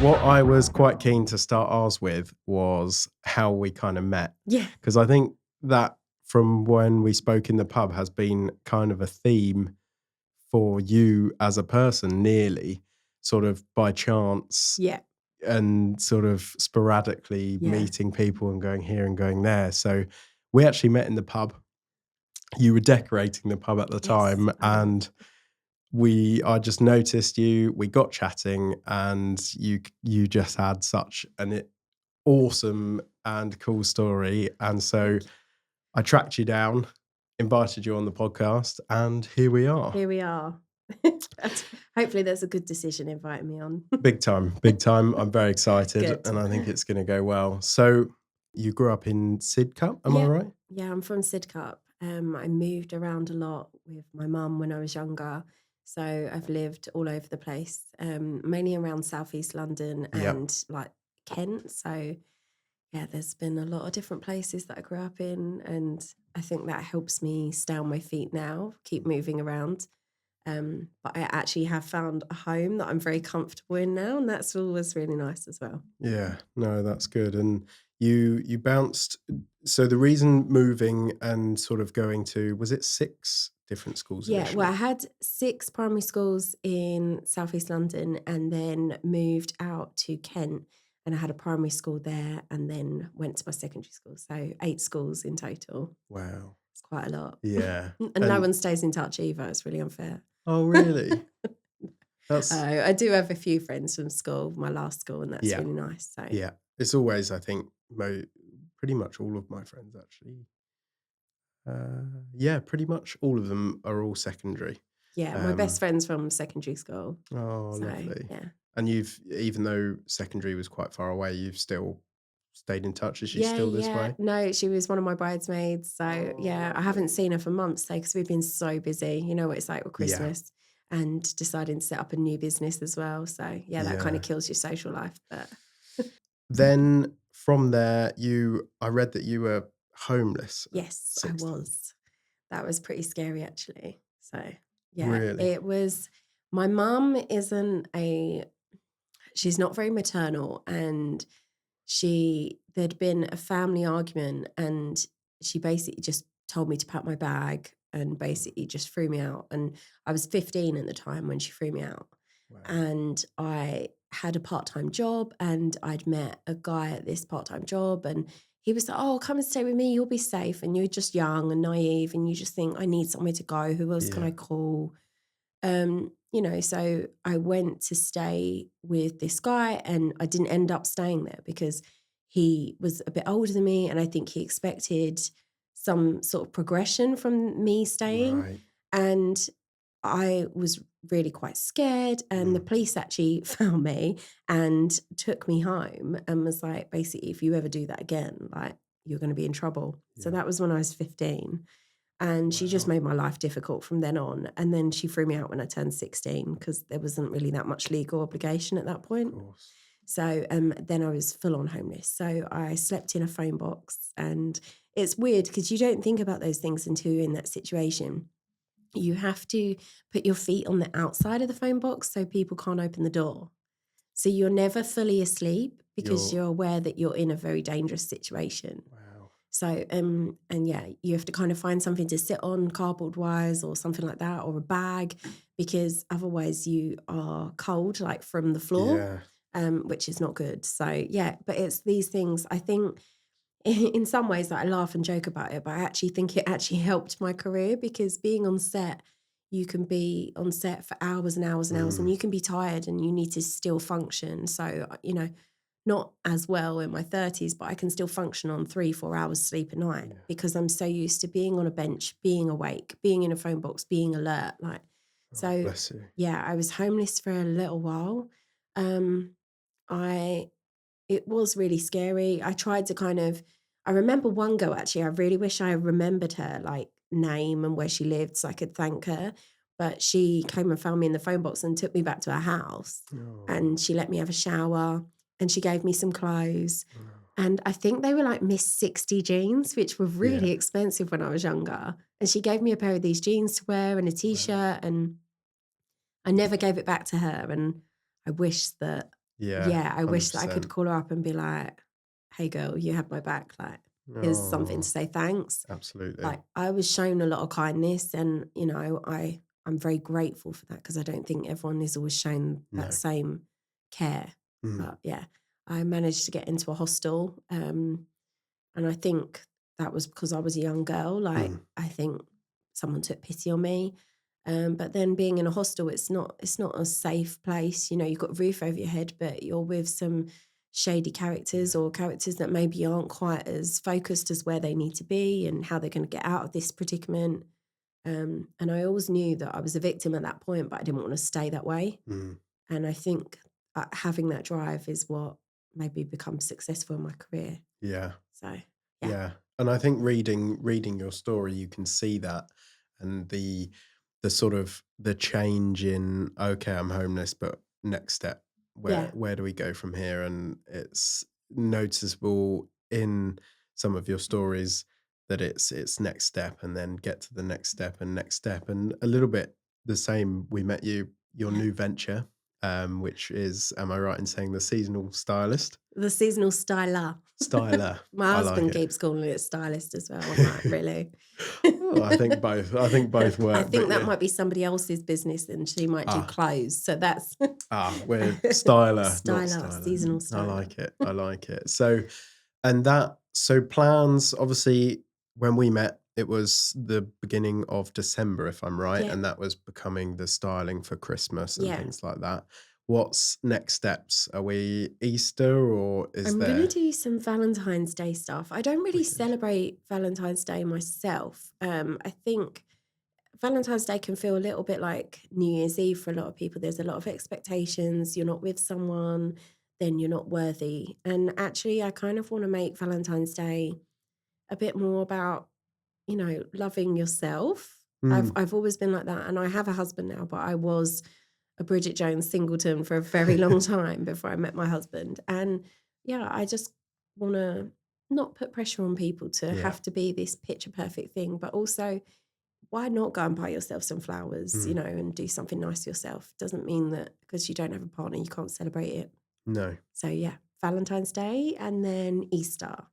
What I was quite keen to start ours with was how we kind of met. Yeah. Because I think that from when we spoke in the pub has been kind of a theme for you as a person, nearly sort of by chance. Yeah. And sort of sporadically meeting people and going here and going there. So we actually met in the pub. You were decorating the pub at the time, and I just noticed you. We got chatting, and you just had such an awesome and cool story. And so I tracked you down, invited you on the podcast, and here we are. Here we are. Hopefully that's a good decision inviting me on. Big time. I'm very excited and I think it's going to go well. So you grew up in Sidcup, am I right? Yeah, I'm from Sidcup. I moved around a lot with my mum when I was younger. So I've lived all over the place, mainly around southeast London and like Kent. So yeah, there's been a lot of different places that I grew up in, and I think that helps me stay on my feet now, keep moving around. But I actually have found a home that I'm very comfortable in now, and that's always really nice as well. Yeah, no, that's good. And you bounced. So the reason moving and sort of going to, was it 6 different schools? Yeah, initially? well, I had 6 primary schools in southeast London, and then moved out to Kent, and I had a primary school there, and then went to my secondary school. So 8 schools in total. Wow, it's quite a lot. Yeah, and no one stays in touch either. It's really unfair. Oh, really? I do have a few friends from school, my last school, and that's really nice. So yeah, it's always, I think, pretty much all of my friends actually. Pretty much all of them are all secondary. Yeah, my best friend's from secondary school. Oh, lovely. Yeah. And even though secondary was quite far away, you've still stayed in touch. Is she still this way? No, she was one of my bridesmaids. So yeah, I haven't seen her for months though, because we've been so busy. You know what it's like with Christmas and deciding to set up a new business as well. So yeah, that kind of kills your social life. But then from there, I read that you were homeless. Yes, I was. That was pretty scary actually. So yeah, Really? it was. My mum she's not very maternal, and there'd been a family argument, and she basically just told me to pack my bag and basically just threw me out. And I was 15 at the time when she threw me out. Wow. And I had a part-time job, and I'd met a guy at this part-time job, and he was like, oh, come and stay with me, you'll be safe. And you're just young and naive, and you just think, I need somewhere to go. Who else can I call? So I went to stay with this guy, and I didn't end up staying there because he was a bit older than me, and I think he expected some sort of progression from me staying. Right. And I was really quite scared, and the police actually found me and took me home and was like, basically, if you ever do that again, like, you're going to be in trouble. Yeah. So that was when I was 15. And she just made my life difficult from then on. And then she threw me out when I turned 16 because there wasn't really that much legal obligation at that point. So then I was full on homeless. So I slept in a phone box. And it's weird because you don't think about those things until you're in that situation. You have to put your feet on the outside of the phone box so people can't open the door. So you're never fully asleep because you're aware that you're in a very dangerous situation. Wow. So, you have to kind of find something to sit on, cardboard wires or something like that, or a bag, because otherwise you are cold, like from the floor, which is not good. So, yeah, but it's these things, I think, in some ways that I laugh and joke about it, but I actually think it actually helped my career, because being on set, you can be on set for hours and hours and hours, and you can be tired and you need to still function. So, not as well in my 30s, but I can still function on 3-4 hours sleep a night because I'm so used to being on a bench, being awake, being in a phone box, being alert. Bless you. Yeah, I was homeless for a little while. It was really scary. I tried to I remember one girl, actually, I really wish I remembered her name and where she lived so I could thank her. But she came and found me in the phone box and took me back to her house. And she let me have a shower. And she gave me some clothes. And I think they were like Miss 60 jeans, which were Yeah. really expensive when I was younger. And she gave me a pair of these jeans to wear and a Wow. t-shirt, and I never gave it back to her. And I wish that, Yeah, I wish that I could 100%. call her up and be like, hey girl, you have my back. Like, here's something to Oh, say thanks. absolutely. Like, I was shown a lot of kindness, and, you know, I'm very grateful for that, because I don't think everyone is always shown that No. same care. Mm. But yeah, I managed to get into a hostel. And I think that was because I was a young girl. Like, Mm. I think someone took pity on me. But then being in a hostel, it's not a safe place. You know, you've got a roof over your head, but you're with some shady characters, Yeah. or characters that maybe aren't quite as focused as where they need to be and how they're going to get out of this predicament. And I always knew that I was a victim at that point, but I didn't want to stay that way. Mm. And I think having that drive is what made me become successful in my career. Yeah. So, yeah. Yeah. And I think reading your story, you can see that, and the sort of the change in, okay, I'm homeless, but next step, Yeah. where do we go from here? And it's noticeable in some of your stories that it's next step, and then get to the next step, and a little bit the same. We met your Yeah. new venture, which is, am I right in saying, the seasonal stylist? The seasonal styler. Styler. My I like husband it. keeps calling it stylist as well. I'm like, really? Oh, I think both. I think both I work, think but that yeah. might be somebody else's business, and she might do Ah, clothes. So that's we're styler, not styler, styler. seasonal I styler. like it. I like it. So, and that, so plans, obviously, when we met, it was the beginning of December, if I'm right, Yeah. and that was becoming the styling for Christmas and Yeah. things like that. What's next steps? Are we Easter, or is I'm going to there do some Valentine's Day stuff. I don't really wicked? celebrate Valentine's Day myself. I think Valentine's Day can feel a little bit like New Year's Eve for a lot of people. There's a lot of expectations. You're not with someone, then you're not worthy. And actually, I kind of want to make Valentine's Day a bit more about, you know, loving yourself. I've Mm. I've always been like that, and I have a husband now, but I was a Bridget Jones singleton for a very long time before I met my husband. And yeah, I just want to not put pressure on people to Yeah. have to be this picture perfect thing, but also, why not go and buy yourself some flowers, you Mm. know, and do something nice for yourself? Doesn't mean that because you don't have a partner, you can't celebrate it. No. So yeah, Valentine's Day and then Easter.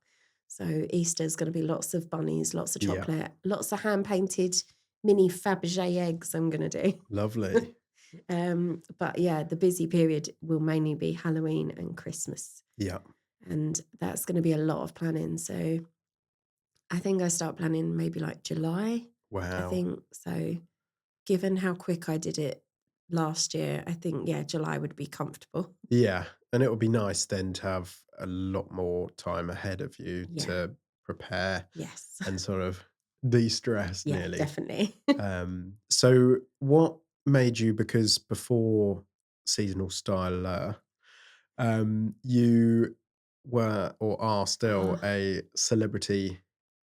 So Easter is going to be lots of bunnies, lots of Yeah. chocolate, lots of hand painted mini Fabergé eggs I'm going to do. Lovely. But yeah, the busy period will mainly be Halloween and Christmas. Yeah. And that's going to be a lot of planning. So I think I start planning maybe like July. I Wow. think so. Given how quick I did it last year, I think, yeah, July would be comfortable. Yeah, and it would be nice then to have a lot more time ahead of you Yeah. to prepare Yes. and sort of de-stress Yeah, nearly. definitely. So what made you, because before seasonal styler, you were or are still Oh, a celebrity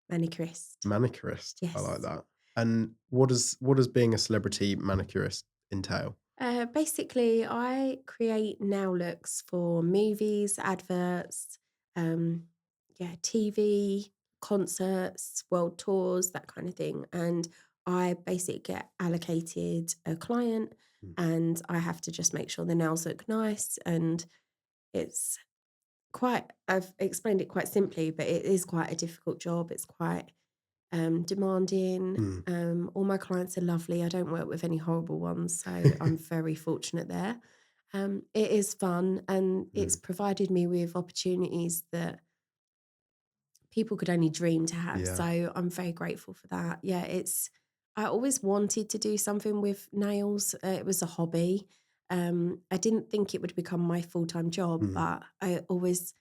manicurist. manicurist. I like Yes. that. And what does being a celebrity manicurist entail? Basically, I create nail looks for movies, adverts, um, yeah, TV, concerts, world tours, that kind of thing. And I basically get allocated a client, Mm. and I have to just make sure the nails look nice. And it's I've explained it quite simply, but it is quite a difficult job. It's quite demanding. Mm. All my clients are lovely. I don't work with any horrible ones, so I'm very fortunate there. It is fun, and it's Mm. provided me with opportunities that people could only dream to have. Yeah. So I'm very grateful for that. Yeah, I always wanted to do something with nails. It was a hobby. I didn't think it would become my full-time job, Mm. but I always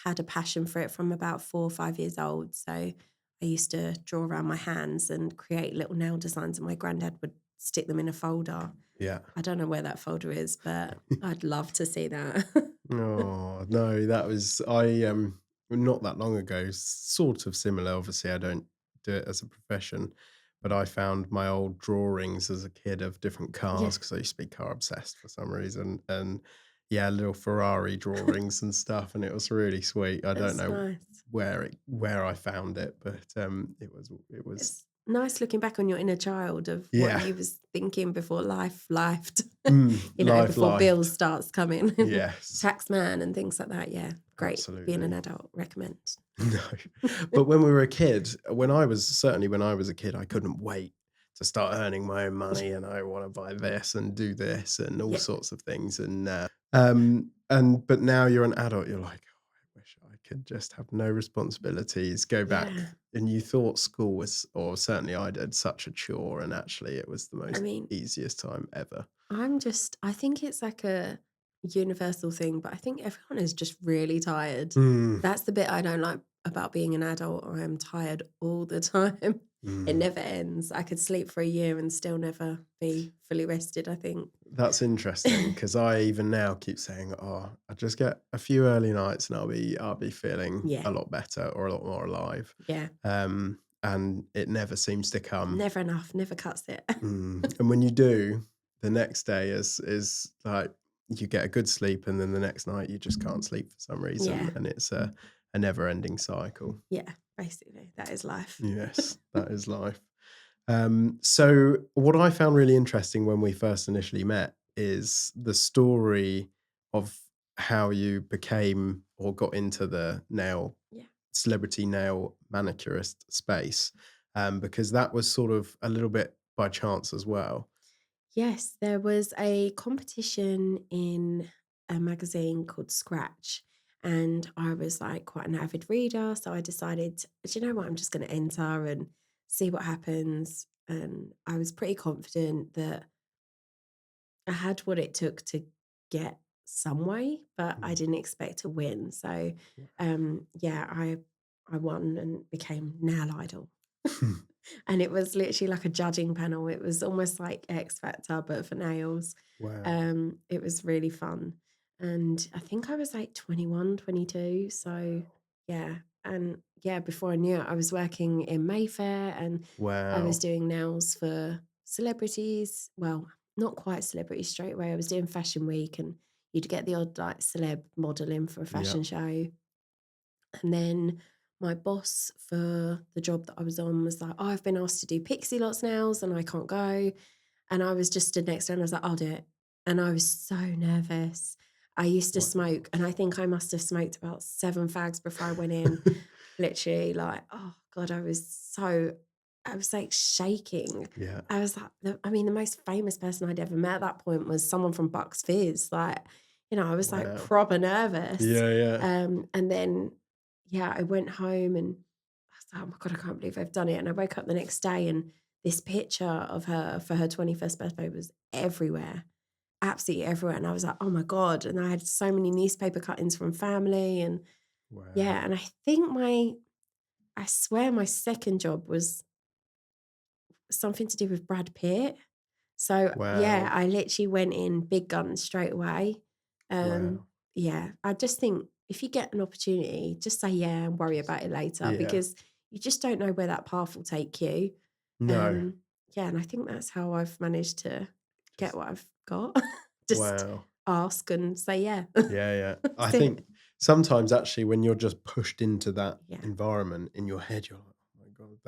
had a passion for it from about 4 or 5 years old. So I used to draw around my hands and create little nail designs, and my granddad would stick them in a folder. Yeah. I don't know where that folder is, but I'd love to see that. Oh, no, that was not that long ago, sort of similar. Obviously, I don't do it as a profession, but I found my old drawings as a kid of different Yeah. cars, because I used to be car obsessed for some reason. And yeah, little Ferrari drawings and stuff, and it was really sweet. I don't That's know nice. where I found it, but it was It's nice looking back on your inner child of what yeah. you was thinking before life lifed, Life, before life. bills starts coming and Yes, tax man and things like that. Yeah, great. Being an absolutely. adult, recommend. No. But when we were a kid, when I was a kid, I couldn't wait to start earning my own money, and I want to buy this and do this and all Yeah, sorts of things. And but now you're an adult, you're like, oh, I wish I could just have no responsibilities, go back. yeah. And you thought school was, or certainly I did, such a chore, and actually it was the I most mean, easiest time ever. I think it's like a universal thing, but I think everyone is just really tired. Mm, That's the bit I don't like about being an adult. I am tired all the time. It mm. never ends. I could sleep for a year and still never be fully rested, I think. That's interesting because I even now keep saying, "Oh, I just get a few early nights and I'll be feeling Yeah, a lot better or a lot more alive." yeah. And it never seems to come. Never enough, never cuts it. And when you do, the next day is like you get a good sleep, and then the next night you just can't sleep for some reason, Yeah, and it's a never-ending cycle. yeah, basically, that is life. Yes, that is life. So what I found really interesting when we first initially met is the story of how you became or got into the nail Yeah. celebrity nail manicurist space, because that was sort of a little bit by chance as well. Yes, there was a competition in a magazine called Scratch, and I was like quite an avid reader, so I decided, do you know what, I'm just going to enter and see what happens. And I was pretty confident that I had what it took to get some way, but I Mm. didn't expect to win. So, yeah, I won and became nail idol. And it was literally like a judging panel. It was almost like X Factor, but for nails. Wow. It was really fun. And I think I was like 21, 22. So yeah. And yeah, before I knew it, I was working in Mayfair and I was Wow. doing nails for celebrities. Well, not quite celebrities straight away. I was doing Fashion Week and you'd get the odd like celeb model in for a Yeah. fashion show. And then my boss for the job that I was on was like, "Oh, I've been asked to do Pixie Lots nails and I can't go." And I was just stood next to her and I was like, "I'll do it." And I was so nervous. I used to Wow. smoke and I think I must have smoked about 7 fags before I went in. Literally, like, oh God, I was like shaking. Yeah. I was like, I mean, the most famous person I'd ever met at that point was someone from Bucks Fizz. Like, I was like Wow. proper nervous. Yeah, yeah. And then, yeah, I went home and I was like, oh my God, I can't believe I've done it. And I woke up the next day and this picture of her for her 21st birthday was everywhere, absolutely everywhere. And I was like, oh my God. And I had so many newspaper cuttings from family. And Wow. yeah, and I swear my second job was something to do with Brad Pitt. So yeah, Wow. I literally went in big guns straight away. Wow. Yeah, I just think if you get an opportunity, just say yeah and worry about it later Yeah. because you just don't know where that path will take you. No. Um, yeah, and I think that's how I've managed to get Just what I've got. Just wow. ask and say yeah. Yeah, yeah. I That's think it. sometimes actually when you're just pushed into that Yeah. environment in your head, you're like, "Oh my God,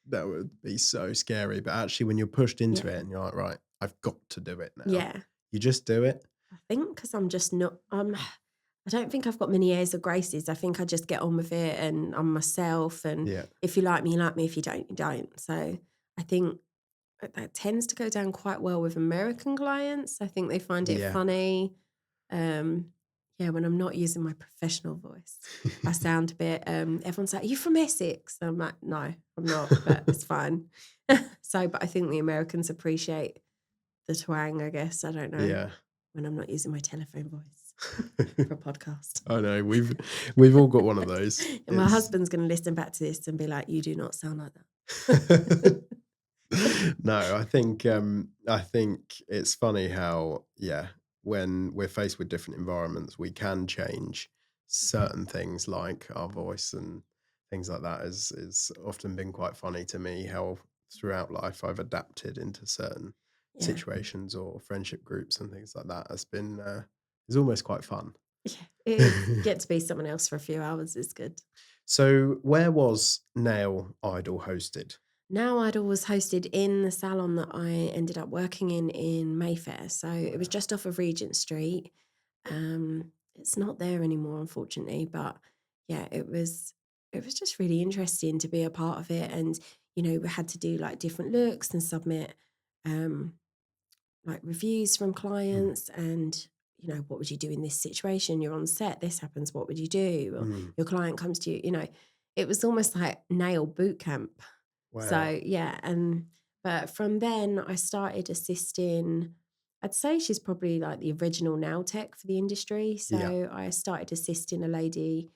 that would be so scary." But actually when you're pushed into Yeah. it and you're like, "Right, I've got to do it now." Yeah. You just do it. I think because I'm just not, I don't think I've got many airs or graces. I think I just get on with it and I'm myself. And Yeah. if you like me, you like me. If you don't, you don't. So I think that tends to go down quite well with American clients. I think they find it Yeah. funny. Um, yeah, when I'm not using my professional voice, I sound a bit, everyone's like, are you from Essex? I'm like, no, I'm not, but it's fine. So, but I think the Americans appreciate the twang, I guess. I don't know Yeah. when I'm not using my telephone voice for a podcast. I know we've all got one of those. And my It's husband's going to listen back to this and be like, you do not sound like that. no, I think it's funny how, yeah, when we're faced with different environments, we can change certain things like our voice and things like that. Is often been quite funny to me how throughout life I've adapted into certain Yeah. situations or friendship groups and things like that. Has been It's almost quite fun. Yeah, it is. Get to be someone else for a few hours is good. So where was Nail Idol hosted? Now Idol was hosted in the salon that I ended up working in Mayfair. So it was Wow. just off of Regent Street. It's not there anymore, unfortunately, but yeah, it was just really interesting to be a part of it. And, we had to do like different looks and submit um like reviews from Mm, clients and what would you do in this situation? You're on set, this happens, what would you do? Or mm. your client comes to you, it was almost like nail boot camp. Wow. So yeah, and but from then I started assisting. I'd say she's probably like the original nail tech for the industry. Yeah. So I started assisting a lady,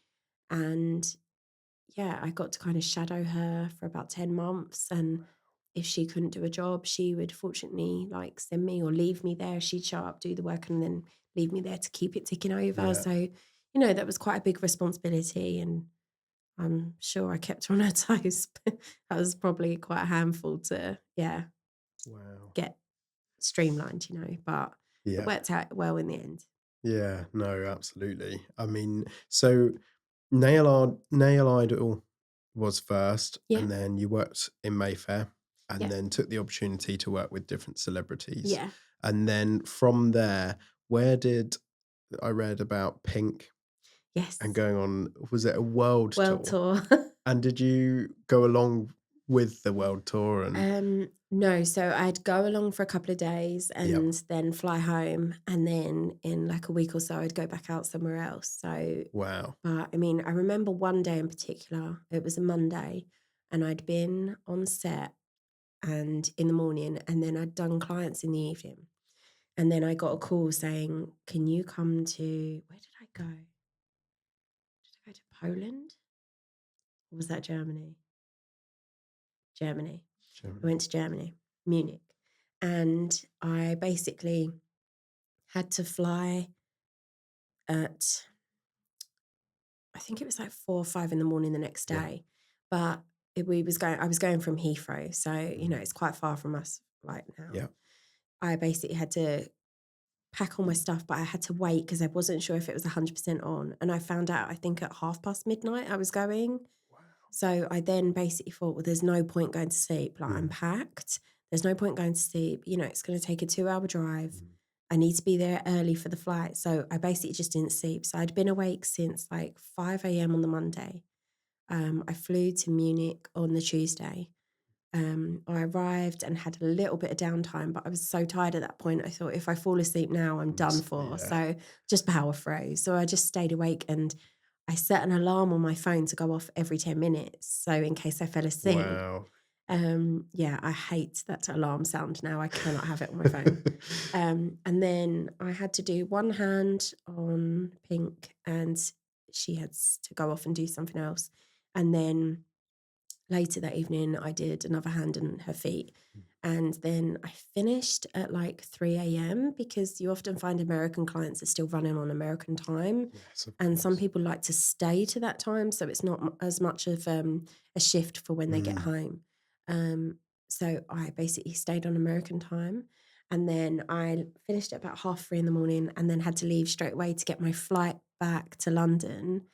and yeah, I got to kind of shadow her for about 10 months. And if she couldn't do a job, she would fortunately like send me or leave me there. She'd show up, do the work, and then leave me there to keep it ticking over. Yeah. So, that was quite a big responsibility. And I'm sure I kept her on her toes. But that was probably quite a handful to, yeah, Wow. get streamlined, but it Yeah. worked out well in the end. Yeah. No, absolutely. I mean, so Nail Idol was first, Yeah, and then you worked in Mayfair, and yeah, then took the opportunity to work with different celebrities. yeah. And then from there, where did I read about Pink and Yes. going on, was it a world World tour? tour. And did you go along with the world tour and No, so I'd go along for a couple of days yeah. and then fly home, and then in like a week or so I'd go back out somewhere else. So, Wow. but I mean, I remember one day in particular, it was a Monday, and I'd been on set and in the morning, and then I'd done clients in the evening. And then I got a call saying, "Can you come to where did I go? Did I go to Poland? Or was that Germany? Germany. I Germany. went to Germany, Munich. And I basically had to fly at, I think it was like 4 or 5 in the morning the next Yeah. day. But I was going from Heathrow. So, Mm. it's quite far from us right now. Yeah. I basically had to pack all my stuff, but I had to wait because I wasn't sure if it was 100% on. And I found out, I think at half past midnight I was going. Wow. So I then basically thought, well, there's no point going to sleep. Like, I'm Mm. packed. There's no point going to sleep. It's going to take a 2-hour drive. Mm. I need to be there early for the flight. So I basically just didn't sleep. So I'd been awake since like 5 a.m. on the Monday. I flew to Munich on the Tuesday. I arrived and had a little bit of downtime, but I was so tired at that point. I thought, if I fall asleep now, I'm done for. Yeah. So just power through. So I just stayed awake, and I set an alarm on my phone to go off every 10 minutes. So in case I fell asleep. Wow. Yeah, I hate that alarm sound now. I cannot have it on my phone. And then I had to do one hand on Pink, and she had to go off and do something else. And then later that evening, I did another hand on her feet. And then I finished at like 3 a.m. because you often find American clients are still running on American time. Yes, of And some course. people like to stay to that time. So it's not as much of a shift for when they get Mm. home. Um, so I basically stayed on American time. And then I finished at about 3:30 in the morning, and then had to leave straight away to get my flight back to London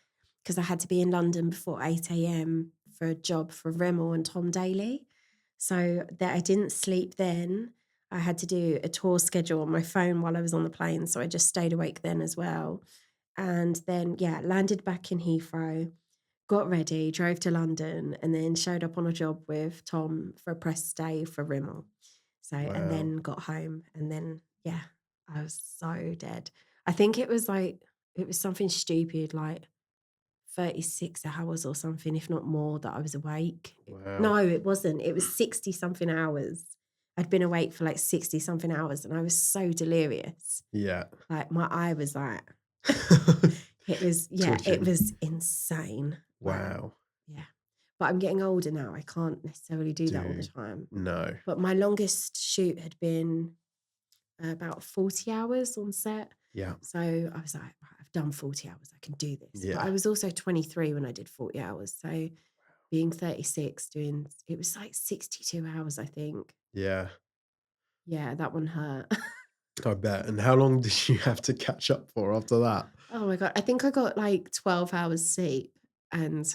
because I had to be in London before 8 a.m. for a job for Rimmel and Tom Daly. So that I didn't sleep then. I had to do a tour schedule on my phone while I was on the plane. So I just stayed awake then as well. And then, yeah, landed back in Heathrow, got ready, drove to London, and then showed up on a job with Tom for a press day for Rimmel. So, and Wow. then got home. And then, yeah, I was so dead. I think it was like, it was something stupid, like 36 hours or something, if not more, that I was awake. Wow. No, it wasn't. It was 60 something hours. I'd been awake for like 60 something hours, and I was so delirious. Yeah. Like my eye was like, it Twitching. was insane. Like, Wow. yeah. But I'm getting older now. I can't necessarily do that all the Do time. no. But my longest shoot had been about 40 hours on set. Yeah. So I was like, "Right, I've done 40 hours. I can do this." But Yeah. I was also 23 when I did 40 hours. So being 36, it was like 62 hours, I think. Yeah. Yeah, that one hurt. I bet. And how long did you have to catch up for after that? Oh my God. I think I got like 12 hours sleep and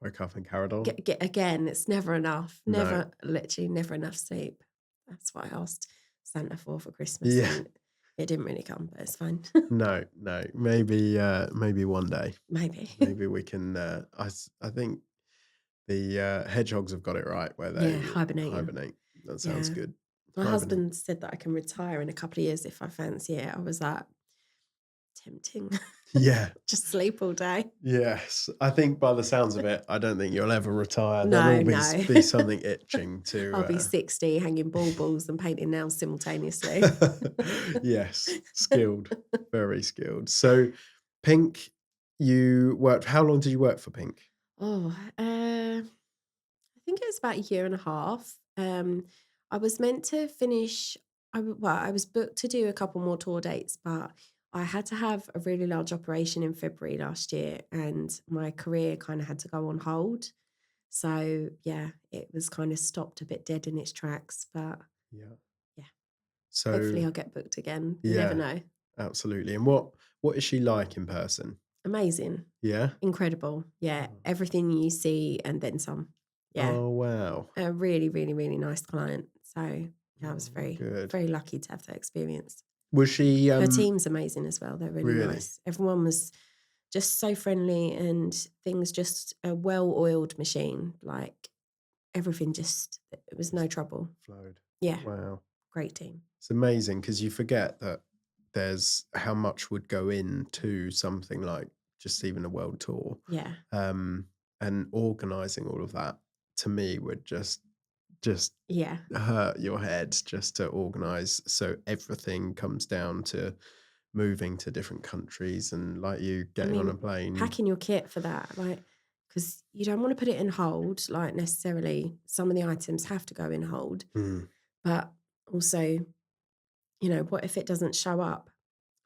Woke up and carried on? again, it's never enough. No. Literally never enough sleep. That's what I asked Santa for Christmas Yeah. and it didn't really come, but it's fine. No, no. Maybe one day. Maybe. Maybe we can, I think the, hedgehogs have got it right where Yeah, they hibernating. hibernate. That sounds Yeah. good. My Hibernate. husband said that I can retire in a couple of years if I fancy it. I was like, tempting. Yeah. Just sleep all day. Yes. I think by the sounds of it, I don't think you'll ever retire. There'll No, always no. be something itching I'll to, be 60 hanging baubles and painting nails simultaneously. yes, skilled, very skilled. So Pink, you worked how long did you work for Pink? Oh, I think it was about a year and a half. I was meant to finish. I was booked to do a couple more tour dates, but I had to have a really large operation in February last year, and my career kind of had to go on hold. So yeah, it was kind of stopped a bit dead in its tracks. But Yeah. yeah, So hopefully I'll get booked again. You never yeah, know. absolutely. And what is she like in person? Amazing, Yeah? incredible. Yeah, Oh, everything you see and then some. Yeah, oh, wow. a really, really, really nice client. So yeah, I was Oh, very, good. very lucky to have that experience. Was she, Her team's amazing as well. They're really really? nice. Everyone was just so friendly and things just a well-oiled machine. Like everything just, it was no Just trouble. flowed. Yeah, Wow. great team. It's amazing because you forget that there's how much would go into something like just even a world tour. Yeah, Um, and organizing all of that to me would just yeah. hurt your head just to organize so everything comes down to moving to different countries and like you I getting on a mean, plane. packing your kit for that, like, because you don't want to put it in hold, like necessarily. Some of the items have to go in hold, Mm, but also, what if it doesn't show up?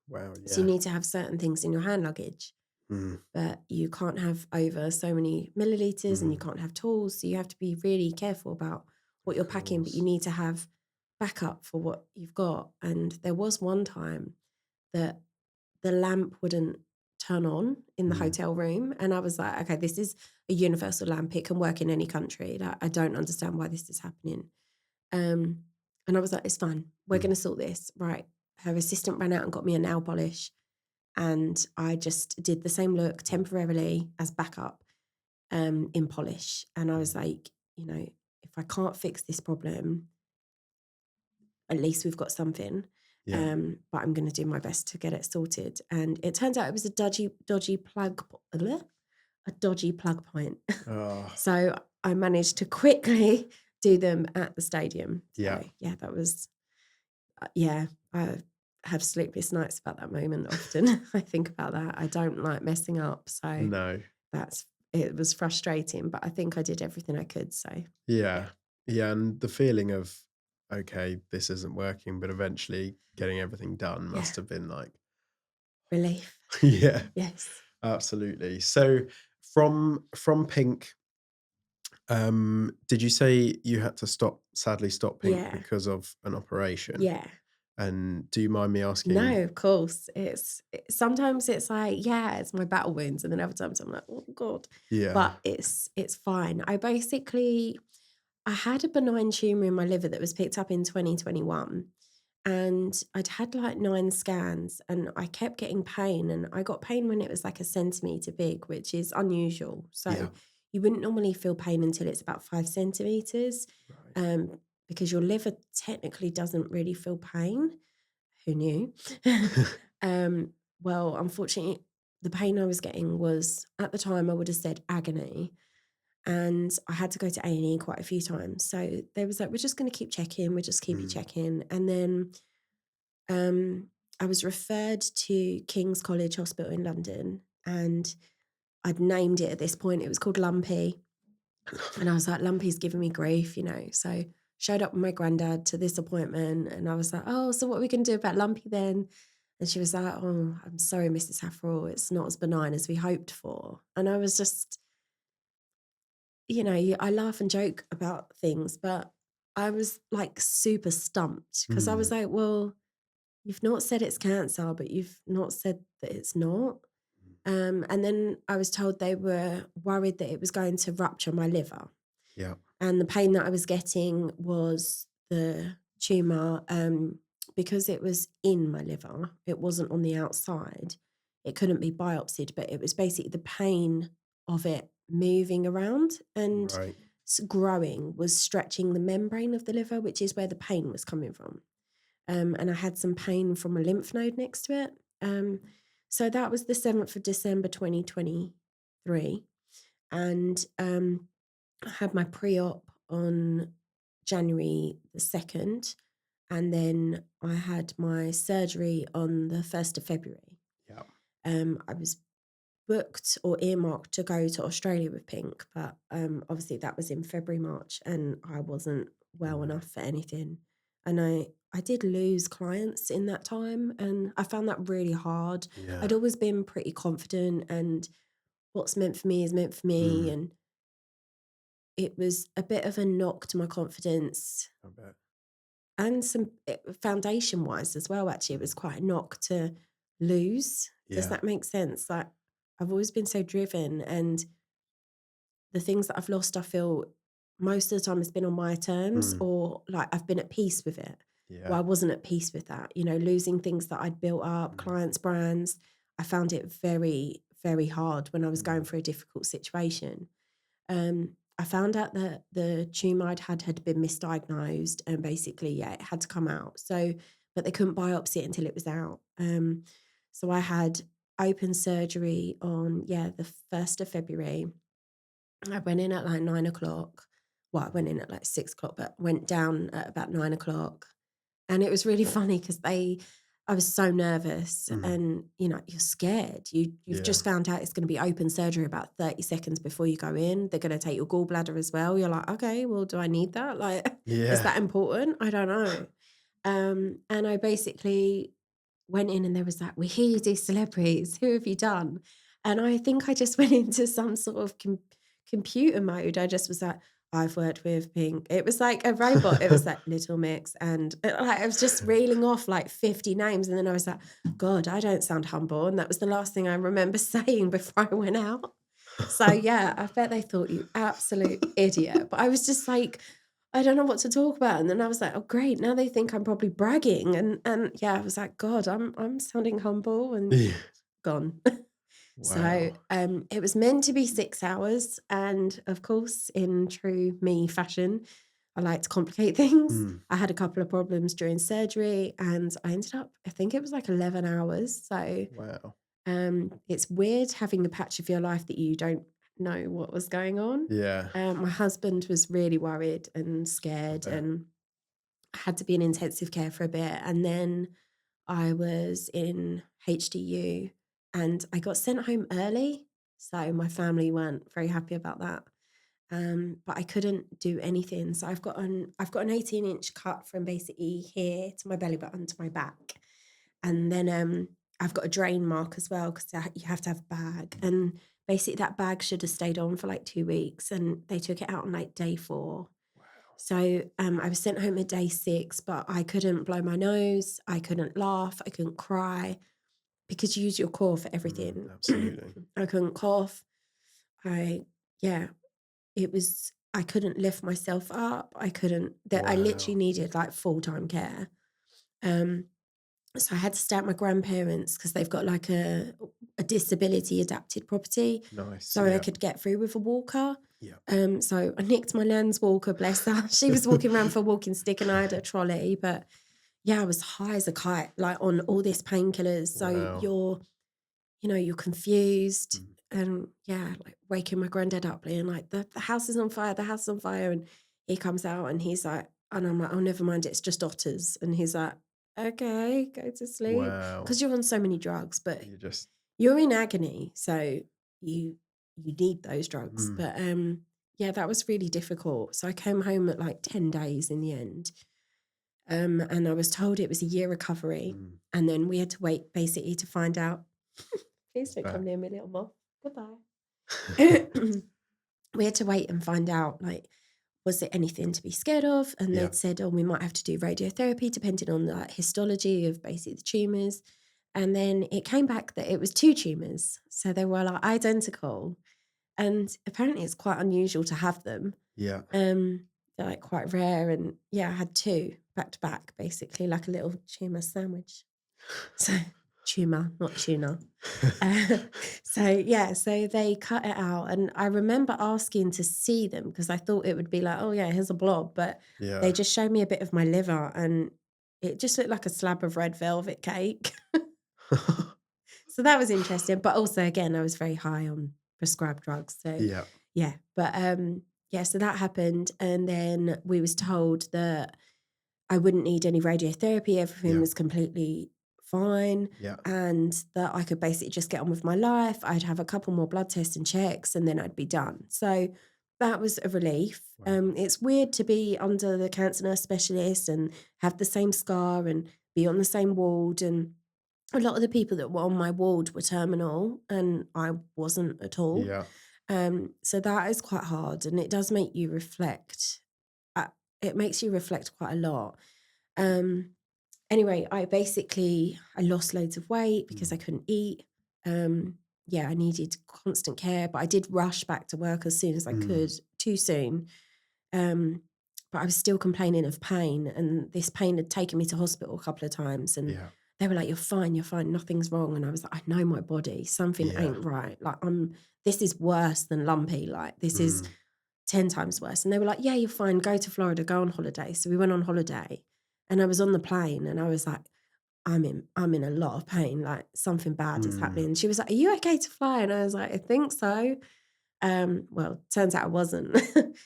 wow, So you yeah. need to have certain things in your hand luggage, Mm, but you can't have over so many milliliters and you mm, can't have tools. So you have to be really careful about what of you're packing, but you course. need to have backup for what you've got. And there was one time that the lamp wouldn't turn on in the Mm, hotel room. And I was like, okay, this is a universal lamp. It can work in any country. Like, I don't understand why this is happening. Um, and I was like, it's fine. We're going mm, to sort this. Right. Her assistant ran out and got me a nail polish. And I just did the same look mm, temporarily as backup in polish. And I was mm. like, if I can't fix this problem, at least we've got something. Yeah. But I'm going to do my best to get it sorted. And it turns out it was a dodgy plug, a dodgy plug point. Oh, So I managed to quickly do them at the stadium. yeah. So yeah, that was, yeah, I have sleepless nights about that moment often. I think about that. I don't like messing up. So No. it was frustrating, but I think I did everything I could. So yeah, Yeah. Yeah, and the feeling of, okay, this isn't working, but eventually getting everything done yeah, must have been like, relief. yeah, Yes. absolutely. So from Pink, did you say you had to sadly stop Pink Yeah. because of an operation? Yeah. And do you mind me asking? No, of course. Sometimes it's like, yeah, it's my battle wounds, and then other times I'm like, oh God. Yeah. But it's fine. I had a benign tumor in my liver that was picked up in 2021. And I'd had like 9 scans and I kept getting pain. And I got pain when it was like a centimeter big, which is unusual. So Yeah. you wouldn't normally feel pain until it's about 5 centimeters, Right. um, because your liver technically doesn't really feel pain. Who knew? um, well, unfortunately, the pain I was getting was, at the time, I would have said agony. And I had to go to A&E quite a few times. So they was like, we're just going to keep checking. We'll just keep you Mm, checking. And then I was referred to King's College Hospital in London, and I'd named it at this point. It was called Lumpy. And I was like, Lumpy's giving me grief. So showed up with my granddad to this appointment, and I was like, oh, so what are we going to do about Lumpy then? And she was like, oh, I'm sorry, Mrs. Hafferall, it's not as benign as we hoped for. And I was just, I laugh and joke about things, but I was like super stumped because I was mm, like, well, you've not said it's cancer, but you've not said that it's not. And then I was told they were worried that it was going to rupture my liver. Yeah. And the pain that I was getting was the tumour, because it was in my liver. It wasn't on the outside. It couldn't be biopsied, but it was basically the pain of it moving around and Right. growing was stretching the membrane of the liver, which is where the pain was coming from. And I had some pain from a lymph node next to it. So that was the 7th of December 2023. And I had my pre-op on January the 2nd. And then I had my surgery on the 1st of February. Yeah. I was booked or earmarked to go to Australia with Pink, but obviously that was in February, March, and I wasn't well enough for anything. And I did lose clients in that time, and I found that really hard. Yeah. I'd always been pretty confident, and what's meant for me is meant for me, and it was a bit of a knock to my confidence. I bet. And some foundation wise as well, actually, it was quite a knock to lose. Does that make sense? Like, I've always been so driven, and the things that I've lost, I feel most of the time has been on my terms, or like I've been at peace with it. Well, I wasn't at peace with that, losing things that I'd built up, clients, brands. I found it very, very hard when I was going through a difficult situation. I found out that the tumour I'd had been misdiagnosed, and basically, it had to come out. So, but they couldn't biopsy it until it was out. So I had open surgery on, the 1st of February. I went in at like 9 o'clock. Well, I went in at like 6 o'clock, but went down at about 9 o'clock. And it was really funny because I was so nervous, and you're scared. You've just found out it's going to be open surgery about 30 seconds before you go in. They're going to take your gallbladder as well. You're like, okay, well, do I need that? Like, is that important? I don't know. And I basically went in, and there was like, we hear you do celebrities. Who have you done? And I think I just went into some sort of computer mode. I just was like, I've worked with Pink. It was like a robot. It was like Little Mix. And like, I was just reeling off like 50 names. And then I was like, God, I don't sound humble. And that was the last thing I remember saying before I went out. So yeah, I bet they thought you absolute idiot. But I was just like, I don't know what to talk about. And then I was like, oh great, now they think I'm probably bragging. And yeah, I was like, God, I'm sounding humble and gone. So Wow. it was meant to be 6 hours. And of course, in true me fashion, I like to complicate things. I had a couple of problems during surgery, and I ended up, I think it was like 11 hours. So Wow. it's weird having a patch of your life that you don't know what was going on. Yeah. My husband was really worried and scared, and I had to be in intensive care for a bit. And then I was in HDU, and I got sent home early. So my family weren't very happy about that. But I couldn't do anything. So I've got an 18-inch cut from basically here to my belly button to my back. And then I've got a drain mark as well, because you have to have a bag. And basically that bag should have stayed on for like 2 weeks, and they took it out on like day 4. So I was sent home at day 6, but I couldn't blow my nose. I couldn't laugh. I couldn't cry, because you use your core for everything. Absolutely. I couldn't cough. I couldn't lift myself up. I literally needed like full-time care. So I had to stay at my grandparents, because they've got like a disability adapted property. Nice. So I could get through with a walker. Yeah. So I nicked my nan's walker, bless her. She was walking around for a walking stick, and I had a trolley. But yeah, I was high as a kite, like on all these painkillers. So you're confused. And yeah, like waking my granddad up, being like, the house is on fire, the house is on fire. And he comes out, and he's like, and I'm like, oh, never mind, it's just otters. And he's like, okay, go to sleep. Wow. Because you're on so many drugs, but You just you're in agony. So you need those drugs. But yeah, that was really difficult. So I came home at like 10 days in the end. And I was told it was a year recovery. And then we had to wait basically to find out. Please don't come near me, little moth. Goodbye. We had to wait and find out like was there anything to be scared of? And Yeah. they'd said, oh, we might have to do radiotherapy depending on the histology of basically the tumours. And then it came back that it was 2 tumours. So they were like identical. And apparently it's quite unusual to have them. Yeah. They're like quite rare. And yeah, I had 2 back to back, basically like a little tumour sandwich. So tumour, not tuna. So yeah, so they cut it out, and I remember asking to see them because I thought it would be like, oh yeah, here's a blob, but Yeah. they just showed me a bit of my liver, and it just looked like a slab of red velvet cake. So that was interesting, but also again, I was very high on prescribed drugs, so Yeah. yeah. But yeah, so that happened, and then we was told that I wouldn't need any radiotherapy, everything Yeah. was completely fine, Yeah. and that I could basically just get on with my life. I'd have a couple more blood tests and checks, and then I'd be done. So that was a relief. Wow. It's weird to be under the cancer nurse specialist and have the same scar and be on the same ward. And a lot of the people that were on my ward were terminal, and I wasn't at all. Yeah. So that is quite hard, and it does make you reflect. It makes you reflect quite a lot. Um, Anyway, I lost loads of weight because I couldn't eat. Yeah, I needed constant care, but I did rush back to work as soon as I could, too soon. But I was still complaining of pain, and this pain had taken me to hospital a couple of times, and Yeah. they were like, you're fine, nothing's wrong. And I was like, I know my body, something Yeah. ain't right. Like this is worse than lumpy. Like this is 10 times worse. And they were like, yeah, you're fine. Go to Florida, go on holiday. So we went on holiday, and I was on the plane, and I was like, I'm in a lot of pain. Like something bad is happening. And she was like, are you okay to fly? And I was like, I think so. Well, turns out I wasn't.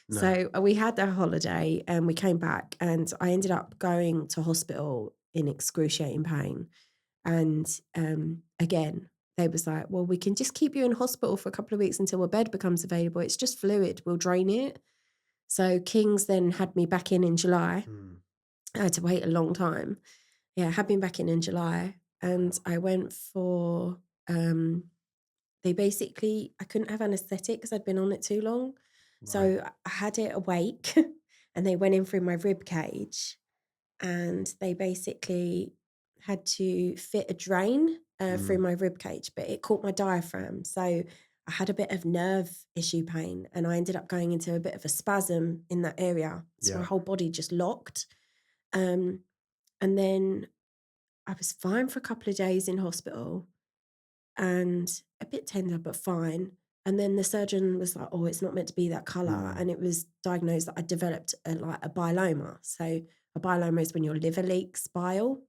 No. So we had that holiday, and we came back, and I ended up going to hospital in excruciating pain. And again, they was like, well, we can just keep you in hospital for a couple of weeks until a bed becomes available. It's just fluid. We'll drain it. So King's then had me back in July. I had to wait a long time. Yeah, had me back in July, and I went for they basically, I couldn't have anesthetic because I'd been on it too long. Right. So I had it awake, and they went in through my rib cage, and they basically had to fit a drain through my rib cage, but it caught my diaphragm. So I had a bit of nerve issue pain, and I ended up going into a bit of a spasm in that area. So my Yeah. whole body just locked. Um, and then I was fine for a couple of days in hospital, and a bit tender, but fine. And then the surgeon was like, oh, it's not meant to be that colour. And it was diagnosed that I developed a biloma. So a biloma is when your liver leaks bile,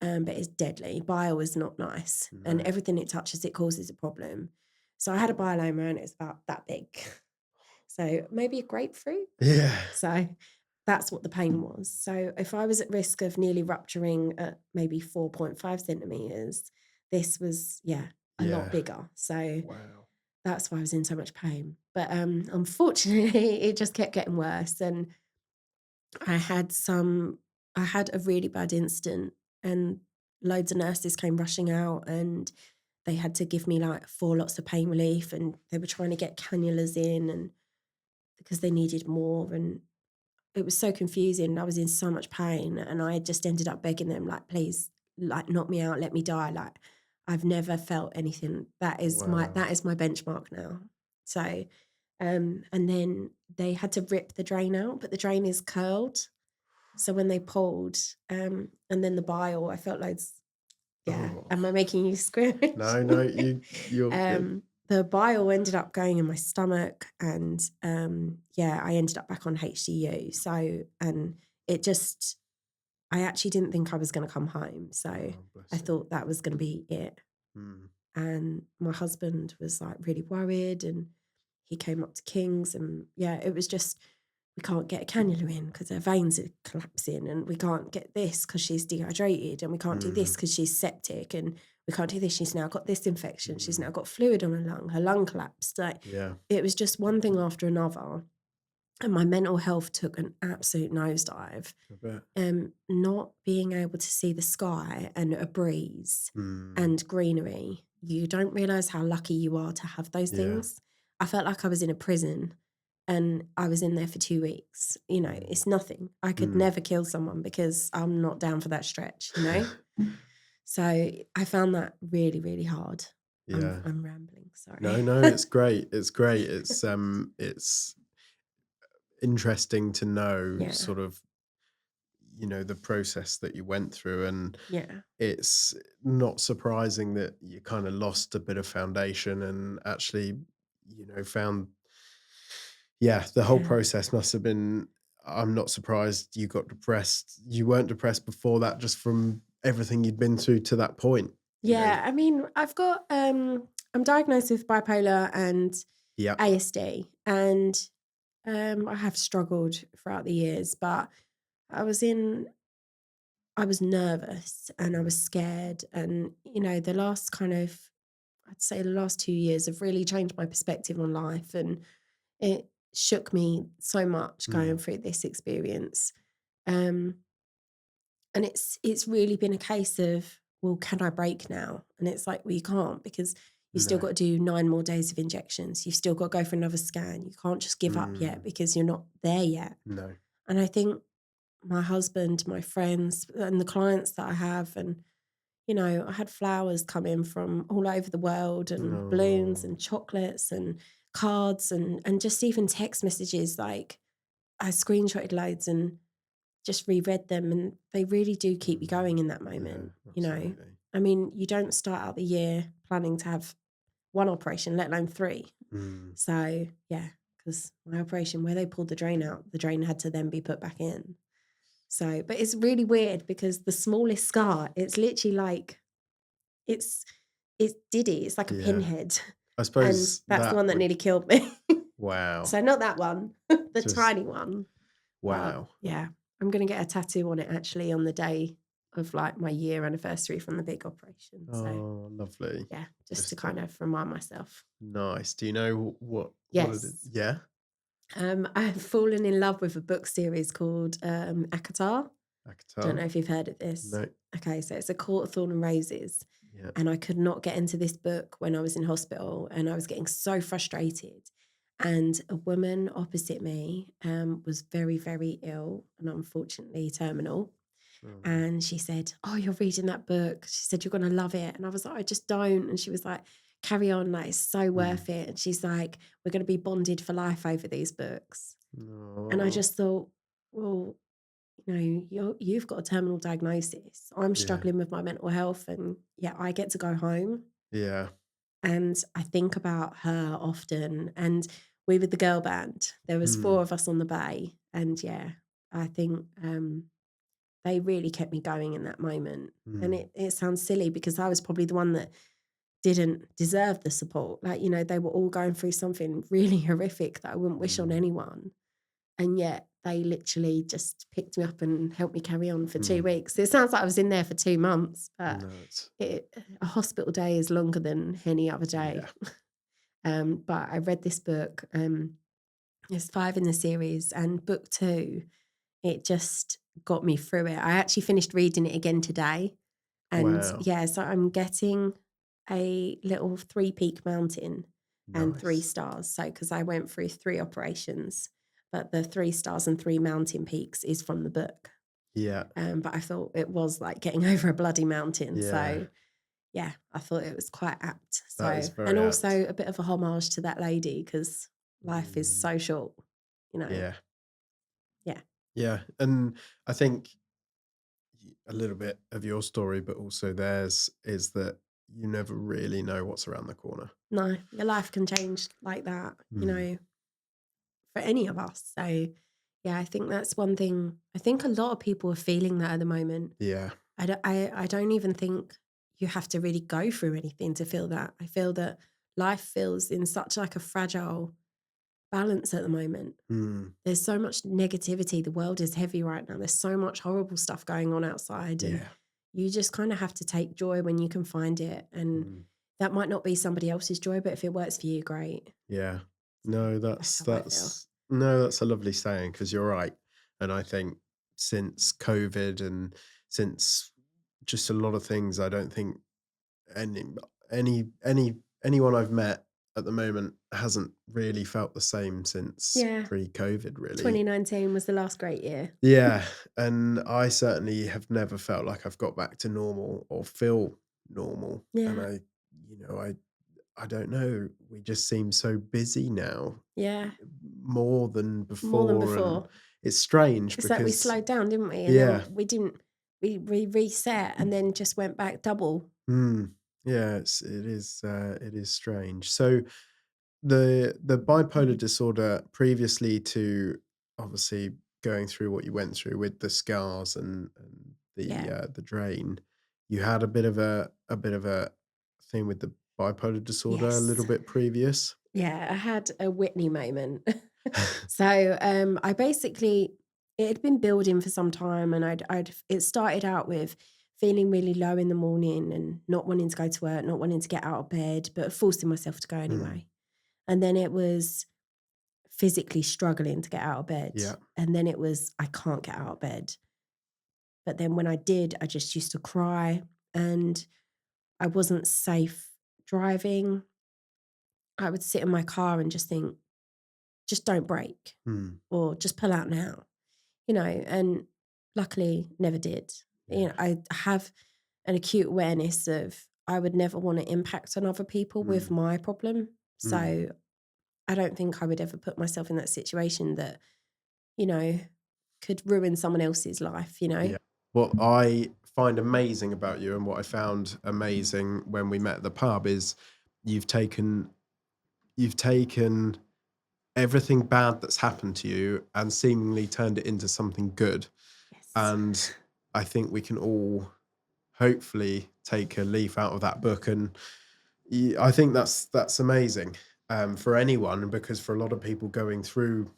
but it's deadly. Bile is not nice. And No. everything it touches, it causes a problem. So I had a biloma, and it's about that big. So maybe a grapefruit. Yeah. So that's what the pain was. So if I was at risk of nearly rupturing at maybe 4.5 centimetres, this was, a lot bigger. So Wow. that's why I was in so much pain. But unfortunately, it just kept getting worse. And I had a really bad incident, and loads of nurses came rushing out, and they had to give me like 4 lots of pain relief, and they were trying to get cannulas in, and because they needed more. And it was so confusing. I was in so much pain, and I just ended up begging them, like, please, like, knock me out, let me die. Like, I've never felt anything. That is my Wow. benchmark now. So, and then they had to rip the drain out, but the drain is curled. So when they pulled, and then the bile, I felt loads. Yeah, Oh. am I making you squirmish? No, you're good. The bile ended up going in my stomach, and I ended up back on HDU. So, and it just, I actually didn't think I was going to come home. So Oh, bless I you. thought that was going to be it. And my husband was like really worried, and he came up to King's, and it was just, we can't get a cannula in because her veins are collapsing, and we can't get this because she's dehydrated, and we can't do this because she's septic, and we can't do this. She's now got this infection. She's now got fluid on her lung collapsed. Like, Yeah. it was just one thing after another. And my mental health took an absolute nosedive. I bet. Not being able to see the sky and a breeze and greenery, you don't realise how lucky you are to have those Yeah. things. I felt like I was in a prison. and I was in there for 2 weeks. You know, it's nothing. I could Mm. never kill someone because I'm not down for that stretch, you know? So I found that really, really hard. Yeah. I'm rambling, sorry. No, it's great. It's great. It's interesting to know Yeah, sort of, the process that you went through, and yeah, it's not surprising that you kind of lost a bit of foundation and actually, found, yeah, the whole yeah. process must have been, I'm not surprised you got depressed. You weren't depressed before that, just from everything you'd been through to that point, you know? Yeah, I mean, I'm diagnosed with bipolar and Yeah. ASD, and I have struggled throughout the years, but I was in I was nervous and I Mm. was scared. And, the last I'd say the last 2 years have really changed my perspective on life. And it shook me so much going Mm. through this experience. Um, and it's really been a case of, well, can I break now? And it's like, well, you can't, because you've still No. got to do 9 more days of injections. You've still got to go for another scan. You can't just give up yet Mm. because you're not there yet. No. And I think my husband, my friends, and the clients that I have, and I had flowers come in from all over the world, and balloons Oh. and chocolates and cards, and just even text messages. Like, I screenshotted loads and just reread them, and they really do keep you going in that Yeah, moment. absolutely. I mean, you don't start out the year planning to have one operation, let alone 3. Mm. So, yeah, because my operation, where they pulled the drain out, the drain had to then be put back in. So, but it's really weird because the smallest scar, it's literally like, it's it's Diddy, it's like a Yeah. pinhead, I and suppose that's the that one that would, nearly killed me. wow. So not that one, the Just tiny one. But wow. yeah, I'm gonna get a tattoo on it actually on the day of, like, my year anniversary from the big operation. So Oh, lovely. yeah, just to Just kind of remind myself. nice. Do you know what it is? Yes. Yeah? I've fallen in love with a book series called ACOTAR. Don't Akatar? know if you've heard of this. No. Okay, so it's A Court of Thorn and Roses. Yeah. And I could not get into this book when I was in hospital, and I was getting so frustrated. And a woman opposite me was very, very ill and unfortunately terminal. Oh. And she said, "Oh, you're reading that book." She said, "You're going to love it." And I was like, "I just don't." And she was like, "Carry on, like, it's so Mm. worth it." And she's like, "We're going to be bonded for life over these books." And I Oh. just thought, well, you've got a terminal diagnosis. I'm Yeah. struggling with my mental health, and yeah, I get to go home. Yeah. And I think about her often. And we were the girl band. There was 4 Mm. of us on the bay, and yeah, I think they really kept me going in that moment. And Mm. it sounds silly because I was probably the one that didn't deserve the support. Like, they were all going through something really horrific that I wouldn't wish on Mm. anyone. And yet they literally just picked me up and helped me carry on for 2 Mm. weeks. It sounds like I was in there for 2 months, but No, it's a hospital day is longer than any other day. yeah. But I read this book. There's 5 in the series, and book 2, it just got me through it. I actually finished reading it again today. And Wow. yeah, so I'm getting a little 3-peak mountain and 3 Nice. stars. So, because I went through 3 operations, but the 3 stars and 3 mountain peaks is from the book. Yeah. But I thought it was like getting over a bloody mountain. Yeah. So yeah, I thought it was quite apt. That is So, and very apt. also a bit of a homage to that lady, because life is Mm. so short, you know. Yeah. Yeah. Yeah. And I think a little bit of your story, but also theirs, is that you never really know what's around the corner. No, your life can change like that, Mm. for any of us. So yeah, I think that's one thing. I think a lot of people are feeling that at the moment. Yeah. I don't even think you have to really go through anything to feel that. I feel that life feels in such like a fragile balance at the moment. Mm. There's so much negativity. The world is heavy right now. There's so much horrible stuff going on outside, and Yeah. you just kind of have to take joy when you can find it. And Mm. that might not be somebody else's joy, but if it works for you, great. Yeah. So No, that's that's how I feel. that's no, that's a lovely saying, because you're right. And I think since COVID and since just a lot of things, I don't think any any anyone I've met at the moment hasn't really felt the same since Yeah. pre-COVID, really. 2019 was the last great year. Yeah, and I certainly have never felt like I've got back to normal or feel normal. And Yeah. I don't know, we just seem so busy now, Yeah. more than More than before, and before. it's strange It's like we because slowed down, didn't we? And yeah, then we didn't, we reset and then just went back double. yeah, it is strange. So the bipolar disorder, previously to obviously going through what you went through with the scars and Yeah. the drain, you had a bit of a thing with the bipolar disorder a little Yes. bit previous. Yeah. I had a Whitney moment. So I basically, it had been building for some time, and it started out with feeling really low in the morning and not wanting to go to work, not wanting to get out of bed, but forcing myself to go Mm, anyway. And then it was physically struggling to get out of bed. yeah. And then it was, I can't get out of bed. But then when I did, I just used to cry, and I wasn't safe driving. I would sit in my car and just think, just don't brake Mm, or just pull out now, and luckily never did. yeah. I have an acute awareness of I would never want to impact on other people with Mm, my problem. mm, So I don't think I would ever put myself in that situation that, you know, could ruin someone else's life. yeah. What I find amazing about you, and what I found amazing when we met at the pub, is you've taken you've taken everything bad that's happened to you and seemingly turned it into something good. Yes. And I think we can all hopefully take a leaf out of that book. And I think that's amazing, for anyone, because for a lot of people, going through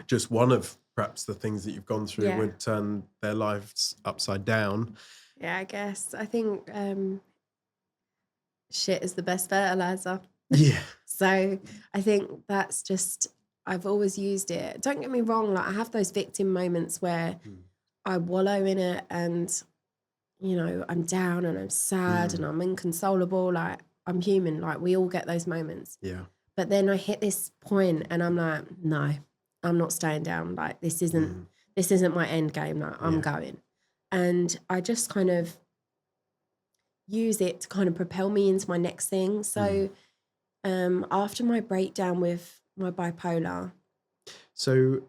just one of perhaps the things that you've gone through Yeah. would turn their lives upside down. Yeah, I guess. I think shit is the best fertilizer. Yeah. So I think that's just, I've always used it. Don't get me wrong, like I have those victim moments where Mm, I wallow in it and, I'm down and I'm sad and mm, I'm inconsolable. Like I'm human. Like we all get those moments. yeah. But then I hit this point and I'm like, no, I'm not staying down. Like Mm, this isn't my end game. Like I'm yeah. going. And I just kind of use it to kind of propel me into my next thing. Mm. So after my breakdown with my bipolar, So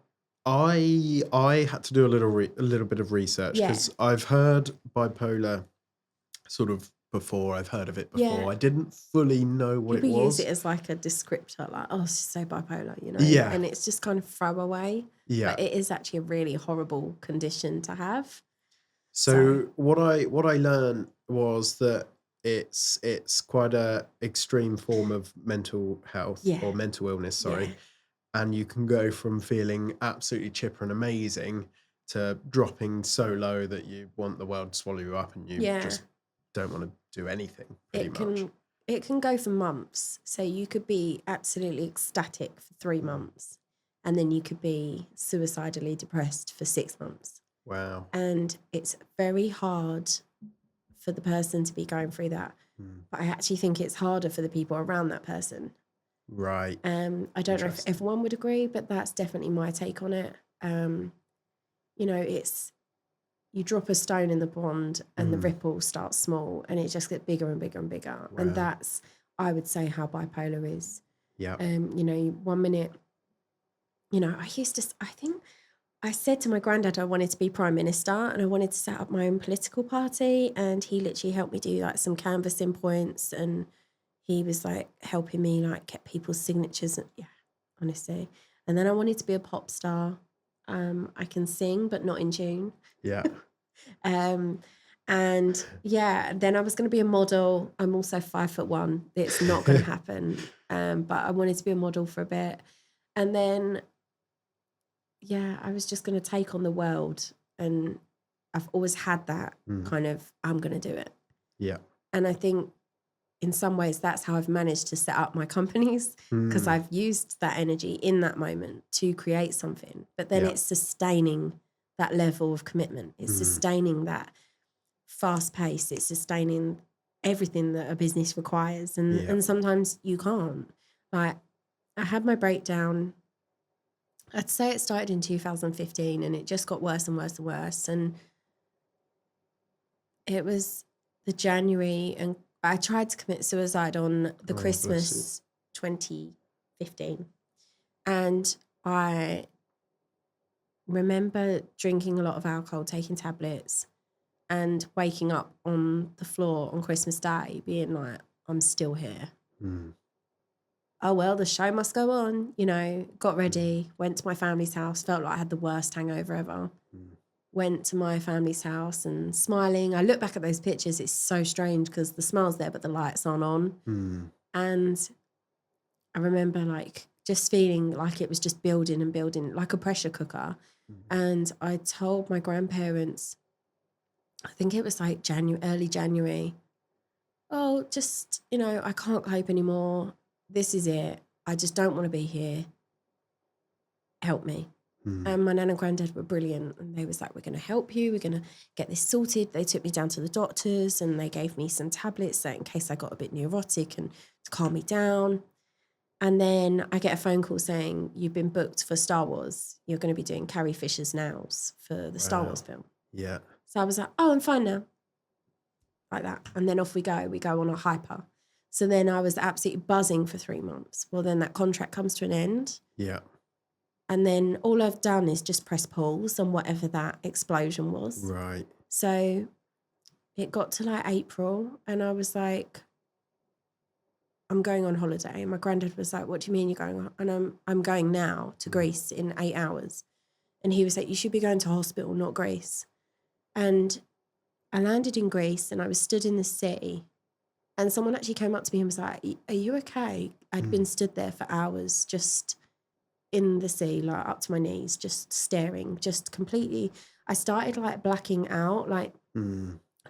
I had to do a little bit of research, yeah, because I've heard bipolar sort of before. I've heard of it yeah, before. I didn't fully know what it people use was. it as like a descriptor, like, oh, she's so bipolar, Yeah, and it's just kind of throwaway, yeah. but it is actually a really horrible condition to have. So, So what I learned was that it's quite a extreme form of mental health, yeah, or mental illness, yeah, sorry. And you can go from feeling absolutely chipper and amazing to dropping so low that you want the world to swallow you up, and you yeah. just don't want to do anything, pretty It much. can it can go for months. So you could be absolutely ecstatic for 3 Mm. months, and then you could be suicidally depressed for 6 months. Wow. And it's very hard for the person to be going through that. Mm. But I actually think it's harder for the people around that person. Right. I don't know if Interesting. everyone would agree, but that's definitely my take on it. It's you drop a stone in the pond and the Mm. ripple starts small and it just gets bigger and bigger and bigger. And Wow. that's, I would say, how bipolar is. Yeah. 1 minute, I think I said to my granddad I wanted to be prime minister and I wanted to set up my own political party. And he literally helped me do like some canvassing points. And he was like helping me like get people's signatures. Yeah, honestly. And then I wanted to be a pop star. I can sing, but not in tune. Yeah. Um, and yeah, then I was going to be a model. I'm also 5'1". It's not going to happen. But I wanted to be a model for a bit. And then yeah, I was just going to take on the world. And I've always had that Mm. kind of, I'm going to do it. Yeah. And I think in some ways that's how I've managed to set up my companies because Mm. I've used that energy in that moment to create something. But then Yeah. it's sustaining that level of commitment. It's Mm. sustaining that fast pace. It's sustaining everything that a business requires. And, Yeah. and sometimes you can't. Like, I had my breakdown. I'd say it started in 2015 and it just got worse and worse and worse. And it was the January, and I tried to commit suicide on the Christmas 2015. And I remember drinking a lot of alcohol, taking tablets, and waking up on the floor on Christmas Day being like, I'm still here. Oh, well, the show must go on, you know, got ready, went to my family's house, felt like I had the worst hangover ever. Went to my family's house and smiling. I look back at those pictures, it's so strange because the smile's there, but the lights aren't on. And I remember like just feeling like it was just building and building like a pressure cooker. And I told my grandparents, I think it was like early January, oh, just, you know, I can't cope anymore. This is it. I just don't want to be here. Help me. And my nan and granddad were brilliant. And they was like, we're going to help you. We're going to get this sorted. They took me down to the doctors and they gave me some tablets that in case I got a bit neurotic and to calm me down. And then I get a phone call saying, you've been booked for Star Wars. You're going to be doing Carrie Fisher's nails for the Star Wars film. Yeah. So I was like, oh, I'm fine now. Like that. And then off we go. We go on a hyper. So then I was absolutely buzzing for 3 months. Well, then that contract comes to an end. Yeah. And then all I've done is just press pause on whatever that explosion was. Right. So it got to like April and I was like, I'm going on holiday. And my granddad was like, what do you mean you're going on? And I'm going now to Greece in 8 hours. And he was like, you should be going to hospital, not Greece. And I landed in Greece and I was stood in the sea. And someone actually came up to me and was like, are you okay? I'd been stood there for hours just in the sea, like up to my knees, just staring, just completely. I started like blacking out, like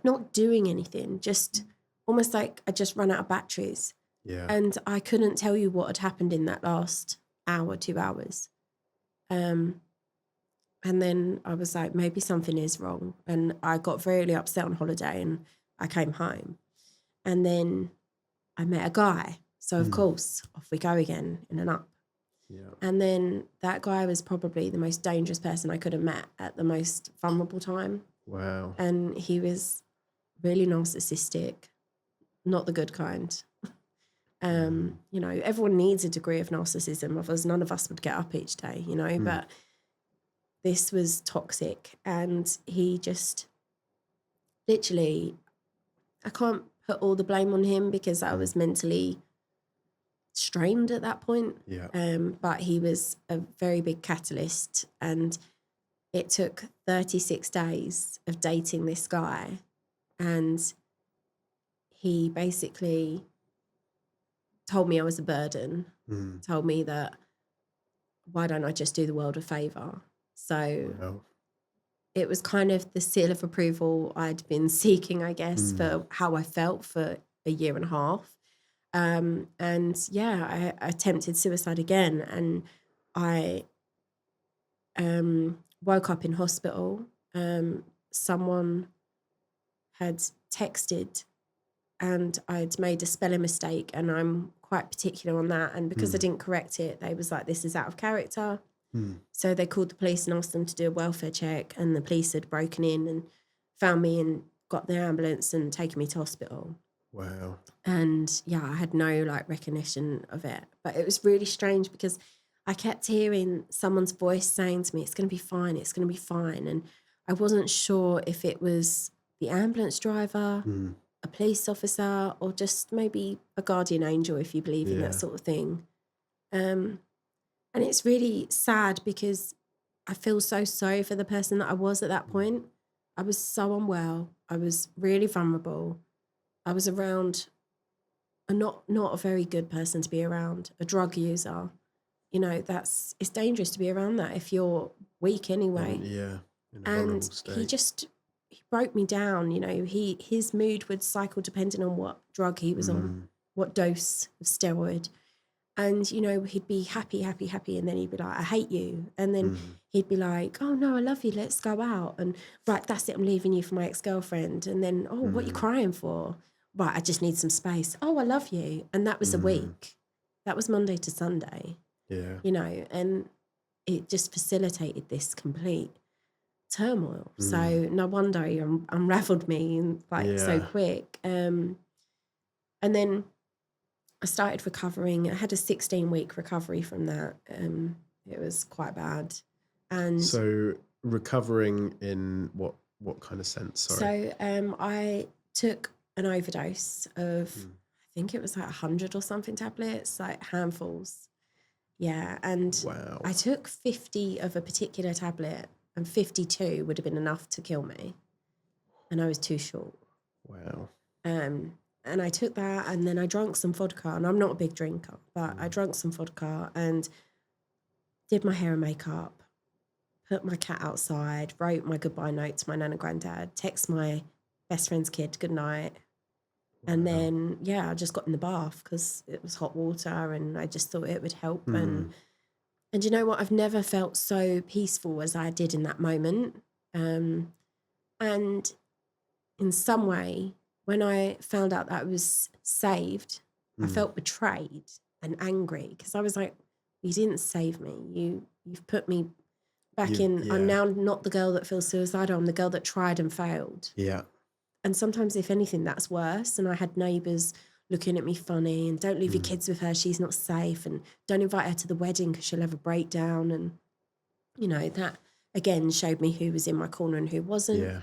not doing anything, just almost like I just run out of batteries. Yeah. And I couldn't tell you what had happened in that last hour, 2 hours. And then I was like, maybe something is wrong. And I got really upset on holiday and I came home. And then I met a guy. So, of course, off we go again in an up. Yeah. And then that guy was probably the most dangerous person I could have met at the most vulnerable time. Wow. And he was really narcissistic, not the good kind. You know, everyone needs a degree of narcissism, otherwise none of us would get up each day, you know, but this was toxic. And he just literally, I can't put all the blame on him because I was mentally strained at that point. Yeah. But he was a very big catalyst, and it took 36 days of dating this guy, and he basically told me I was a burden, told me that why don't I just do the world a favour? So it was kind of the seal of approval I'd been seeking, I guess, for how I felt for a year and a half. And yeah, I attempted suicide again, and I woke up in hospital. Someone had texted and I'd made a spelling mistake, and I'm quite particular on that. And because I didn't correct it, they was like, this is out of character. So they called the police and asked them to do a welfare check, and the police had broken in and found me and got the ambulance and taken me to hospital. Wow. And yeah, I had no like recognition of it, but it was really strange because I kept hearing someone's voice saying to me, it's going to be fine, it's going to be fine. And I wasn't sure if it was the ambulance driver, a police officer, or just maybe a guardian angel, if you believe in that sort of thing. And it's really sad because I feel so sorry for the person that I was at that point. I was so unwell. I was really vulnerable. I was around not a very good person to be around, a drug user. You know, it's dangerous to be around that if you're weak anyway. In a and vulnerable state. He broke me down. You know, his mood would cycle depending on what drug he was on, what dose of steroid. And, you know, he'd be happy, happy, happy. And then he'd be like, I hate you. And then he'd be like, oh, no, I love you. Let's go out. And right, that's it. I'm leaving you for my ex-girlfriend. And then, oh, what are you crying for? right, I just need some space. Oh, I love you. And that was a week. That was Monday to Sunday. Yeah. You know, and it just facilitated this complete turmoil. So no wonder he unraveled me so quick. And then I started recovering. I had a 16-week recovery from that. It was quite bad. And so recovering in what kind of sense? Sorry. So I took an overdose of, I think it was like 100 or something tablets, like handfuls. Yeah. And wow. I took 50 of a particular tablet, and 52 would have been enough to kill me. And I was too short. Wow. And I took that, and then I drank some vodka, and I'm not a big drinker, but I drank some vodka and did my hair and makeup, put my cat outside, wrote my goodbye note to my nan and granddad, text my best friend's kid good night. And then, I just got in the bath because it was hot water, and I just thought it would help. And you know what? I've never felt so peaceful as I did in that moment. And in some way, when I found out that I was saved, I felt betrayed and angry, because I was like, you didn't save me. You've put me back in. I'm now not the girl that feels suicidal. I'm the girl that tried and failed. Yeah. And sometimes, if anything, that's worse. And I had neighbours looking at me funny, and don't leave your kids with her, she's not safe, and don't invite her to the wedding because she'll have a breakdown. And, you know, that again showed me who was in my corner and who wasn't. Yeah.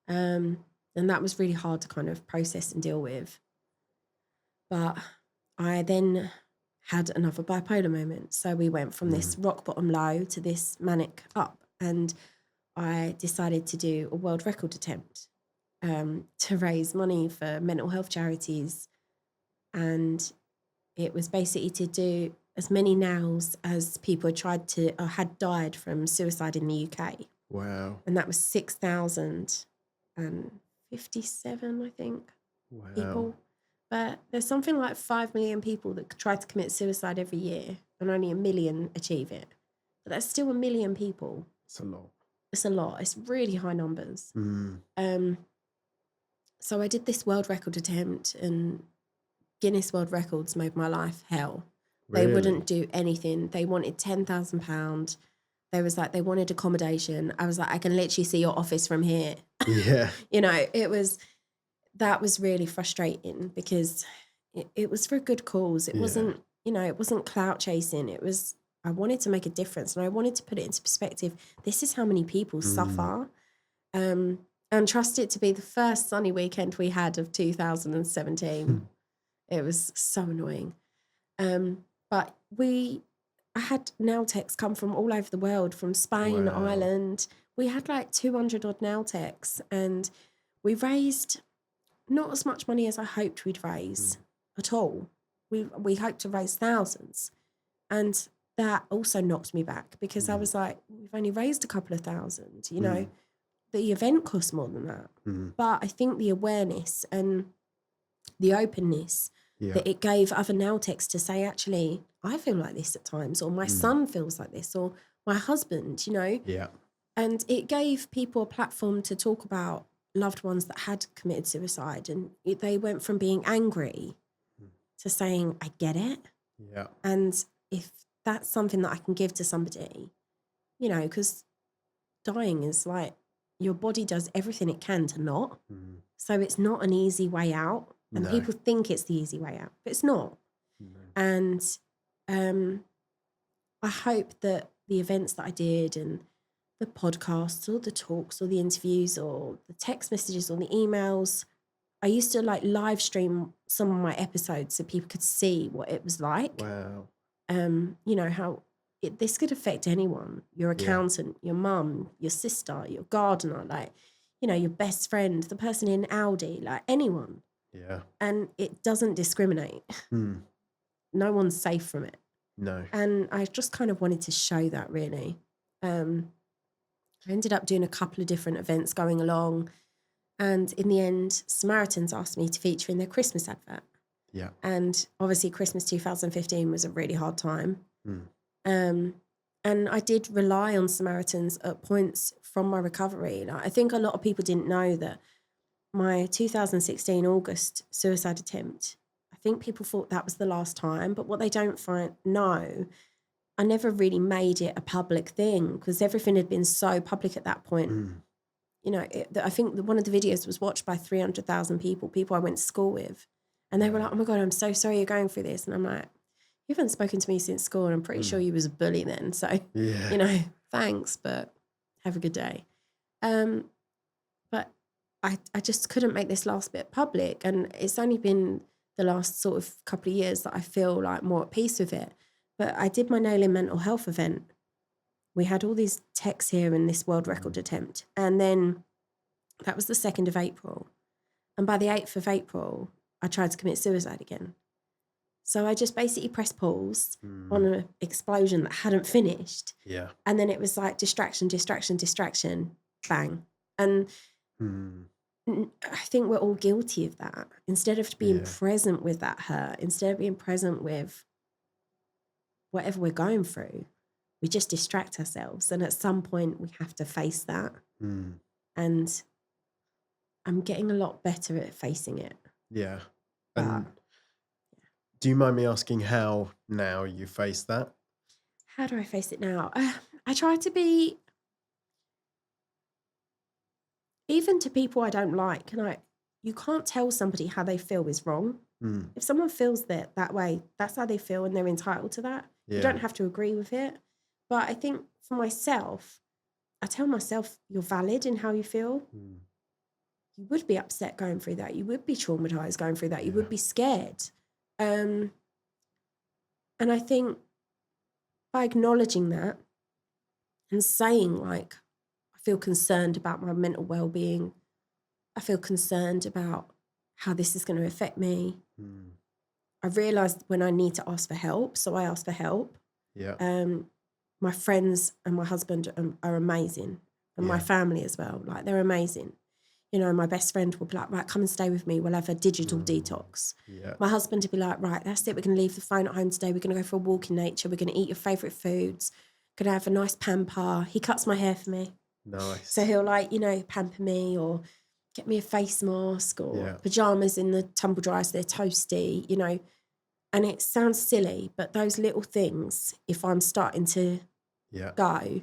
And that was really hard to kind of process and deal with. But I then had another bipolar moment. So we went from this rock bottom low to this manic up. And I decided to do a world record attempt to raise money for mental health charities. And it was basically to do as many nails as people had died from suicide in the UK. Wow. And that was 6,057, I think, people. But there's something like 5 million people that try to commit suicide every year, and only 1 million achieve it. But that's still 1 million people. It's a lot. It's a lot. It's really high numbers. So I did this world record attempt, and Guinness World Records made my life hell. Really? They wouldn't do anything. They wanted £10,000. They wanted accommodation. I was like, I can literally see your office from here. Yeah. You know, that was really frustrating, because it was for a good cause. It wasn't, you know, it wasn't clout chasing. I wanted to make a difference, and I wanted to put it into perspective. This is how many people suffer. And trust it to be the first sunny weekend we had of 2017. It was so annoying. But I had nail techs come from all over the world, from Spain, Ireland. We had like 200 odd nail techs, and we raised not as much money as I hoped we'd raise at all. We hoped to raise thousands. And that also knocked me back, because I was like, we've only raised a couple of thousand, you know. The event costs more than that. But I think the awareness and the openness that it gave other nail techs to say, actually, I feel like this at times, or my son feels like this, or my husband, you know. Yeah. And it gave people a platform to talk about loved ones that had committed suicide. And they went from being angry to saying, I get it. Yeah. And if that's something that I can give to somebody, you know, because dying is like, your body does everything it can to not. So it's not an easy way out. And people think it's the easy way out, but it's not. And I hope that the events that I did, and the podcasts or the talks or the interviews or the text messages or the emails, I used to like live stream some of my episodes so people could see what it was like. Wow. You know, how this could affect anyone, your accountant, your mum, your sister, your gardener, like, you know, your best friend, the person in Audi, like anyone. Yeah. And it doesn't discriminate. No one's safe from it. No. And I just kind of wanted to show that, really. I ended up doing a couple of different events going along. And in the end, Samaritans asked me to feature in their Christmas advert. Yeah. And obviously Christmas 2015 was a really hard time. And I did rely on Samaritans at points from my recovery. Like, I think a lot of people didn't know that my 2016 August suicide attempt, I think people thought that was the last time, but what they don't know, I never really made it a public thing because everything had been so public at that point. You know, I think one of the videos was watched by 300,000 people I went to school with. And they were like, oh my God, I'm so sorry you're going through this. And I'm like, you haven't spoken to me since school and I'm pretty sure you was a bully then. So, you know, thanks, but have a good day. But I just couldn't make this last bit public. And it's only been the last sort of couple of years that I feel like more at peace with it. But I did my Nailing Mental Health event. We had all these techs here in this world record attempt. And then that was the 2nd of April. And by the 8th of April, I tried to commit suicide again. So I just basically pressed pause on an explosion that hadn't finished. Yeah. And then it was like distraction, bang. And I think we're all guilty of that. Instead of being present with that hurt, instead of being present with whatever we're going through, we just distract ourselves. And at some point we have to face that. And I'm getting a lot better at facing it. Yeah. And do you mind me asking how now you face that? How do I face it now? I try to be, even to people I don't like, you can't tell somebody how they feel is wrong. If someone feels that way, that's how they feel and they're entitled to that. You don't have to agree with it. But I think for myself, I tell myself you're valid in how you feel. You would be upset going through that. You would be traumatized going through that. You would be scared. And I think by acknowledging that and saying, like, I feel concerned about my mental well-being, I feel concerned about how this is going to affect me. I realised when I need to ask for help, so I ask for help. My friends and my husband are amazing, and my family as well. Like, they're amazing. You know, my best friend will be like, right, come and stay with me. We'll have a digital detox. My husband would be like, right, that's it. We're going to leave the phone at home today. We're going to go for a walk in nature. We're going to eat your favourite foods. Going to have a nice pamper. He cuts my hair for me. Nice. So he'll, like, you know, pamper me or get me a face mask or pyjamas in the tumble dryer so they're toasty, you know. And it sounds silly, but those little things, if I'm starting to go,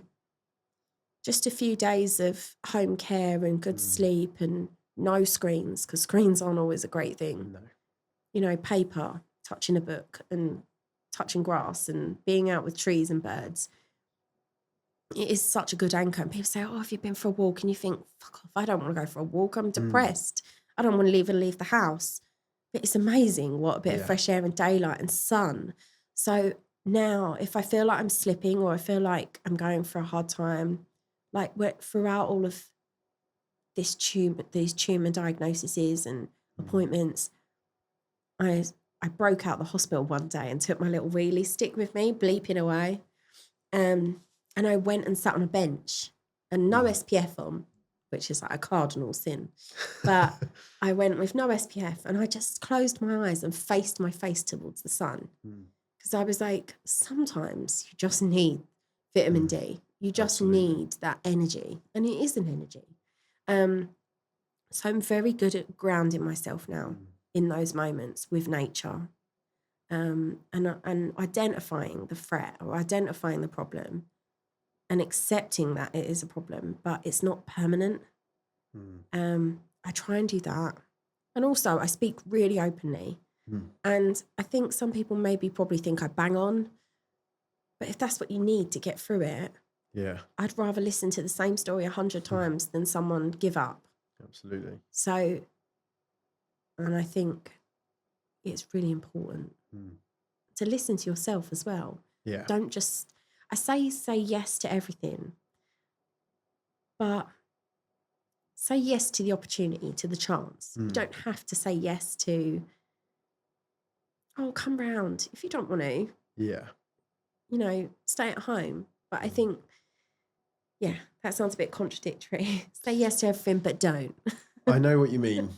just a few days of home care and good sleep and no screens, because screens aren't always a great thing. No. You know, paper, touching a book and touching grass and being out with trees and birds. It is such a good anchor. And people say, oh, have you been for a walk? And you think, fuck off, I don't want to go for a walk. I'm depressed. I don't want to leave the house. But it's amazing what a bit of fresh air and daylight and sun. So now if I feel like I'm slipping or I feel like I'm going for a hard time, like throughout all of these tumor diagnoses and appointments, I broke out the hospital one day and took my little wheelie stick with me, bleeping away. And I went and sat on a bench and no SPF on, which is like a cardinal sin. But I went with no SPF and I just closed my eyes and faced my face towards the sun. Because I was like, sometimes you just need vitamin D. You just need that energy. And it is an energy. So I'm very good at grounding myself now in those moments with nature. And identifying the threat or identifying the problem and accepting that it is a problem, but it's not permanent. I try and do that. And also I speak really openly. And I think some people probably think I bang on, but if that's what you need to get through it, I'd rather listen to the same story 100 times than someone give up. Absolutely. So, and I think it's really important to listen to yourself as well. Don't just, I say yes to everything, but say yes to the opportunity, to the chance. You don't have to say yes to, oh, come round. If you don't want to, you know, stay at home. But I think, that sounds a bit contradictory. Say yes to everything, but don't. I know what you mean.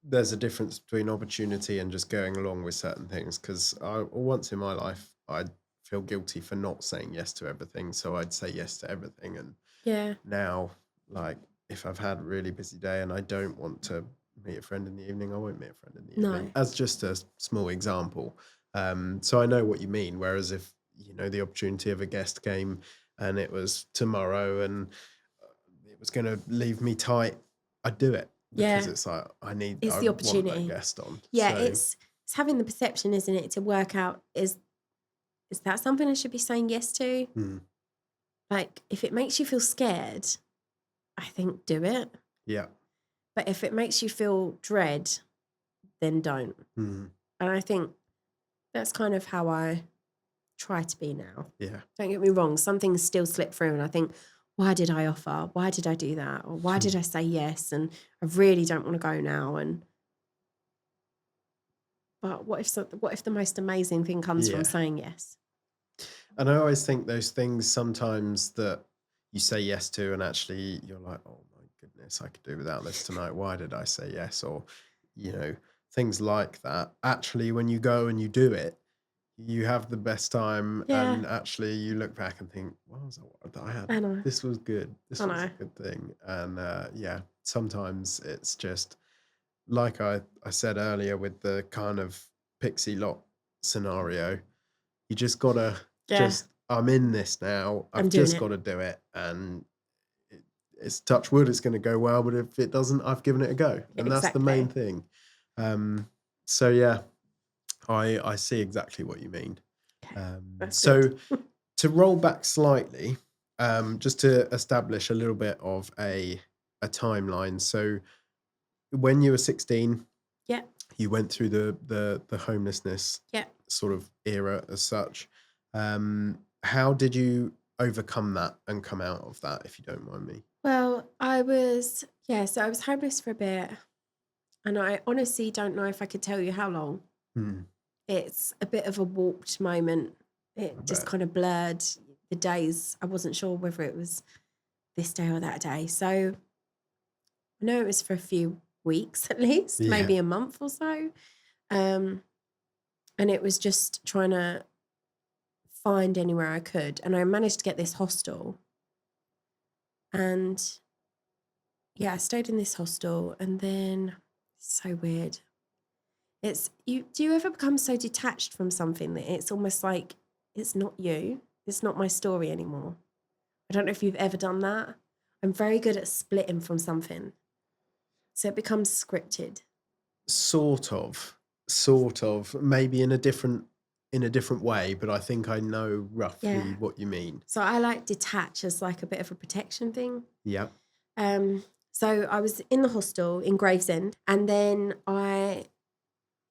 There's a difference between opportunity and just going along with certain things. Because once in my life, I'd feel guilty for not saying yes to everything. So I'd say yes to everything. And now, like, if I've had a really busy day and I don't want to meet a friend in the evening, I won't meet a friend in the evening. No. As just a small example. So I know what you mean. Whereas if, the opportunity of a guest came and it was tomorrow and it was going to leave me tight, I'd do it because Yeah. it's like, I It's the want that opportunity. guest on. Yeah, So, it's having the perception, isn't it, to work out, is that something I should be saying yes to? Like, if it makes you feel scared, I think do it. yeah. But if it makes you feel dread, then don't. Mm, And I think that's kind of how I try to be now. yeah. Don't get me wrong, some things still slip through and I think, why did I offer? Why did I do that? Or why did I say yes? And I really don't want to go now. But what if the most amazing thing comes from Yeah. saying yes? And I always think those things sometimes that you say yes to and actually you're like, oh my goodness, I could do without this tonight. Why did I say yes? Or, things like that. Actually, when you go and you do it, you have the best time. Yeah. And actually you look back and think, what was that I had? I know. This was good. This I was a know. good thing. And sometimes it's just like I said earlier with the kind of pixie lot scenario, you just gotta Yeah. I'm in this now. I'm I've doing just it. got to do it. And it's touch wood, it's going to go well. But if it doesn't, I've given it a go. And that's the main thing. So yeah, I see exactly what you mean. That's So good. to roll back slightly, just to establish a little bit of a timeline. So when you were 16, Yeah. you went through the homelessness Yeah. sort of era as such. How did you overcome that and come out of that, if you don't mind me? Well, I was homeless for a bit. And I honestly don't know if I could tell you how long. It's a bit of a warped moment. It just bet. kind of blurred the days. I wasn't sure whether it was this day or that day. So I know it was for a few weeks at least, Yeah. maybe a month or so. And it was just trying to find anywhere I could. And I managed to get this hostel. And yeah, I stayed in this hostel. And then it's so weird. Do you ever become so detached from something that it's almost like it's not you? It's not my story anymore. I don't know if you've ever done that. I'm very good at splitting from something. So it becomes scripted. Sort of, maybe in a different way, but I think I know roughly what you mean. So I like detach as like a bit of a protection thing. Yeah. So I was in the hostel in Gravesend, and then I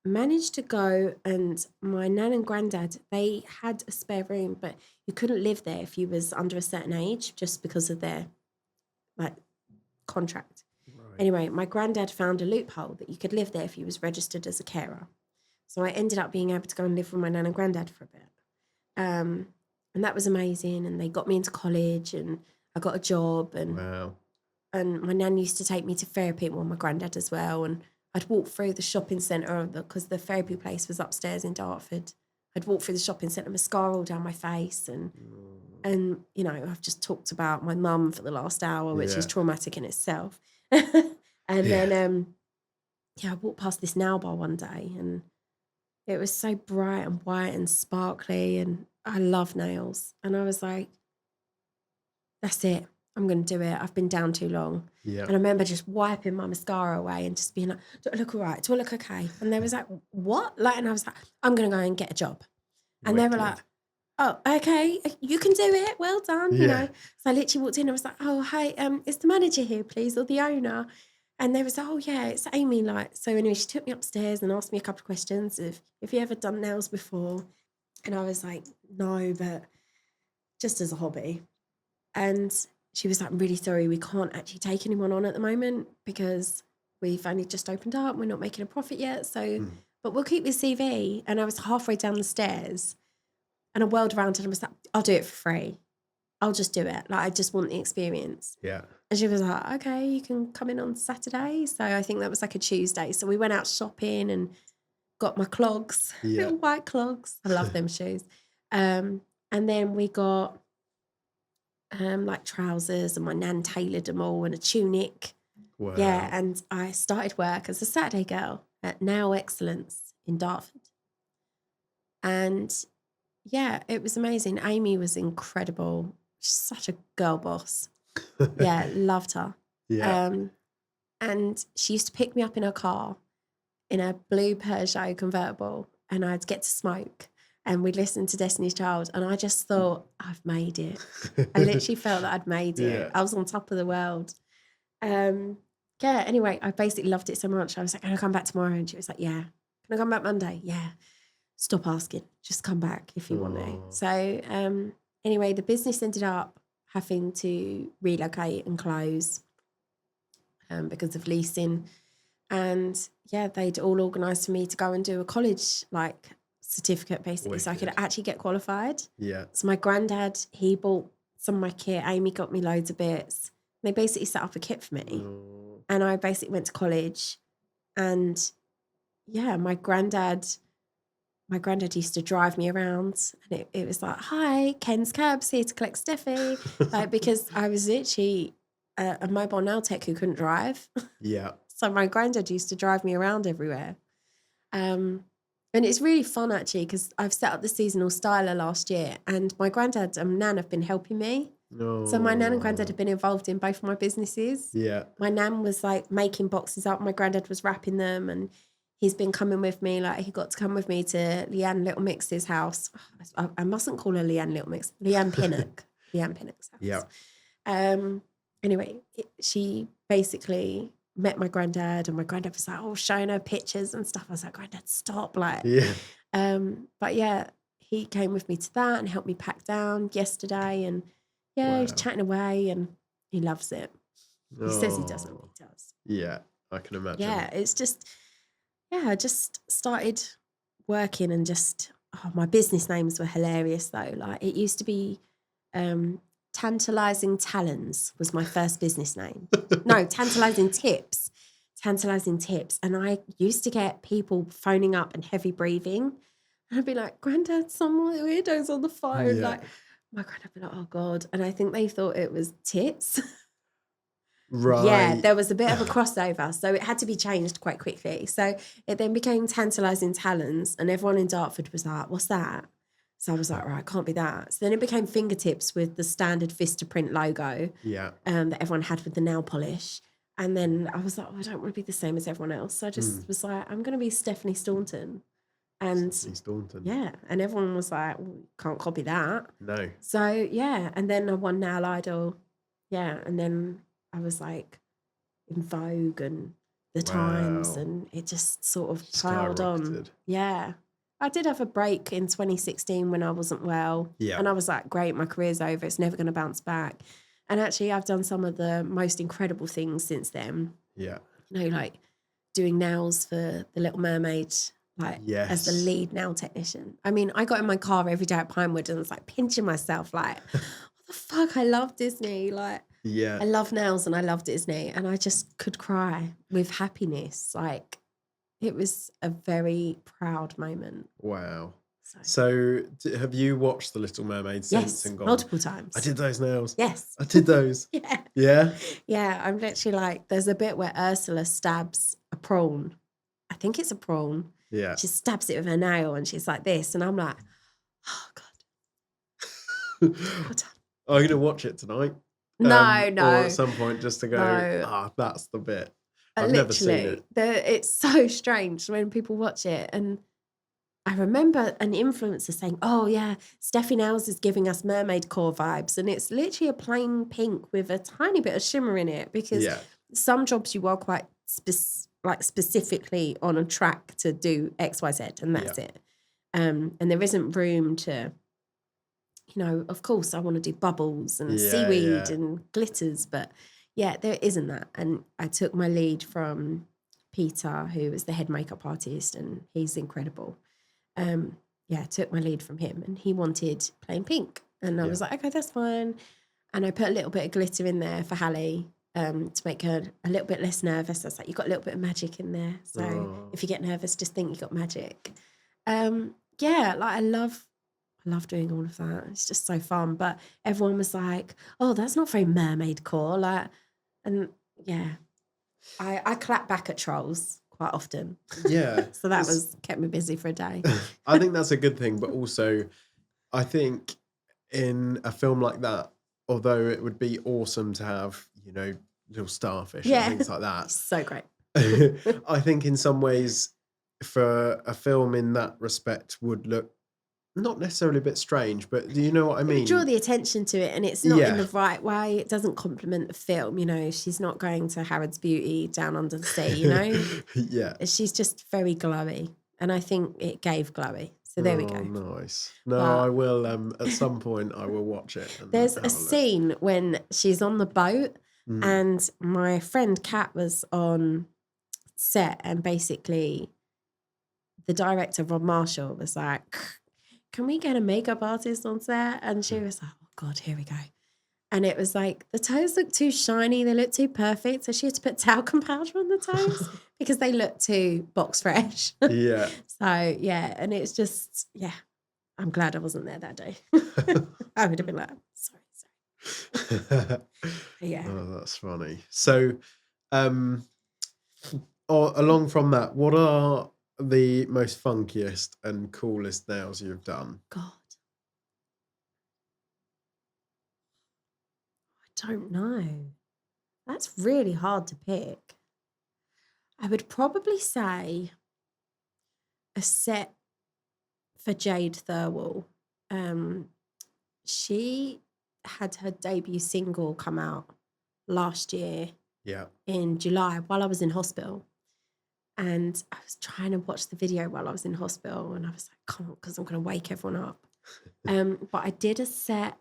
managed to go, and my nan and granddad, they had a spare room, but you couldn't live there if you was under a certain age just because of their contract. Right. Anyway, my granddad found a loophole that you could live there if you was registered as a carer. So I ended up being able to go and live with my nan and granddad for a bit. And that was amazing. And they got me into college and I got a job. And Wow. And my nan used to take me to therapy, well, my granddad as well. And I'd walk through the shopping centre because the therapy place was upstairs in Dartford. I'd walk through the shopping centre, mascara all down my face. And I've just talked about my mum for the last hour, which is traumatic in itself. Then, I walked past this nail bar one day and it was so bright and white and sparkly and I love nails. And I was like, that's it. I'm going to do it. I've been down too long. Yeah. And I remember just wiping my mascara away and just being like, do I look all right? Do I look okay? And they was like, what? And I was like, I'm going to go and get a job. And they were like, oh, okay, you can do it. Well done. Yeah. So I literally walked in. I was like, oh, hi, is the manager here, please, or the owner? And they was like, oh, yeah, it's Amy. So anyway, she took me upstairs and asked me a couple of questions. If you ever done nails before? And I was like, no, but just as a hobby. And she was like, I'm really sorry, we can't actually take anyone on at the moment because we've only just opened up. We're not making a profit yet. So, but we'll keep your CV. And I was halfway down the stairs and I whirled around and I was like, I'll do it for free. I'll just do it. I just want the experience. Yeah. And she was like, okay, you can come in on Saturday. So I think that was like a Tuesday. So we went out shopping and got my clogs, little white clogs. I love them shoes. And then we got like trousers, and my nan tailored them all, and a tunic. Wow. Yeah, and I started work as a Saturday girl at Now Excellence in Dartford. And yeah, it was amazing. Amy was incredible. She's such a girl boss. Yeah, loved her. Yeah. And she used to pick me up in her car in a blue Peugeot convertible, and I'd get to smoke, and we'd listen to Destiny's Child, and I just thought, I've made it. I literally felt that I'd made it. Yeah. I was on top of the world. Yeah, anyway, I basically loved it so much. I was like, can I come back tomorrow? And she was like, yeah. Can I come back Monday? Yeah. Stop asking. Just come back if you want to. So anyway, the business ended up having to relocate and close because of leasing. And yeah, they'd all organised for me to go and do a college certificate basically, so I could actually get qualified. Yeah. So my granddad, he bought some of my kit. Amy got me loads of bits. They basically set up a kit for me. And I basically went to college. And yeah, my granddad used to drive me around, and it was like, hi, Ken's Cabs here to collect Steffi. Because I was literally a mobile nail tech who couldn't drive. Yeah. So my granddad used to drive me around everywhere. And it's really fun actually, because I've set up the seasonal styler last year, and my granddad and nan have been helping me. So my nan and granddad have been involved in both my businesses. Yeah. My nan was making boxes up. My granddad was wrapping them, and he's been coming with me. He got to come with me to Leanne Little Mix's house. I mustn't call her Leanne Little Mix. Leanne Pinnock. Leanne Pinnock's house. Yeah. Anyway, she basically met my granddad, and my granddad was like, showing her pictures and stuff. I was like, Granddad, stop. Yeah. But yeah, he came with me to that and helped me pack down yesterday. And yeah, he's chatting away, and he loves it. He says he doesn't, but he does. Yeah, I can imagine. Yeah, it's just, I just started working, and just, my business names were hilarious though. It used to be Tantalising Talons was my first business name. No, Tantalising Tips. Tantalising Tips. And I used to get people phoning up and heavy breathing. And I'd be like, Granddad, some weirdos on the phone. Yeah. My granddad would be like, oh God. And I think they thought it was tits. Right. Yeah, there was a bit of a crossover. So it had to be changed quite quickly. So it then became Tantalising Talons. And everyone in Dartford was like, what's that? So I was like, right, can't be that. So then it became Fingertips with the standard Vistaprint logo. Yeah. That everyone had with the nail polish. And then I was like, I don't want to be the same as everyone else. So I just was like, I'm going to be Stephanie Staunton. And Stephanie Staunton. yeah, and everyone was like, can't copy that. No. So yeah, and then I won Nail Idol. Yeah, and then I was in Vogue and The Times, and it just sort of piled on. Yeah. I did have a break in 2016 when I wasn't well. Yeah. And I was like, great, my career's over. It's never going to bounce back. And actually, I've done some of the most incredible things since then. Yeah. Doing nails for The Little Mermaid, as the lead nail technician. I mean, I got in my car every day at Pinewood and was pinching myself what the fuck? I love Disney. Yeah. I love nails and I love Disney. And I just could cry with happiness. It was a very proud moment. Wow. So have you watched The Little Mermaid since and gone? Multiple times. I did those nails. Yes. I did those. Yeah. Yeah? Yeah, I'm literally there's a bit where Ursula stabs a prawn. I think it's a prawn. Yeah. She stabs it with her nail and she's like this. And I'm like, oh, God. Are you going to watch it tonight? No. Or at some point just to go, that's the bit. I've never seen it. It's so strange when people watch it. And I remember an influencer saying, oh, yeah, Steffi Nails is giving us mermaid core vibes. And it's literally a plain pink with a tiny bit of shimmer in it, because some jobs you are quite specifically on a track to do X, Y, Z, and that's it. And there isn't room to, of course I want to do bubbles and seaweed and glitters, but yeah, there isn't that. And I took my lead from Peter, who is the head makeup artist, and he's incredible. I took my lead from him, and he wanted plain pink. And I was like, okay, that's fine. And I put a little bit of glitter in there for Hallie to make her a little bit less nervous. I was like, you've got a little bit of magic in there. So if you get nervous, just think you got magic. I I love doing all of that. It's just so fun. But everyone was like, oh, that's not very mermaid core. Like, and yeah, I clap back at trolls quite often. Yeah. So that kept me busy for a day. I think that's a good thing. But also, I think in a film like that, although it would be awesome to have, little starfish and things like that. So great. I think in some ways, for a film in that respect would look not necessarily a bit strange, but do you know what I mean? Draw the attention to it, and it's not in the right way. It doesn't complement the film, She's not going to Harrods Beauty down under the sea, Yeah. She's just very glowy, and I think it gave glowy. So there we go. Nice. No, I will. At some point, I will watch it. There's a scene when she's on the boat, and my friend Kat was on set, and basically, the director Rob Marshall was like, can we get a makeup artist on set? And she was like, oh God, here we go. And it was like, the toes look too shiny. They look too perfect. So she had to put talcum powder on the toes because they look too box fresh. Yeah. So, yeah. And it's just, I'm glad I wasn't there that day. I would have been like, sorry. Yeah. Oh, that's funny. So, along from that, what are the most funkiest and coolest nails you've done? God. I don't know. That's really hard to pick. I would probably say a set for Jade Thirlwall. She had her debut single come out last year in July while I was in hospital. And I was trying to watch the video while I was in hospital, and I was like, come on, because I'm going to wake everyone up. But I did a set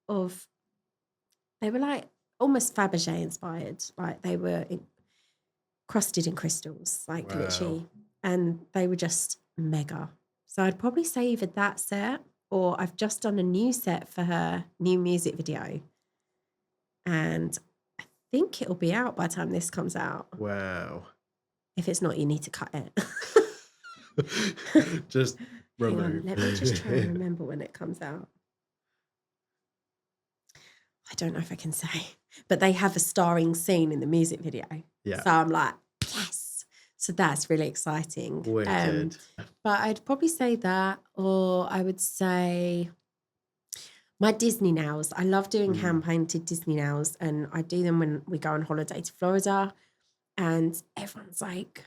of, they were like almost Fabergé inspired. Like they were crusted in crystals, like literally. And they were just mega. So I'd probably say either that set, or I've just done a new set for her new music video. And I think it'll be out by the time this comes out. Wow. If it's not, you need to cut it. Just remove. Hang on, let me just try and remember when it comes out. I don't know if I can say, but they have a starring scene in the music video. Yeah. So I'm like, yes. So that's really exciting. Wicked. But I'd probably say that, or I would say my Disney nails. I love doing hand-painted Disney nails, and I do them when we go on holiday to Florida. And everyone's like,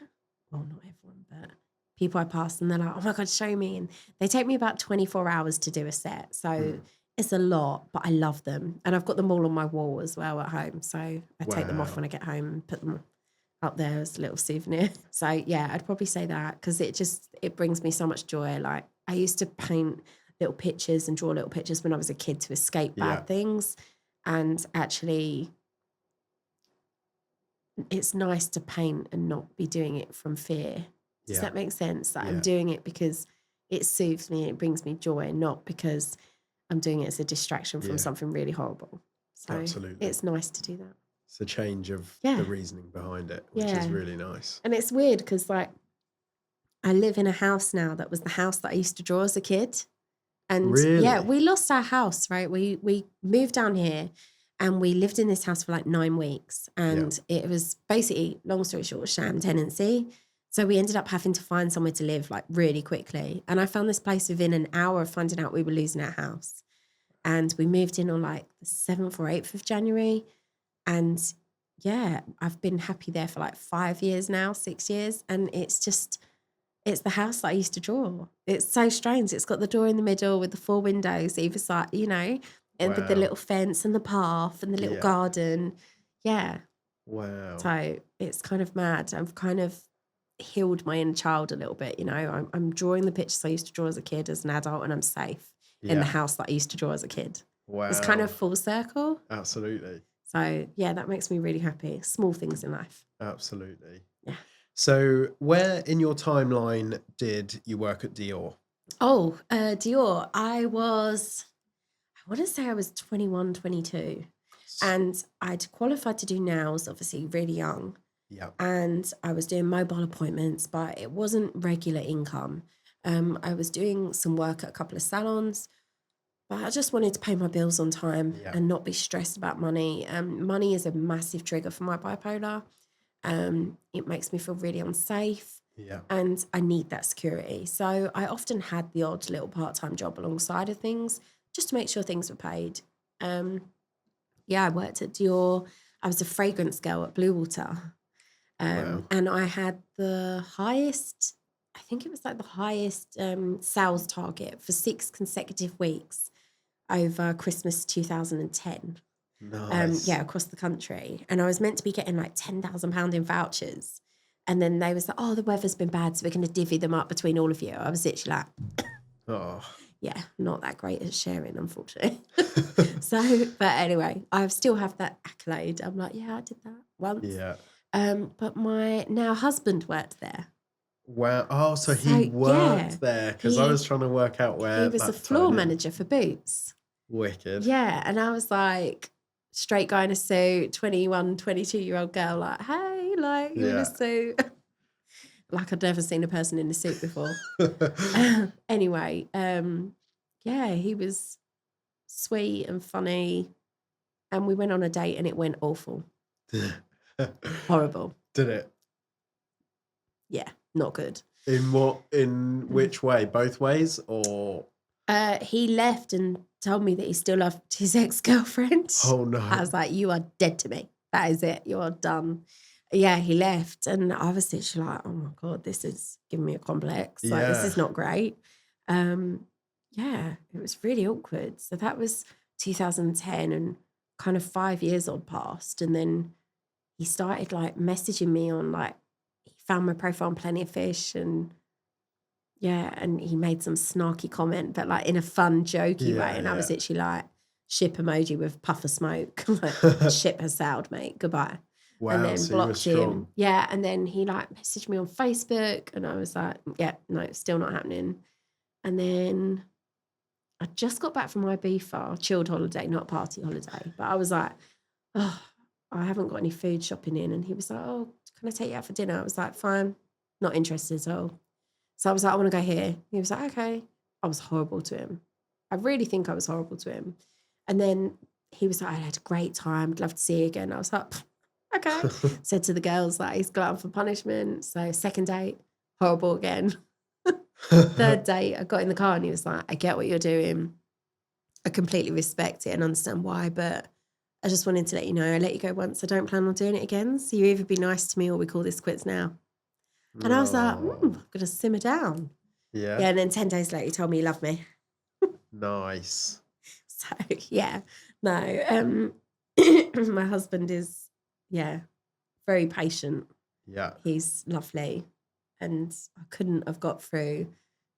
well, not everyone, but people I pass, and they're like, oh my God, show me. And they take me about 24 hours to do a set. So it's a lot, but I love them. And I've got them all on my wall as well at home. So I take them off when I get home and put them up there as a little souvenir. So yeah, I'd probably say that, because it brings me so much joy. Like I used to paint little pictures and draw little pictures when I was a kid to escape bad things. And actually, it's nice to paint and not be doing it from fear. Does that make sense? That I'm doing it because it soothes me, it brings me joy, not because I'm doing it as a distraction from something really horrible. So absolutely, it's nice to do that. It's a change of the reasoning behind it, which is really nice. And it's weird because like I live in a house now that was the house that I used to draw as a kid. And we lost our house, right? We moved down here. And we lived in this house for like 9 weeks. And it was basically, long story short, a sham tenancy. So we ended up having to find somewhere to live like really quickly. And I found this place within an hour of finding out we were losing our house. And we moved in on like the 7th or 8th of January. And I've been happy there for like 5 years now, 6 years. And it's the house that I used to draw. It's so strange. It's got the door in the middle with the 4 windows either side, and with the little fence and the path and the little garden. Yeah. Wow. So it's kind of mad. I've kind of healed my inner child a little bit, I'm drawing the pictures I used to draw as a kid as an adult, and I'm safe in the house that I used to draw as a kid. Wow. It's kind of full circle. Absolutely. So, that makes me really happy. Small things in life. Absolutely. Yeah. So where in your timeline did you work at Dior? Oh, Dior. I want to say I was 21, 22. And I'd qualified to do nails, obviously, really young. Yeah. And I was doing mobile appointments, but it wasn't regular income. I was doing some work at a couple of salons, But I just wanted to pay my bills on time Yeah. and not be stressed about money. Money is a massive trigger for my bipolar. It makes me feel really unsafe. Yeah. And I need that security. So I often had the odd little part-time job alongside of things just to make sure things were paid. I worked at Dior. I was a fragrance girl at Blue Water. Wow. And I had the highest, I think it was like the highest sales target for 6 consecutive weeks over Christmas 2010. Nice. Across the country. And I was meant to be getting like £10,000 in vouchers. And then they was like, oh, the weather's been bad, so we're going to divvy them up between all of you. I was literally like, Oh. yeah, not that great at sharing, unfortunately. But anyway, I still have that accolade. I'm like, yeah, I did that once. Yeah. But my now husband worked there. Wow. Oh, so he worked there, because I was trying to work out where he was a floor manager for Boots. Wicked. Yeah, and I was like, straight guy in a suit, 21, 22-year-old girl, like, hey, like, you in a suit? Like I'd never seen a person in a suit before. Anyway, he was sweet and funny, and we went on a date and it went awful. Horrible. Did it? Yeah, not good. In which way? Both ways, or? He left and told me that he still loved his ex-girlfriend. Oh no. I was like, you are dead to me. That is it. You're done. Yeah, he left. And I was literally like, oh my God, this is giving me a complex. Like, this is not great. It was really awkward. So that was 2010, and kind of 5 years odd passed. And then he started like messaging me on like, he found my profile on Plenty of Fish, and and he made some snarky comment, but like in a fun, jokey way. And I was literally like, ship emoji with puff of smoke. Like, ship has sailed, mate. Goodbye. Wow, and then so blocked you were strong. him. Yeah, and then he like messaged me on Facebook, and I was like, yeah, no, still not happening. And then I just got back from my Ibiza chilled holiday, not party holiday. But I was like, oh, I haven't got any food shopping in. And he was like, oh, can I take you out for dinner? I was like, fine, not interested at all. So I was like, I want to go here. He was like, okay. I was horrible to him. I really think I was horrible to him. And then he was like, I had a great time. I'd love to see you again. I was like, okay. Said to the girls, like, he's glutton for punishment. So second date, horrible again. Third date, I got in the car and he was like, I get what you're doing. I completely respect it and understand why, but I just wanted to let you know, I let you go once. I don't plan on doing it again. So you either be nice to me or we call this quits now. And I was like, I'm going to simmer down. Yeah. Yeah, and then 10 days later, he told me he loved me. Nice. So, yeah. No, my husband is, very patient. Yeah. He's lovely. And I couldn't have got through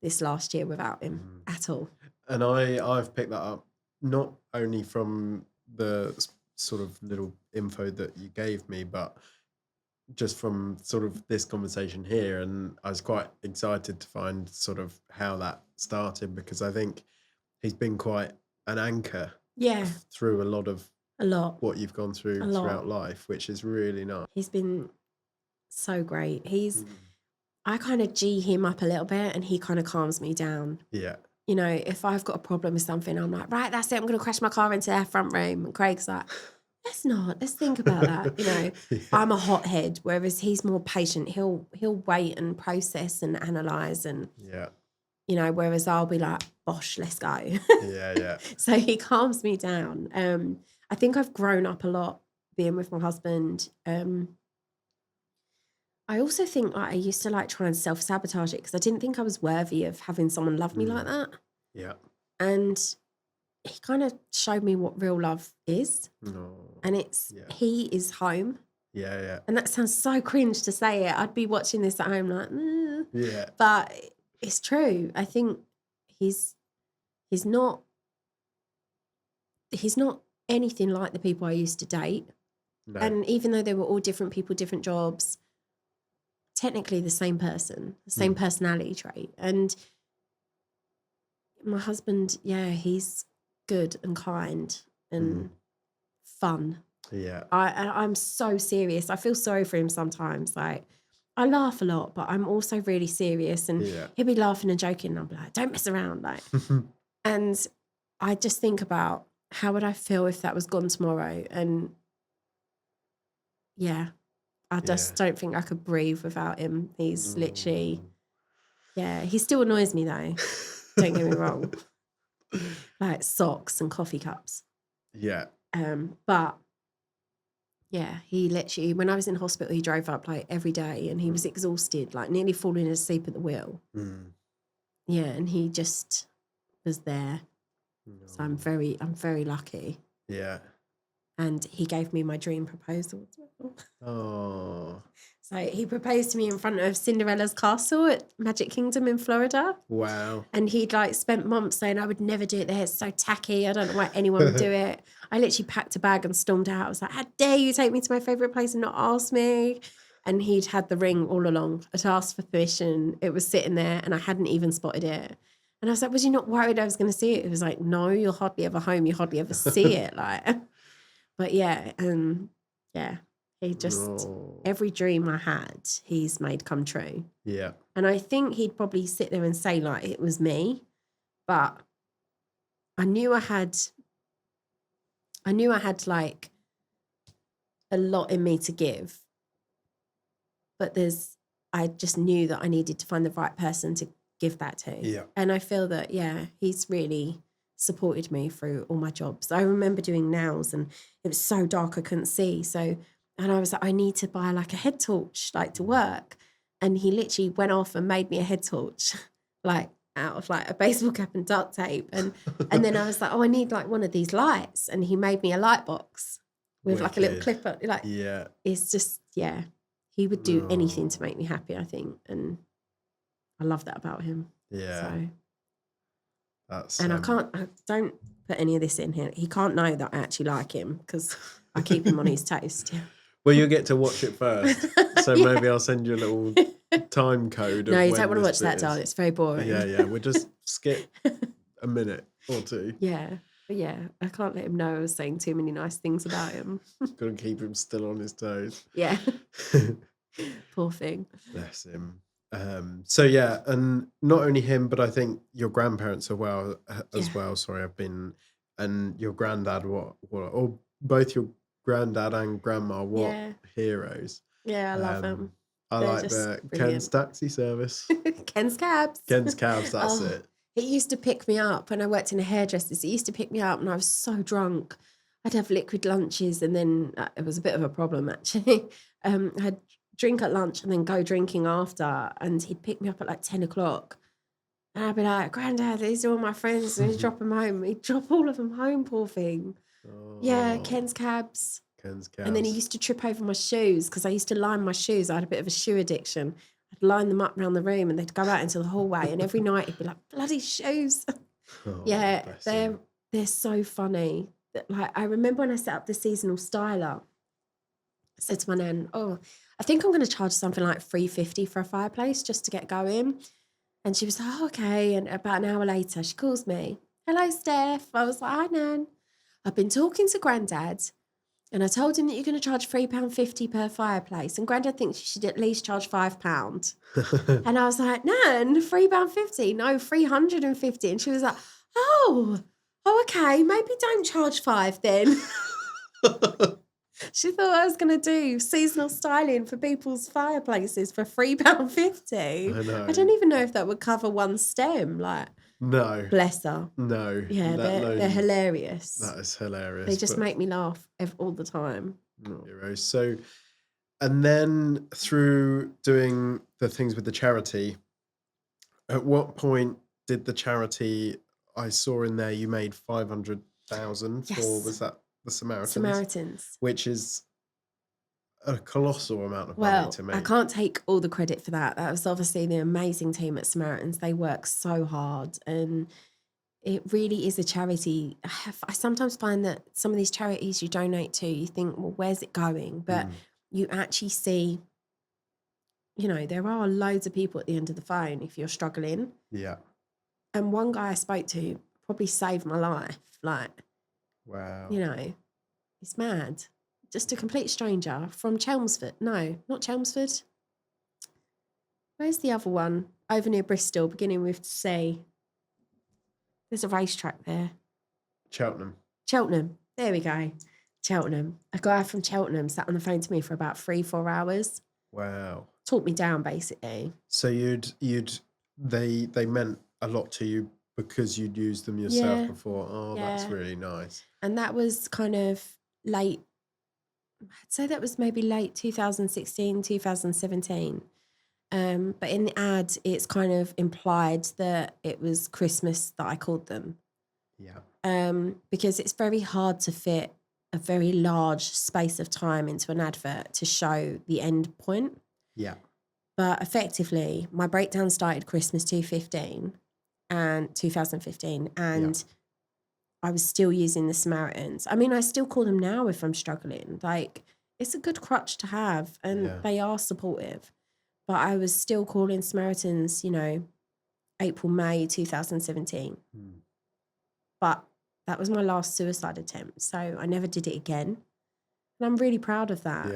this last year without him at all. And I've picked that up not only from the sort of little info that you gave me, but just from sort of this conversation here. And I was quite excited to find sort of how that started, because I think he's been quite an anchor through a lot what you've gone through throughout life, which is really nice. He's been so great. I kind of G him up a little bit and he kind of calms me down. Yeah. You know, if I've got a problem with something, I'm like, right, that's it. I'm going to crash my car into their front room. And Craig's like, let's think about that. You know, I'm a hothead, whereas he's more patient. He'll wait and process and analyze, and you know, whereas I'll be like, bosh, let's go. Yeah. So he calms me down. I think I've grown up a lot being with my husband. I also think like I used to like try and self-sabotage it because I didn't think I was worthy of having someone love me like that. Yeah. And he kind of showed me what real love is. And it's he is home. Yeah. And that sounds so cringe to say it. I'd be watching this at home like, yeah. But it's true. I think he's not anything like the people I used to date. No. And even though they were all different people, different jobs, technically the same person, the same personality trait. And my husband, he's good and kind and fun. Yeah. I'm so serious. I feel sorry for him sometimes. Like, I laugh a lot, but I'm also really serious. And he'll be laughing and joking, and I'm like, don't mess around. Like, and I just think about how would I feel if that was gone tomorrow? And yeah, I just don't think I could breathe without him. He's literally, he still annoys me though. Don't get me wrong. Like socks and coffee cups. Yeah. But yeah, he literally, when I was in hospital, he drove up like every day and he was exhausted, like nearly falling asleep at the wheel. Yeah, and he just was there. So I'm very lucky. Yeah. And he gave me my dream proposal as well. Oh. So he proposed to me in front of Cinderella's castle at Magic Kingdom in Florida. Wow. And he'd like spent months saying, I would never do it there. It's so tacky. I don't know why anyone would do it. I literally packed a bag and stormed out. I was like, how dare you take me to my favourite place and not ask me? And he'd had the ring all along. I'd asked for permission. It was sitting there and I hadn't even spotted it. And I was like, was you not worried I was going to see it? It was like, no, you're hardly ever home. You hardly ever see it. Like, but yeah, he just, every dream I had, he's made come true. Yeah. And I think he'd probably sit there and say like, it was me, but I knew I had like a lot in me to give, but I just knew that I needed to find the right person to give that to. Yeah. And I feel that, he's really supported me through all my jobs. I remember doing nails and it was so dark I couldn't see. And I was like, I need to buy like a head torch, like to work. And he literally went off and made me a head torch, like out of like a baseball cap and duct tape. And then I was like, oh, I need like one of these lights. And he made me a light box with like a little clipper. Like, it's just, he would do anything to make me happy, I think. And I love that about him. Yeah. So. I don't put any of this in here. He can't know that I actually like him because I keep him on his toast. Yeah. Well, you'll get to watch it first. So maybe I'll send you a little time code. No, you don't want to watch that, darling. It's very boring. Yeah. We'll just skip a minute or two. Yeah. But yeah, I can't let him know I was saying too many nice things about him. Got to keep him still on his toes. Yeah. Poor thing. Bless him. So yeah, and not only him, but I think your grandparents as well. Sorry, and your granddad. Or both your granddad and grandma. What heroes? Yeah, I love them. I like the Ken's taxi service. Ken's cabs. Ken's cabs. That's it. It used to pick me up when I worked in a hairdresser's. It used to pick me up, and I was so drunk. I'd have liquid lunches, and then it was a bit of a problem actually. I'd drink at lunch and then go drinking after, and he'd pick me up at like 10 o'clock and I'd be like, Granddad, these are all my friends, and he'd drop them home. He'd drop all of them home, poor thing. Yeah, Ken's cabs. And then he used to trip over my shoes because I used to line my shoes. I had a bit of a shoe addiction. I'd line them up around the room and they'd go out into the hallway, and every night he'd be like, bloody shoes. They're so funny. Like, I remember when I set up the seasonal styler, I said to my nan, I think I'm going to charge something like $350 for a fireplace just to get going. And she was like, okay. And about an hour later, she calls me. Hello, Steph. I was like, hi, Nan. I've been talking to Granddad, and I told him that you're going to charge £3.50 per fireplace. And Granddad thinks you should at least charge £5. And I was like, Nan, £3.50? No, $350. And she was like, oh, okay. Maybe don't charge £5 then. She thought I was going to do seasonal styling for people's fireplaces for £3.50. I know. I don't even know if that would cover one stem. Like, no. Bless her. No. Yeah, they're hilarious. That is hilarious. They just make me laugh all the time. Heroes. So, and then through doing the things with the charity, at what point did the charity, I saw in there you made 500,000 for, was that the Samaritans? Which is a colossal amount of money to make. I can't take all the credit for that. That was obviously the amazing team at Samaritans. They work so hard, and it really is a charity. I sometimes find that some of these charities you donate to, you think, well, where's it going? But you actually see, there are loads of people at the end of the phone if you're struggling. Yeah. And one guy I spoke to probably saved my life. Like, wow. He's mad. Just a complete stranger from Chelmsford. No, not Chelmsford. Where's the other one? Over near Bristol, beginning with C. There's a racetrack there. Cheltenham. There we go. Cheltenham. A guy from Cheltenham sat on the phone to me for about 3-4 hours. Wow. Talked me down, basically. So they meant a lot to you because you'd used them yourself before. Oh, that's really nice. And that was kind of late, I'd say that was maybe late 2016, 2017. But in the ad, it's kind of implied that it was Christmas that I called them. Yeah. Because it's very hard to fit a very large space of time into an advert to show the end point. Yeah. But effectively, my breakdown started Christmas 2015, and I was still using the Samaritans. I mean, I still call them now if I'm struggling. Like, it's a good crutch to have, and they are supportive. But I was still calling Samaritans, April, May 2017. But that was my last suicide attempt, so I never did it again. And I'm really proud of that,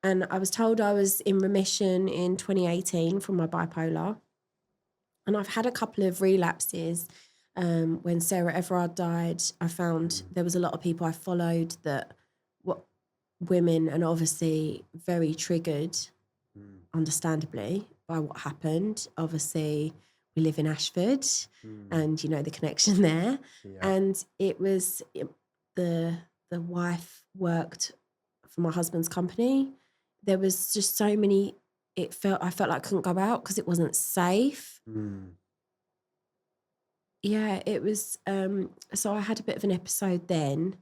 And I was told I was in remission in 2018 from my bipolar. And I've had a couple of relapses. When Sarah Everard died, I found there was a lot of people I followed that were women, and obviously very triggered, understandably, by what happened. Obviously, we live in Ashford and, the connection there. Yeah. And it was the wife worked for my husband's company. There was just so many, I felt like I couldn't go out because it wasn't safe. Yeah, it was, so I had a bit of an episode then.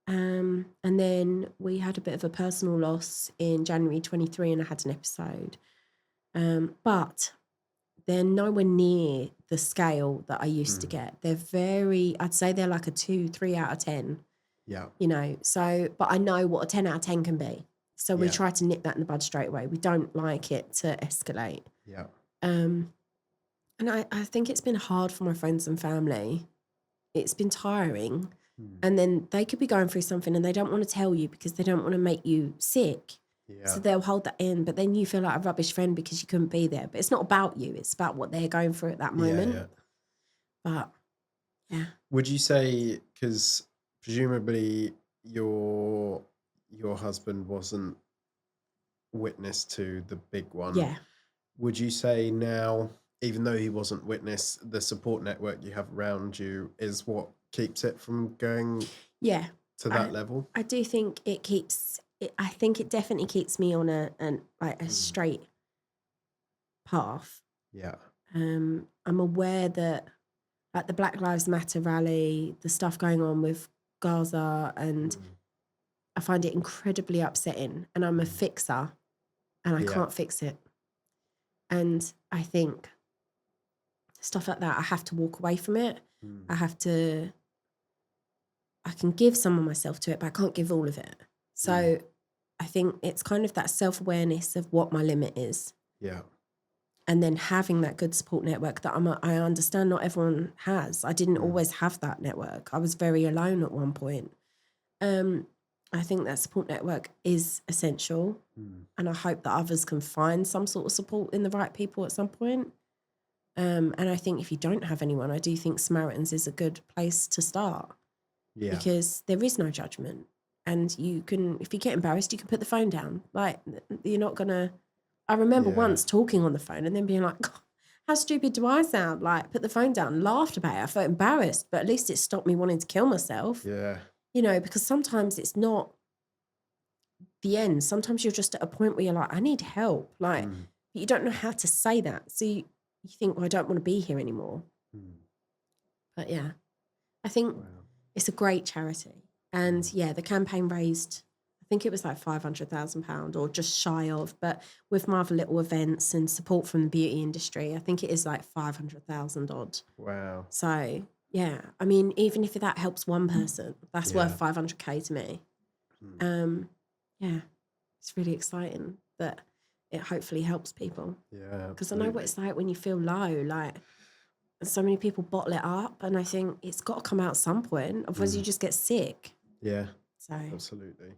And then we had a bit of a personal loss in January 23 and I had an episode. But they're nowhere near the scale that I used to get. They're I'd say they're like a 2-3 out of 10. Yeah. So, but I know what a 10 out of 10 can be. So we try to nip that in the bud straight away. We don't like it to escalate. Yeah. And I think it's been hard for my friends and family. It's been tiring. And then they could be going through something and they don't want to tell you because they don't want to make you sick. Yeah. So they'll hold that in, but then you feel like a rubbish friend because you couldn't be there. But it's not about you. It's about what they're going through at that moment. Yeah. But, yeah. Would you say, because presumably your husband wasn't witness to the big one. Yeah. Would you say now, even though he wasn't witness, the support network you have around you is what keeps it from going to that level? I do think it keeps... I think it definitely keeps me on a straight path. Yeah. I'm aware that like the Black Lives Matter rally, the stuff going on with Gaza, and I find it incredibly upsetting. And I'm a fixer, and I can't fix it. And I think stuff like that, I have to walk away from it. I can give some of myself to it, but I can't give all of it. So I think it's kind of that self-awareness of what my limit is. Yeah. And then having that good support network that I understand not everyone has. I didn't always have that network. I was very alone at one point. I think that support network is essential. And I hope that others can find some sort of support in the right people at some point. And I think if you don't have anyone, I do think Samaritans is a good place to start. Yeah. Because there is no judgment. And you can, if you get embarrassed, you can put the phone down. Like, you're not going to... I remember once talking on the phone and then being like, God, how stupid do I sound? Like, put the phone down, laughed about it. I felt embarrassed, but at least it stopped me wanting to kill myself. Yeah. Because sometimes it's not the end. Sometimes you're just at a point where you're like, I need help. Like, but you don't know how to say that. So you think, well, I don't want to be here anymore. But yeah, I think it's a great charity. And the campaign raised, I think it was like £500,000 or just shy of, but with my other little events and support from the beauty industry, I think it is like 500,000 odd. Wow. So yeah, I mean, even if that helps one person, that's worth 500k to me. Yeah, it's really exciting that it hopefully helps people. Yeah, because I know what it's like when you feel low, like so many people bottle it up, and I think it's got to come out at some point, otherwise you just get sick. Yeah, so absolutely.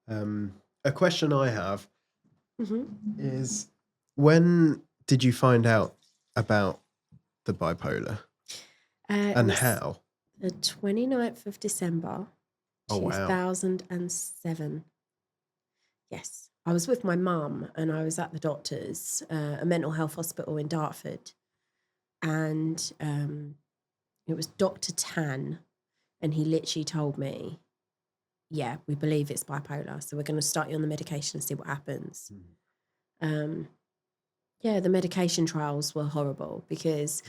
A question I have is, when did you find out about the bipolar and how? The 29th of December, Oh, wow. 2007. Yes. I was with my mum and I was at the doctor's, a mental health hospital in Dartford. And it was Dr. Tan. And he literally told me, yeah, we believe it's bipolar. So we're going to start you on the medication and see what happens. Yeah, the medication trials were horrible because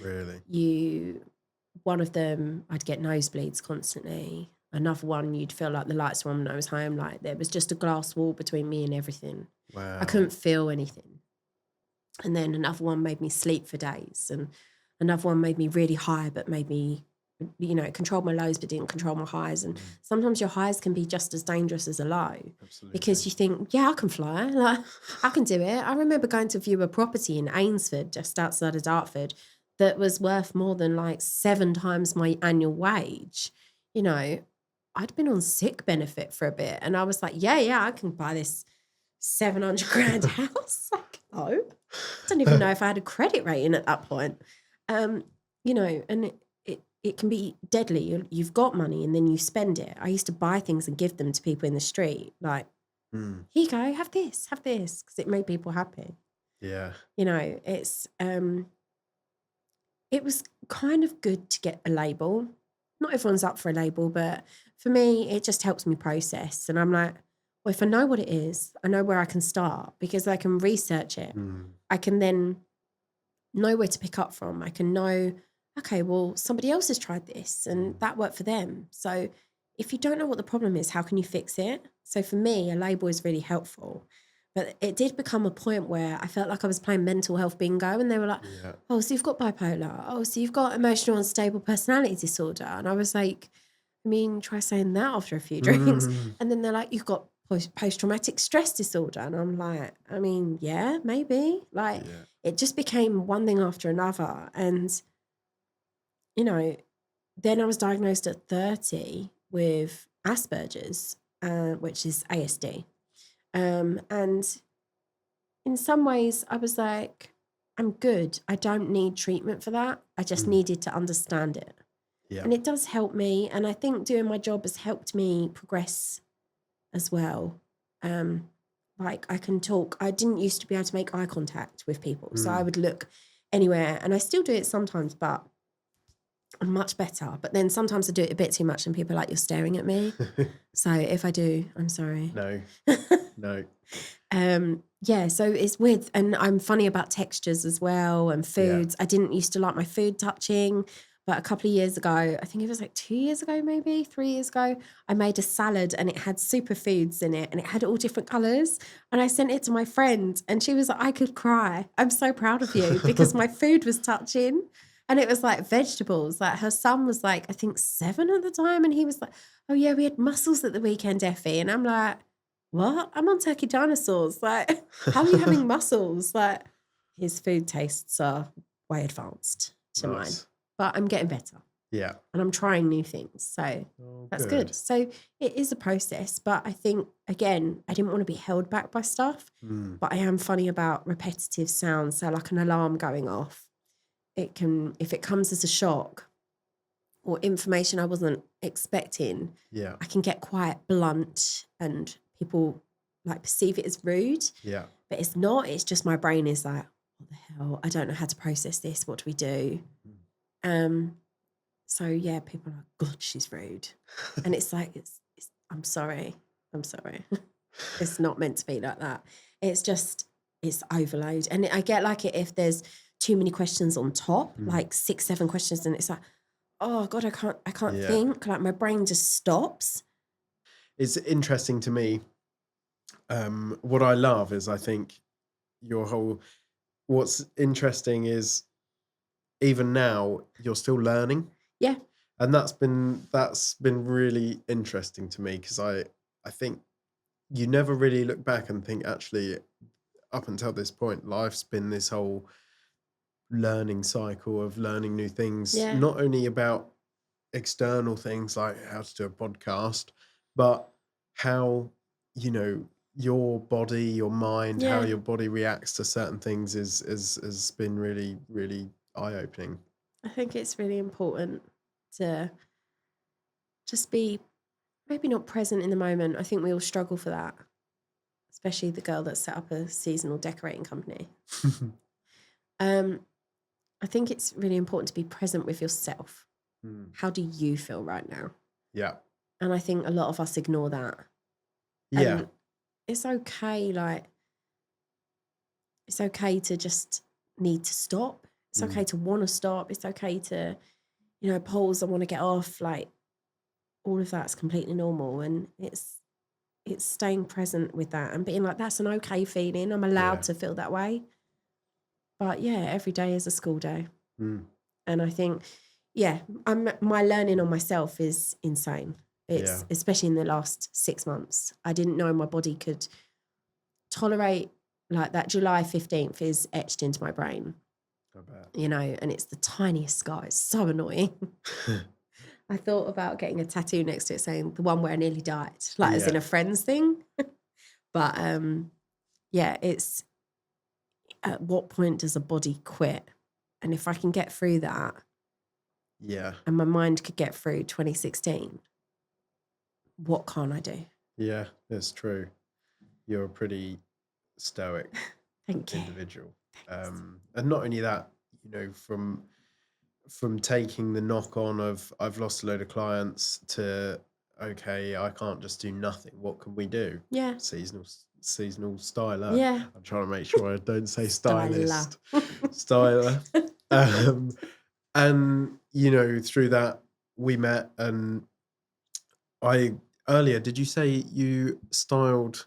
one of them, I'd get nosebleeds constantly. Another one, you'd feel like the lights were on when I was home. Like there was just a glass wall between me and everything. Wow. I couldn't feel anything. And then another one made me sleep for days. And another one made me really high, but made me, it controlled my lows, but didn't control my highs. And sometimes your highs can be just as dangerous as a low. Absolutely. Because you think, yeah, I can fly. Like, I can do it. I remember going to view a property in Ainsford, just outside of Dartford, that was worth more than like 7 times my annual wage. I'd been on sick benefit for a bit. And I was like, yeah, I can buy this 700 grand house. Like, no, I don't even know if I had a credit rating at that point. And it can be deadly. You've got money and then you spend it. I used to buy things and give them to people in the street. Like, here you go, have this, because it made people happy. Yeah. It's, it was kind of good to get a label. Not everyone's up for a label, but for me, it just helps me process. And I'm like, well, if I know what it is, I know where I can start because I can research it. I can then know where to pick up from. I can know, okay, well, somebody else has tried this and that worked for them. So if you don't know what the problem is, how can you fix it? So for me, a label is really helpful. But it did become a point where I felt like I was playing mental health bingo and they were like, oh, so you've got bipolar. Oh, so you've got emotional unstable personality disorder. And I was like, try saying that after a few drinks. And then they're like, you've got post-traumatic stress disorder. And I'm like, yeah, maybe. It just became one thing after another. And, then I was diagnosed at 30 with Asperger's, which is ASD. And in some ways I was like, I'm good. I don't need treatment for that. I just needed to understand it. Yeah. And it does help me. And I think doing my job has helped me progress as well. Like I can talk. I didn't used to be able to make eye contact with people. So I would look anywhere and I still do it sometimes, but I'm much better. But then sometimes I do it a bit too much and people are like, you're staring at me. So if I do, I'm sorry. No. Yeah, so it's weird. And I'm funny about textures as well and foods. I didn't used to like my food touching, but a couple of years ago, I think it was like 2 years ago, maybe 3 years ago, I made a salad and it had superfoods in it and it had all different colors. And I sent it to my friend and she was like, I could cry. I'm so proud of you because my food was touching. And it was like vegetables. Like her son was like, I think 7 at the time. And he was like, oh yeah, we had mussels at the weekend, Effie. And I'm like, what? I'm on turkey dinosaurs. Like, how are you having mussels? Like, his food tastes are way advanced to mine. But I'm getting better. Yeah. And I'm trying new things. So that's good. So it is a process. But I think, again, I didn't want to be held back by stuff. But I am funny about repetitive sounds. So like an alarm going off. It can, if it comes as a shock or information I wasn't expecting, I can get quite blunt and people like perceive it as rude. Yeah. But it's not. It's just my brain is like, what the hell? I don't know how to process this. What do we do? So yeah, people are like, God, she's rude. And it's like, it's I'm sorry. It's not meant to be like that. It's just, it's overload. And I get like it if there's too many questions on top, like 6, 7 questions, and it's like, oh God, I can't think. Like my brain just stops. It's interesting to me. What I love is I think what's interesting is even now you're still learning. Yeah. And that's been really interesting to me because I think you never really look back and think actually up until this point, life's been this whole learning cycle of learning new things, not only about external things like how to do a podcast, but how, your body, your mind, how your body reacts to certain things has been really, really eye-opening. I think it's really important to just be maybe not present in the moment. I think we all struggle for that, especially the girl that set up a seasonal decorating company. I think it's really important to be present with yourself. How do you feel right now? Yeah. And I think a lot of us ignore that. Yeah. And it's okay, like, it's okay to just need to stop. It's okay to want to stop. It's okay to, pause, I want to get off. Like, all of that's completely normal. And it's staying present with that and being like, that's an okay feeling. I'm allowed to feel that way. But yeah, every day is a school day. And I think, my learning on myself is insane. It's especially in the last 6 months. I didn't know my body could tolerate, like, that July 15th is etched into my brain. I bet. And it's the tiniest scar. It's so annoying. I thought about getting a tattoo next to it saying the one where I nearly died, like as in a Friends thing. But it's at what point does a body quit? And if I can get through that, and my mind could get through 2016, what can't I do? Yeah, that's true. You're a pretty stoic individual. And not only that, from taking the knock on of I've lost a load of clients to, okay, I can't just do nothing. What can we do? Yeah. Seasonal styler. Yeah. I'm trying to make sure I don't say stylist. Styler. And, through that we met, and earlier, did you say you styled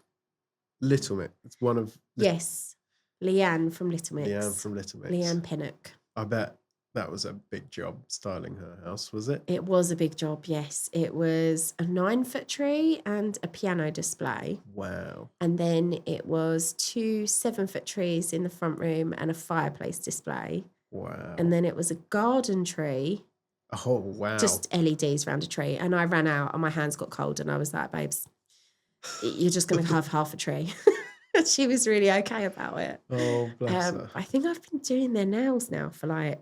Little Mix? It's one of... Yes. Leanne from Little Mix. Leanne Pinnock. I bet that was a big job styling her house, was it? It was a big job, yes. It was a 9-foot tree and a piano display. Wow. And then it was 2 7-foot trees in the front room and a fireplace display. Wow. And then it was a garden tree. Oh, wow. Just LEDs around a tree. And I ran out and my hands got cold and I was like, babes, you're just going to have half a tree. She was really okay about it. Oh, bless her. I think I've been doing their nails now for like,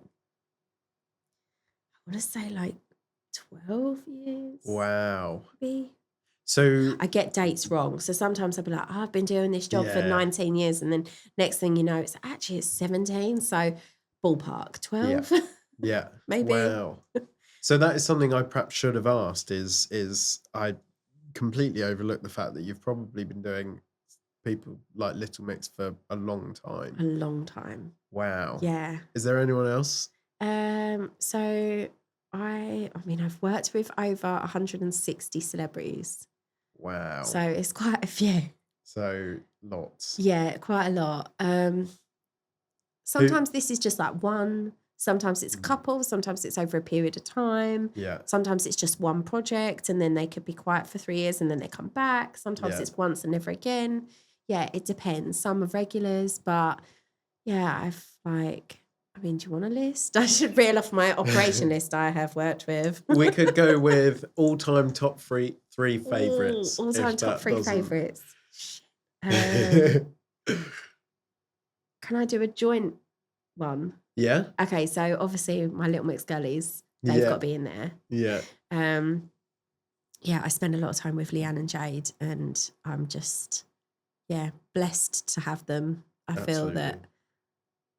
I want to say like 12 years. Wow. Maybe. So I get dates wrong. So sometimes I'll be like, I've been doing this job for 19 years. And then next thing you know, it's 17. So ballpark 12. Yeah. Maybe. Wow. So that is something I perhaps should have asked is I completely overlooked the fact that you've probably been doing people like Little Mix for a long time. A long time. Wow. Yeah. Is there anyone else? So I've worked with over 160 celebrities. Wow. So it's quite a few. So lots. Yeah, quite a lot. Sometimes this is just like one. Sometimes it's a couple. Sometimes it's over a period of time. Yeah. Sometimes it's just one project and then they could be quiet for 3 years and then they come back. Sometimes it's once and never again. Yeah, it depends. Some are regulars, but yeah, do you want a list? I should reel off my operation list I have worked with. We could go with all-time top three favourites. All-time top 3 favourites. Can I do a joint one? Yeah. Okay, so obviously my Little Mix girlies, they've got to be in there. Yeah. I spend a lot of time with Leanne and Jade, and I'm just, blessed to have them. I feel that,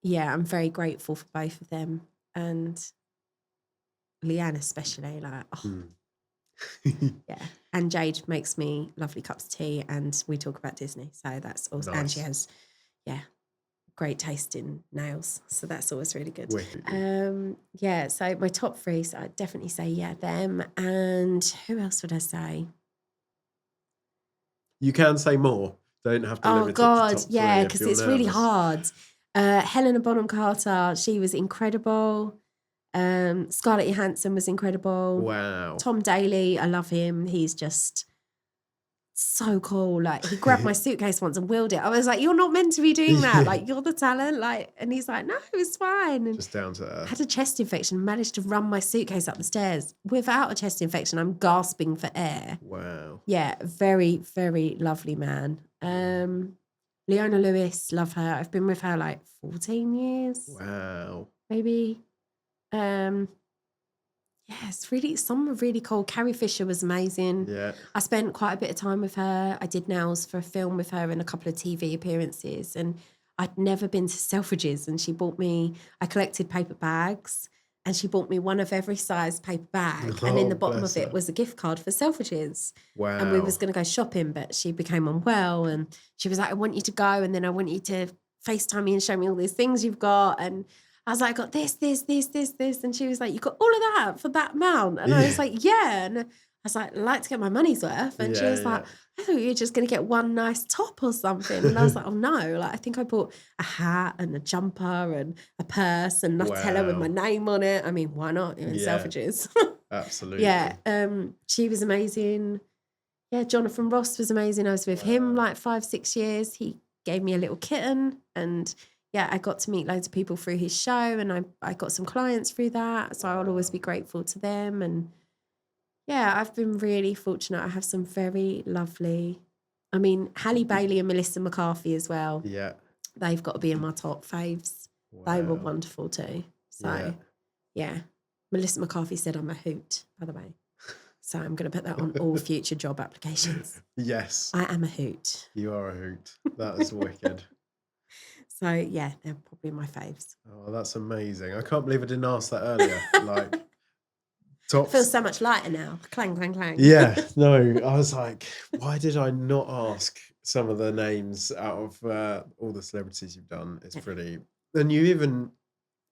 I'm very grateful for both of them, and Leanne especially, and Jade makes me lovely cups of tea, and we talk about Disney, so that's also, and she has, great taste in nails, so that's always really good. So my top 3, so I'd definitely say them, and who else would I say? You can say more. Don't have to limit it to top 3 because it's really hard. Helena Bonham Carter, she was incredible. Scarlett Johansson was incredible. Wow. Tom Daley, I love him. He's just so cool. Like, he grabbed my suitcase once and wheeled it. I was like, you're not meant to be doing that. Like, you're the talent. Like, and he's like, no, it's fine. And just down to earth. I had a chest infection, managed to run my suitcase up the stairs. Without a chest infection, I'm gasping for air. Wow. Yeah, very, very lovely man. Leona Lewis, love her. I've been with her like 14 years. Wow. Maybe. Yes, really, some were really cool. Carrie Fisher was amazing. Yeah. I spent quite a bit of time with her. I did nails for a film with her and a couple of TV appearances. And I'd never been to Selfridges, and she bought me, I collected paper bags, and she bought me one of every size paper bag. And in the bottom of it was a gift card for Selfridges. Wow. And we was going to go shopping, but she became unwell. And she was like, I want you to go, and then I want you to FaceTime me and show me all these things you've got. And I was like, I got this. And she was like, you got all of that for that amount? And I was like, yeah. And I was like, I'd like to get my money's worth. And she was like, I thought you were just going to get one nice top or something. And I was like, oh no. Like, I think I bought a hat and a jumper and a purse and Nutella with my name on it. I mean, why not? You're in Selfridges. Absolutely. Yeah. She was amazing. Yeah, Jonathan Ross was amazing. I was with him like 5-6 years. He gave me a little kitten, and yeah, I got to meet loads of people through his show, and I got some clients through that. So I'll always be grateful to them. And yeah, I've been really fortunate. I have some very lovely, I mean, Halle Bailey and Melissa McCarthy as well. Yeah. They've got to be in my top faves. Wow. They were wonderful too. So yeah. Melissa McCarthy said I'm a hoot, by the way. So I'm going to put that on all future job applications. Yes. I am a hoot. You are a hoot. That is wicked. So yeah, they're probably my faves. Oh, that's amazing. I can't believe I didn't ask that earlier. Like, tops. It feels so much lighter now. Clang, clang, clang. Yeah, no, I was like, why did I not ask some of the names out of all the celebrities you've done? It's pretty. And you even,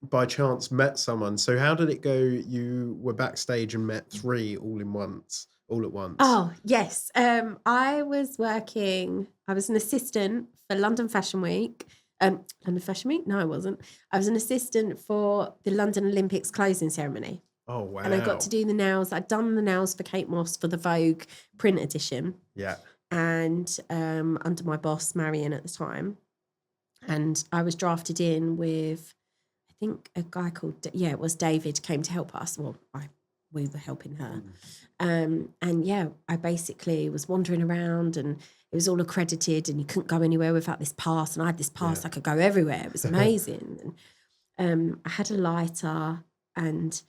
by chance, met someone. So how did it go? You were backstage and met 3 all at once. Oh, yes. I was an assistant for London Fashion Week. London Fashion Week? No, I wasn't. I was an assistant for the London Olympics closing ceremony. Oh, wow. And I got to do the nails. I'd done the nails for Kate Moss for the Vogue print edition. Yeah. And under my boss, Marion, at the time. And I was drafted in with, I think, a guy called, it was David, came to help us. Well, we were helping her. And yeah, I basically was wandering around, and it was all accredited, and you couldn't go anywhere without this pass. And I had this pass, I could go everywhere. It was amazing. And I had a lighter, and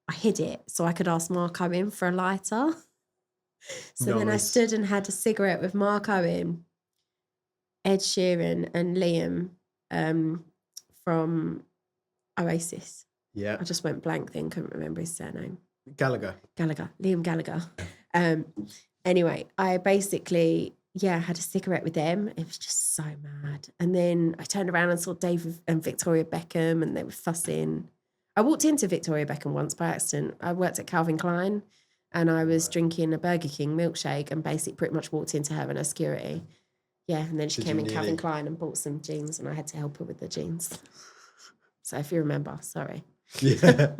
I hid it so I could ask Mark Owen for a lighter. So then I stood and had a cigarette with Mark Owen, Ed Sheeran, and Liam from Oasis. Yeah. I just went blank then, couldn't remember his surname. Gallagher, Liam Gallagher. Anyway, I basically, had a cigarette with them. It was just so mad. And then I turned around and saw Dave and Victoria Beckham, and they were fussing. I walked into Victoria Beckham once by accident. I worked at Calvin Klein, and I was drinking a Burger King milkshake, and basically pretty much walked into her and her security. Yeah, and then she came in Calvin Klein and bought some jeans, and I had to help her with the jeans. So if you remember, sorry. Yeah,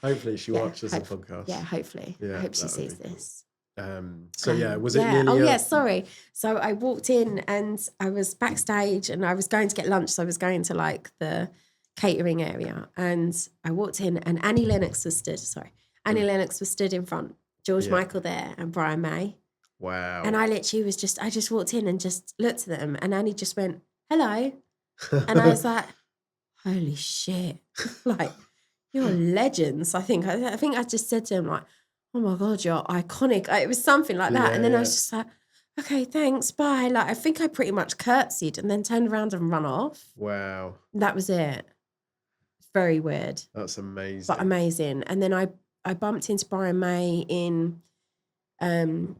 hopefully she watches the podcast. Yeah, hopefully. Yeah, I hope she sees this. Was it nearly? Oh, yeah, sorry. So I walked in, and I was backstage, and I was going to get lunch. So I was going to like the catering area, and I walked in, and Annie Lennox was stood in front, George Michael there, and Brian May. Wow. And I literally I just walked in and just looked at them, and Annie just went, hello. And I was like, holy shit. Like, you're legends. I think I just said to him, like, oh my God, you're iconic. It was something like that. And then I was just like, okay, thanks, bye. Like, I think I pretty much curtsied and then turned around and run off. Wow. That was it. Very weird. That's amazing. But amazing. And then I bumped into Brian May in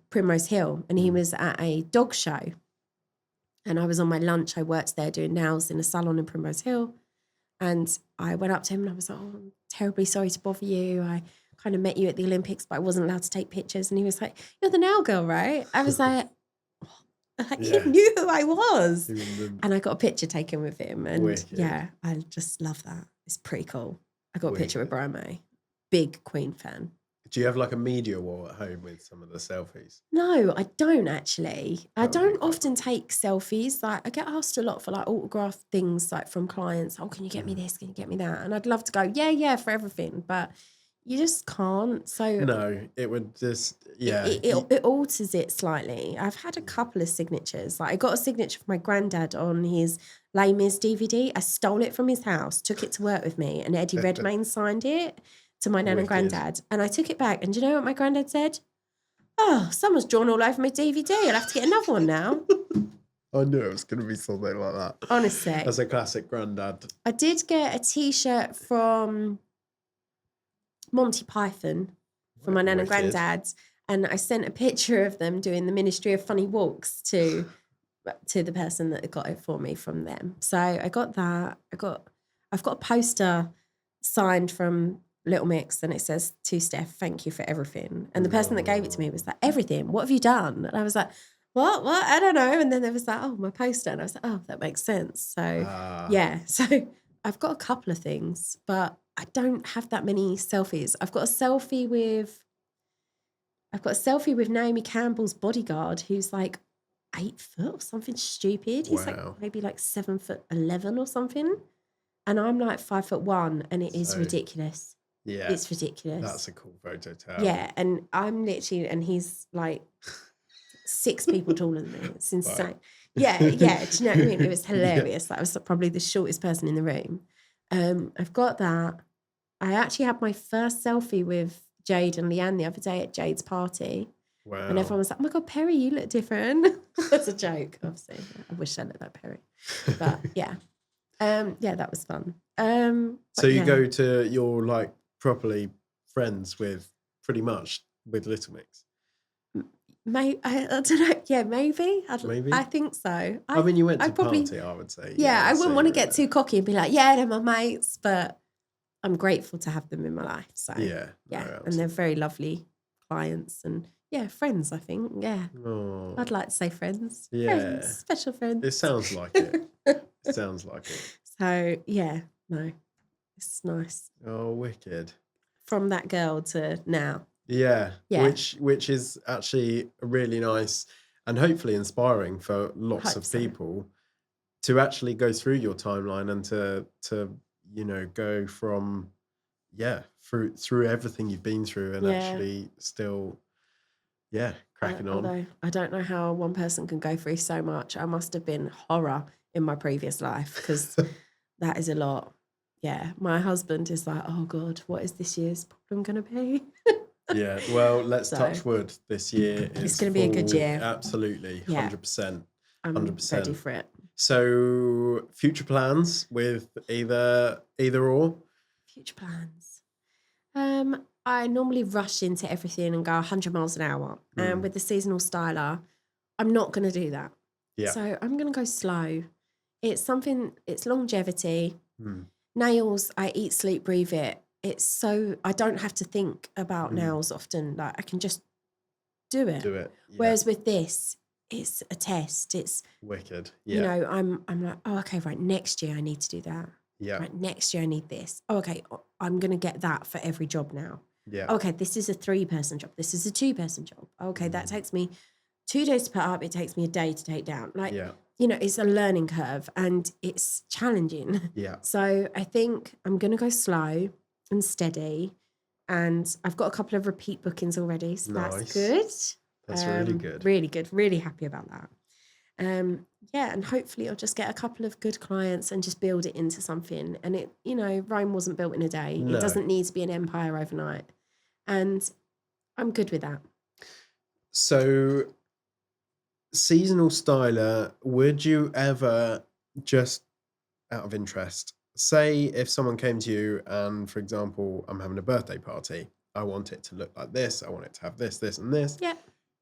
Primrose Hill, and he was at a dog show. And I was on my lunch. I worked there doing nails in a salon in Primrose Hill. And I went up to him and I was like, oh, I'm terribly sorry to bother you. I kind of met you at the Olympics, but I wasn't allowed to take pictures. And he was like, you're the nail girl, right? I was like, he knew who I was. And I got a picture taken with him. And I just love that. It's pretty cool. I got a picture with Brian May. Big Queen fan. Do you have like a media wall at home with some of the selfies? No, I don't actually. I don't often take selfies. Like, I get asked a lot for like autograph things, like from clients. Oh, can you get me this? Can you get me that? And I'd love to go, yeah, for everything. But you just can't. So no, it would just, It alters it slightly. I've had a couple of signatures. Like, I got a signature from my granddad on his Les Mis DVD. I stole it from his house, took it to work with me, and Eddie Redmayne signed it. to my nan and Wicked. granddad. And I took it back. And do you know what my granddad said? Oh, someone's drawn all over my DVD. I'll have to get another one now. I knew it was going to be something like that. Honestly. That's a classic granddad. I did get a T-shirt from Monty Python for my nan and granddad. And I sent a picture of them doing the Ministry of Funny Walks to the person that got it for me from them. So I got that. I've got a poster signed from Little Mix, and it says, "To Steph, thank you for everything." And the person that gave it to me was like, "Everything? What have you done?" And I was like, What? I don't know. And then there was like, "Oh, my poster." And I was like, "Oh, that makes sense." So yeah. So I've got a couple of things, but I don't have that many selfies. I've got a selfie with Naomi Campbell's bodyguard, who's like 8 foot or something stupid. He's like maybe like 7'11" or something. And I'm like 5'1", and it is ridiculous. Yeah. It's ridiculous. That's a cool photo to have. Yeah. And I'm literally, and he's like 6 people taller than me. It's insane. Wow. Yeah. Do you know what I mean? It was hilarious. That was probably the shortest person in the room. I've got that. I actually had my first selfie with Jade and Leanne the other day at Jade's party. Wow. And everyone was like, "Oh my God, Perry, you look different." That's a joke, obviously. I wish I looked like Perry. But yeah. That was fun. So you go to your like properly friends with pretty much with Little Mix? Maybe, I don't know. Yeah, maybe. Maybe. I think so. I mean, you went to party, I would say. Yeah, I wouldn't want to get too cocky and be like, "Yeah, they're my mates," but I'm grateful to have them in my life. So yeah, no, and they're very lovely clients and friends. I think I'd like to say friends. Friends, special friends. It sounds like it. It sounds like it. So no, it's nice. Oh, wicked! From that girl to now. Yeah. Which is actually really nice and hopefully inspiring for lots of people to actually go through your timeline and to go from through everything you've been through and actually still cracking on. Although I don't know how one person can go through so much. I must have been horror in my previous life, because that is a lot. Yeah, my husband is like, "Oh God, what is this year's problem going to be?" Yeah, well, let's touch wood. This year it's going to be a good year. Absolutely, 100%. I'm 100%. Ready for it. So, future plans with either or? Future plans. I normally rush into everything and go 100 miles an hour. And with the seasonal styler, I'm not going to do that. Yeah. So I'm going to go slow. It's longevity. Nails, I eat, sleep, breathe it. It's so, I don't have to think about nails often. Like, I can just do it. Yeah. Whereas with this, it's a test. It's wicked. Yeah. I'm like, "Oh, okay, right. Next year I need to do that. Yeah. Right. Next year I need this. Oh, okay. I'm going to get that for every job now. Yeah. Okay. This is a 3-person job. This is a 2-person job. Okay. That takes me 2 days to put up. It takes me a day to take down. Like, it's a learning curve and it's challenging. Yeah. So I think I'm going to go slow and steady, and I've got a couple of repeat bookings already, so that's good. That's really good. Really good. Really happy about that. And hopefully I'll just get a couple of good clients and just build it into something. And it, Rome wasn't built in a day. No. It doesn't need to be an empire overnight, and I'm good with that. So, seasonal styler, would you ever, just out of interest, say if someone came to you and, for example, I'm having a birthday party, I want it to look like this, I want it to have this, this, and this. Yeah.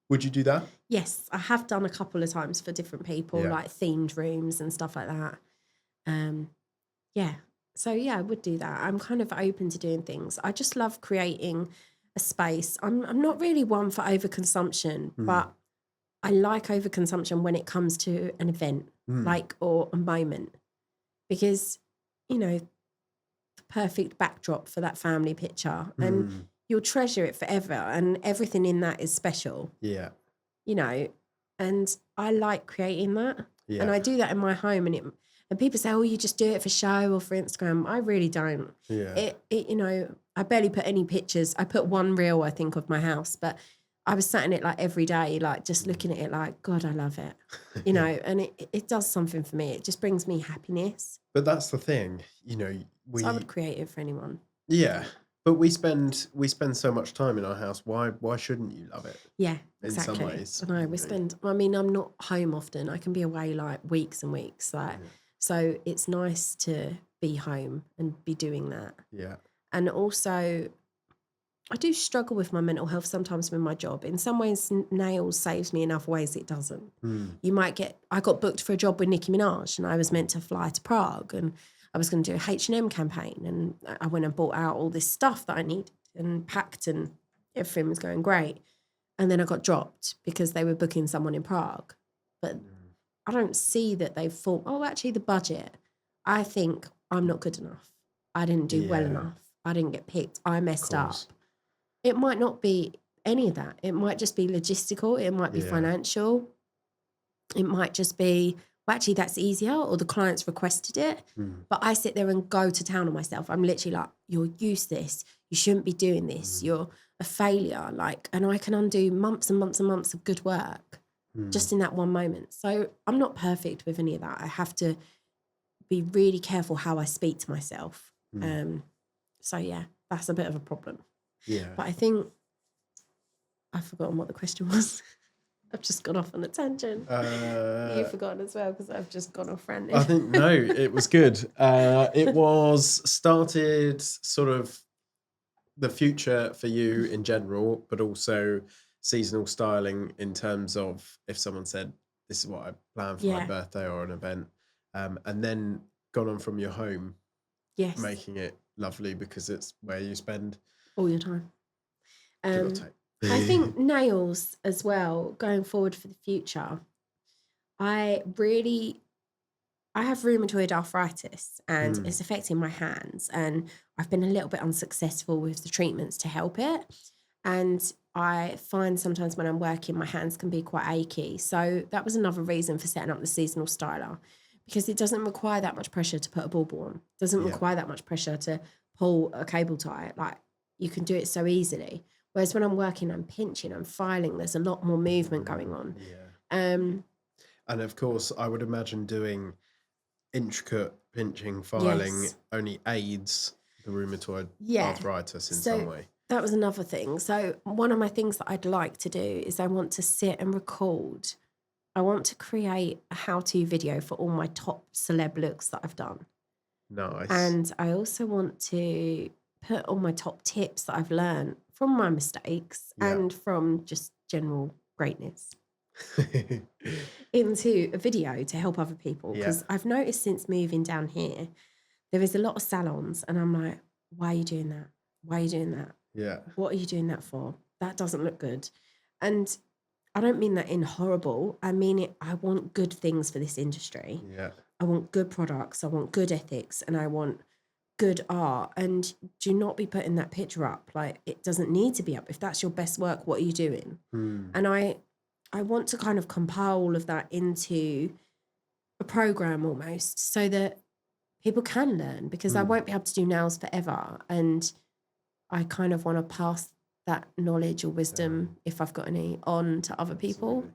Would you do that? Yes, I have done a couple of times for different people, like themed rooms and stuff like that. So I would do that. I'm kind of open to doing things. I just love creating a space. I'm not really one for overconsumption, but I like overconsumption when it comes to an event, or a moment, because the perfect backdrop for that family picture, and you'll treasure it forever, and everything in that is special. Yeah. And I like creating that. Yeah. And I do that in my home, and people say, "Oh, you just do it for show or for Instagram." I really don't. Yeah. I barely put any pictures. I put one reel, I think, of my house, but I was sat in it like every day, like just looking at it like, God, I love it. And it does something for me. It just brings me happiness. But that's the thing, So I would create it for anyone. Yeah. But we spend so much time in our house. Why shouldn't you love it? Yeah, In some exactly. ways, I know I mean, I'm not home often. I can be away like weeks and weeks. Like, so it's nice to be home and be doing that. Yeah. And also, I do struggle with my mental health sometimes with my job. In some ways, nails saves me, in other ways it doesn't. I got booked for a job with Nicki Minaj, and I was meant to fly to Prague, and I was going to do a H&M campaign, and I went and bought out all this stuff that I needed and packed, and everything was going great. And then I got dropped because they were booking someone in Prague. But I don't see that they've thought, oh, actually the budget. I think I'm not good enough. I didn't do well enough. I didn't get picked. I messed up. It might not be any of that. It might just be logistical. It might be financial. It might just be, well, actually that's easier, or the client's requested it. But I sit there and go to town on myself. I'm literally like, you're useless. You shouldn't be doing this. You're a failure. Like, and I can undo months and months and months of good work just in that one moment. So I'm not perfect with any of that. I have to be really careful how I speak to myself. So yeah, that's a bit of a problem. Yeah. But I think I've forgotten what the question was. I've just gone off on a tangent. You've forgotten as well because I've just gone off ranting. I think, no, it was good. It was started sort of the future for you in general, but also seasonal styling in terms of if someone said, this is what I plan for my birthday or an event, and then gone on from your home, making it lovely because it's where you spend all your time. Give or take. I think nails as well, going forward for the future. I have rheumatoid arthritis and it's affecting my hands, and I've been a little bit unsuccessful with the treatments to help it. And I find sometimes when I'm working, my hands can be quite achy. So that was another reason for setting up the seasonal styler, because it doesn't require that much pressure to put a bauble on. It doesn't require that much pressure to pull a cable tie. Like, you can do it so easily. Whereas when I'm working, I'm pinching, I'm filing, there's a lot more movement going on. And of course, I would imagine doing intricate pinching, filing only aids the rheumatoid arthritis in some way. That was another thing. So one of my things that I'd like to do is I want to sit and record. I want to create a how-to video for all my top celeb looks that I've done. Nice. And I also want to put all my top tips that I've learned from my mistakes and from just general greatness into a video to help other people. Because I've noticed since moving down here, there is a lot of salons, and I'm like, why are you doing that? Why are you doing that? Yeah. What are you doing that for? That doesn't look good. And I don't mean that in horrible. I mean it. I want good things for this industry. Yeah. I want good products. I want good ethics, and I want good art. And do not be putting that picture up. Like, it doesn't need to be up. If that's your best work, what are you doing? And I want to kind of compile all of that into a program almost, so that people can learn, because I won't be able to do nails forever. And I kind of want to pass that knowledge or wisdom, if I've got any, on to other people,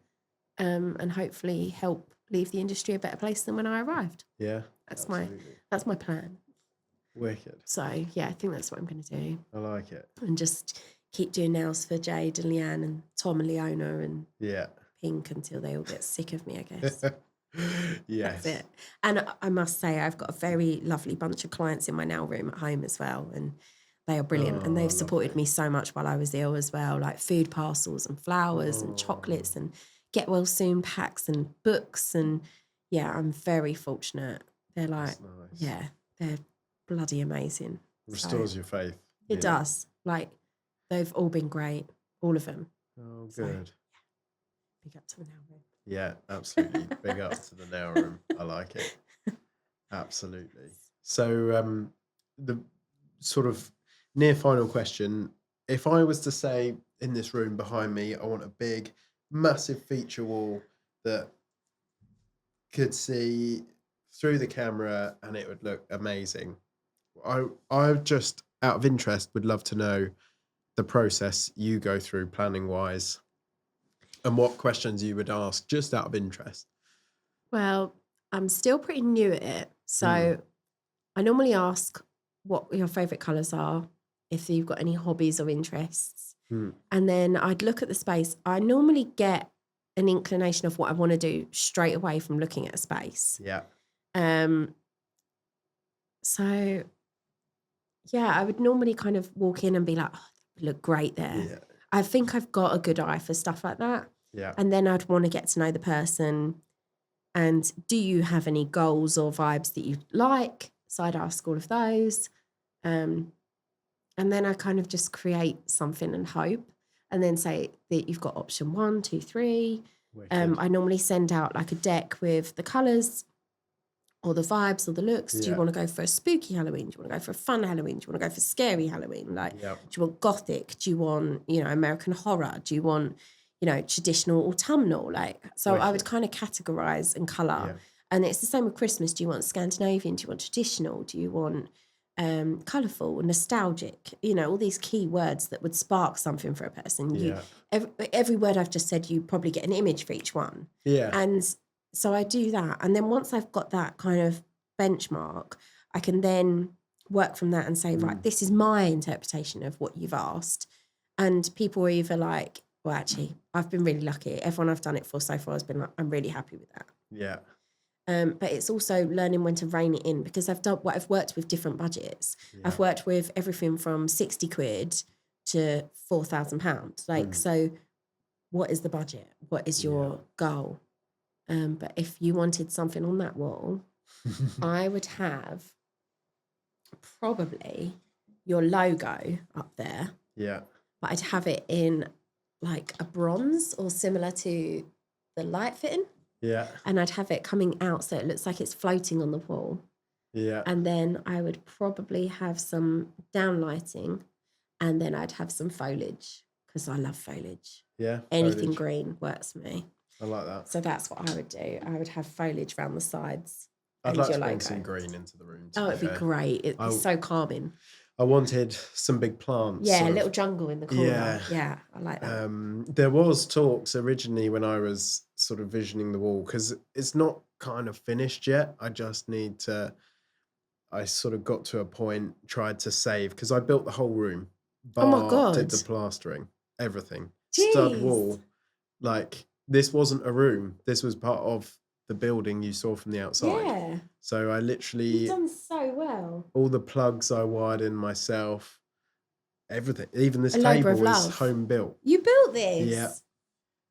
and hopefully help leave the industry a better place than when I arrived. Yeah, that's my plan. Wicked. So yeah, I think that's what I'm going to do. I like it. And just keep doing nails for Jade and Leanne and Tom and Leona and Pink until they all get sick of me, I guess. Yes. That's it. And I must say, I've got a very lovely bunch of clients in my nail room at home as well, and they are brilliant. And they've supported me so much while I was ill as well, like food parcels and flowers and chocolates and get well soon packs and books. And yeah, I'm very fortunate. They're like, they're bloody amazing. Restores your faith. It does. Like, they've all been great, all of them. Oh, good. So, yeah. Big up to the nail room. Yeah, absolutely. Big up to the nail room. I like it. Absolutely. So the sort of near final question, if I was to say in this room behind me, I want a big, massive feature wall that could see through the camera and it would look amazing. I just, out of interest, would love to know the process you go through planning wise and what questions you would ask, just out of interest. Well, I'm still pretty new at it. So I normally ask what your favourite colours are. if you've got any hobbies or interests. Mm. And then I'd look at the space. I normally get an inclination of what I want to do straight away from looking at a space. Yeah. So, yeah, I would normally kind of walk in and be like, oh, they look great there. Yeah. I think I've got a good eye for stuff like that. Yeah. And then I'd want to get to know the person. And do you have any goals or vibes that you like? So I'd ask all of those. And then I kind of just create something and hope. And then say that you've got option 1, 2, 3. I normally send out like a deck with the colours or the vibes or the looks. Do you want to go for a spooky Halloween? Do you want to go for a fun Halloween? Do you want to go for scary Halloween? Like, do you want gothic? Do you want, American horror? Do you want, traditional autumnal? Like, so I would kind of categorise and colour. Yeah. And it's the same with Christmas. Do you want Scandinavian? Do you want traditional? Do you want colourful, nostalgic? All these key words that would spark something for a person. Every word I've just said, you probably get an image for each one. Yeah. And so I do that. And then once I've got that kind of benchmark, I can then work from that and say, right, this is my interpretation of what you've asked. And people are either like, well, actually, I've been really lucky. Everyone I've done it for so far has been like, I'm really happy with that. Yeah. But it's also learning when to rein it in, because I've worked with different budgets. Yeah. I've worked with everything from 60 quid to £4,000. Like, so what is the budget? What is your goal? But if you wanted something on that wall, I would have probably your logo up there. Yeah. But I'd have it in like a bronze or similar to the light fitting. Yeah. And I'd have it coming out so it looks like it's floating on the wall. Yeah. And then I would probably have some downlighting, and then I'd have some foliage, because I love foliage. Yeah. Anything green works for me. I like that. So that's what I would do. I would have foliage around the sides. I'd like to bring some green into the room. Oh, it'd be great. It'd be so calming. I wanted some big plants. Yeah, a little jungle in the corner. Yeah. Yeah, I like that. There was talks originally when I was sort of visioning the wall, because it's not kind of finished yet. I just need to, I sort of got to a point, tried to save, because I built the whole room. Oh my God. Did the plastering, everything. Jeez. Stud wall. Like, this wasn't a room. This was part of the building you saw from the outside. Yeah. So I literally... You've done so well. All the plugs I wired in myself. Everything. Even this table is home built. You built this? Yeah.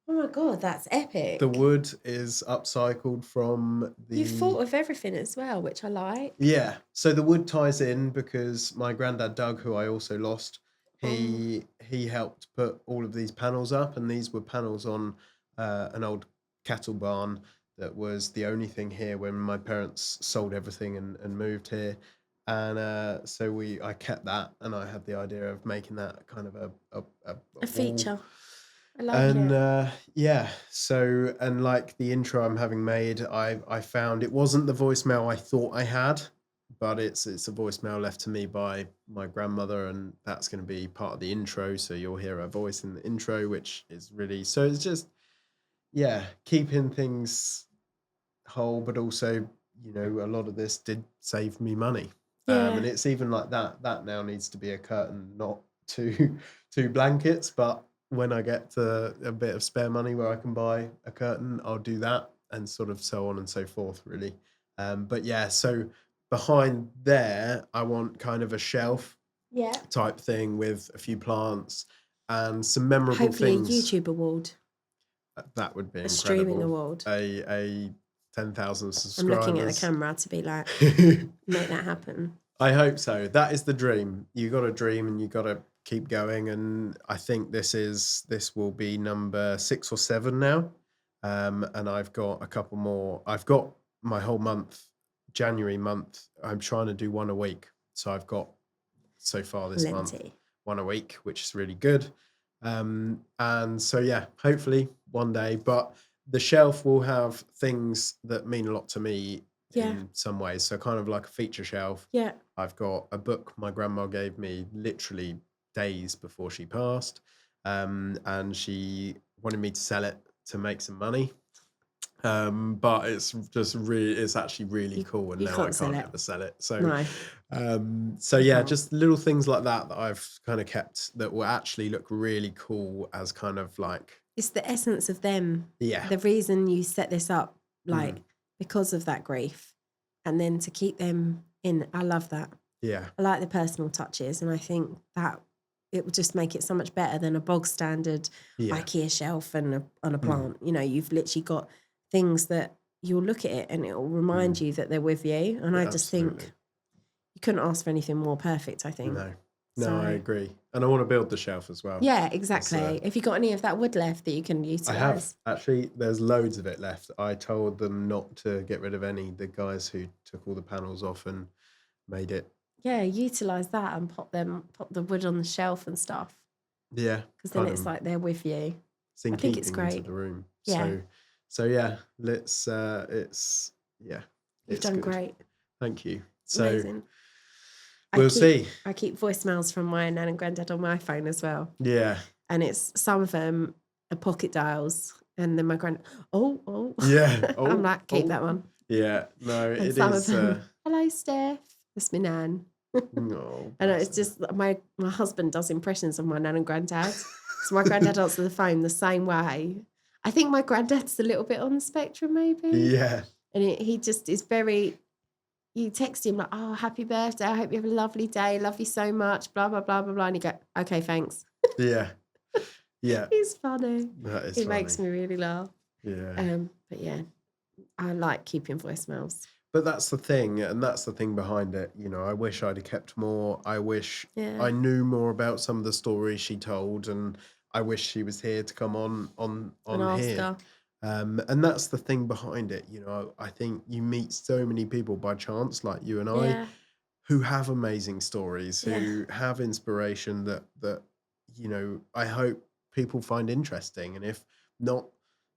Oh my God, that's epic. The wood is upcycled from the... You've thought of everything as well, which I like. Yeah. So the wood ties in because my granddad Doug, who I also lost, he helped put all of these panels up, and these were panels on an old cattle barn that was the only thing here when my parents sold everything and moved here. And so I kept that, and I had the idea of making that kind of a feature. I love it. Yeah, so, and like the intro I'm having made, I found it wasn't the voicemail I thought I had, but it's a voicemail left to me by my grandmother, and that's going to be part of the intro. So you'll hear her voice in the intro, which is really, so it's just, yeah, keeping things whole, but also, you know, a lot of this did save me money. Yeah. And it's even like that now needs to be a curtain, not two blankets. But when I get to a bit of spare money where I can buy a curtain, I'll do that, and sort of so on and so forth, really. But yeah, so behind there, I want kind of a shelf type thing with a few plants and some memorable Hopefully things. Hopefully a YouTube award. That would be incredible. A streaming award. A 10,000 subscribers. I'm looking at the camera to be like, make that happen. I hope so. That is the dream. You got to dream, and you got to keep going. And I think this will be number 6 or 7 now. And I've got a couple more. I've got my whole month, January month. I'm trying to do one a week. So I've got so far this month, one a week, which is really good. And so, yeah, hopefully one day, but the shelf will have things that mean a lot to me in some ways. So kind of like a feature shelf. Yeah. I've got a book my grandma gave me literally days before she passed. And she wanted me to sell it to make some money. But it's just really, it's actually really cool, and you now I can't sell can't it. ever sell it. So, No. so yeah, can't. just little things like that I've kind of kept that will actually look really cool as kind of like, It's the essence of them. yeah, The reason you set this up, like, because of that grief, and then to keep them in. I love that. yeah, I like the personal touches, and I think that it would just make it so much better than a bog standard yeah, IKEA shelf and a plant. You know, you've literally got things that you'll look at it and it will remind you that they're with you. And I just absolutely. think you couldn't ask for anything more perfect, I think. No, I agree, and I want to build the shelf as well. Yeah, exactly. If you got any of that wood left that you can utilise. I have actually. There's loads of it left. I told them not to get rid of any. The guys who took all the panels off and made it. Yeah, utilise that and pop the wood on the shelf and stuff. Yeah, Because then it's like they're with you. I think it's great. into the room. Yeah. So yeah, let's. It's yeah. You've done great. Thank you. So amazing. We'll see. I keep voicemails from my nan and granddad on my phone as well. Yeah. And it's some of them are pocket dials. And then my granddad, Yeah. Oh, I'm like, keep that one. Yeah. No, and it some is. Of them, hello, Steph. That's my nan. No. And it's just my husband does impressions of my nan and granddad. So my granddad answers the phone the same way. I think my granddad's a little bit on the spectrum, maybe. Yeah. And he just is very. You text him like, oh, happy birthday. I hope you have a lovely day. Love you so much. Blah, blah, blah, blah, blah. And you go, okay, thanks. Yeah. Yeah. He's funny. That is He funny. makes me really laugh. Yeah. But yeah, I like keeping voicemails. But that's the thing. And that's the thing behind it. You know, I wish I'd have kept more. I wish I knew more about some of the stories she told. And I wish she was here to come on and here. Ask her. And that's the thing behind it. You know, I think you meet so many people by chance, like you and I, who have amazing stories, who have inspiration that, you know, I hope people find interesting. And if not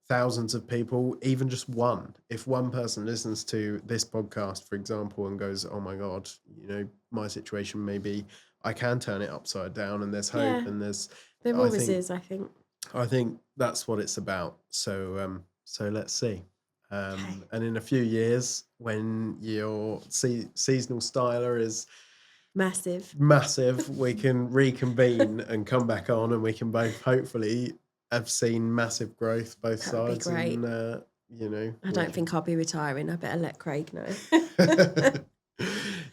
thousands of people, even just one, if one person listens to this podcast, for example, and goes, oh my God, you know, my situation, maybe I can turn it upside down and there's hope and there always is, I think. I think that's what it's about. So let's see. And in a few years, when your seasonal styler is massive, we can reconvene and come back on, and we can both hopefully have seen massive growth both sides. That'd be great. And you know, I don't think I'll be retiring. I better let Craig know.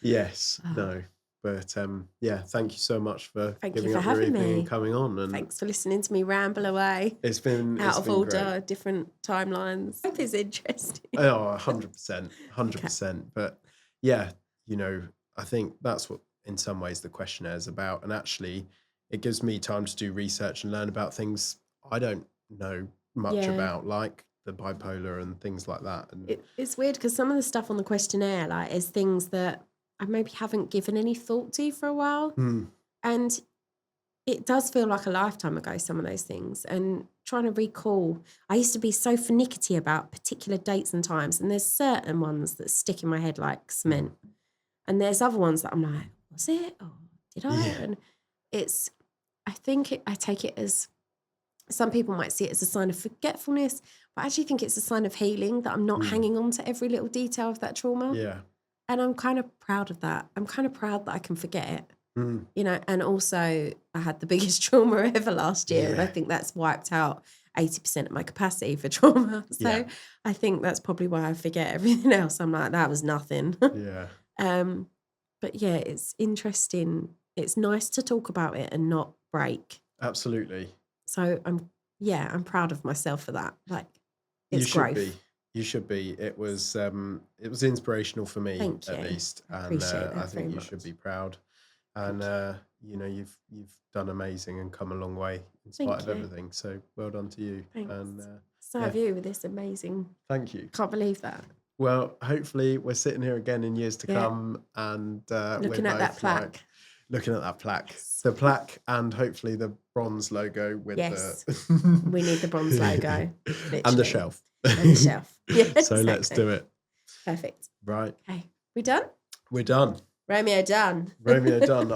Yes, no. But yeah, thank you so much for giving up your evening and coming on. And thanks for listening to me ramble away. It's been out of order, great. Different timelines. Hope it's interesting. Oh, 100%. But yeah, you know, I think that's what in some ways the questionnaire is about. And actually, it gives me time to do research and learn about things I don't know much about, like the bipolar and things like that. And it's weird because some of the stuff on the questionnaire like is things that I maybe haven't given any thought to for a while. And it does feel like a lifetime ago, some of those things. And trying to recall, I used to be so finicky about particular dates and times. And there's certain ones that stick in my head like cement. And there's other ones that I'm like, was it? Or did I? Yeah. And I take it as, some people might see it as a sign of forgetfulness, but I actually think it's a sign of healing, that I'm not hanging on to every little detail of that trauma. Yeah. And I'm kind of proud of that. I'm kind of proud that I can forget it, you know, and also I had the biggest trauma ever last year. And I think that's wiped out 80% of my capacity for trauma. So I think that's probably why I forget everything else. I'm like, that was nothing. Yeah. But yeah, it's interesting. It's nice to talk about it and not break. Absolutely. So I'm proud of myself for that. Like, it's growth. You should be. It was inspirational for me, at least, and I think you should be proud. And you know, you've done amazing and come a long way in spite of everything. So well done to you. Thanks. And so have you with this amazing. Thank you. Can't believe that. Well, hopefully we're sitting here again in years to come, and looking at that plaque. Looking at that plaque, the plaque, and hopefully the bronze logo with the. We need the bronze logo and the shelf. And the shelf. Yeah, so exactly. Let's do it. Perfect. Right. Okay. We done? We're done. Romeo done. Romeo done.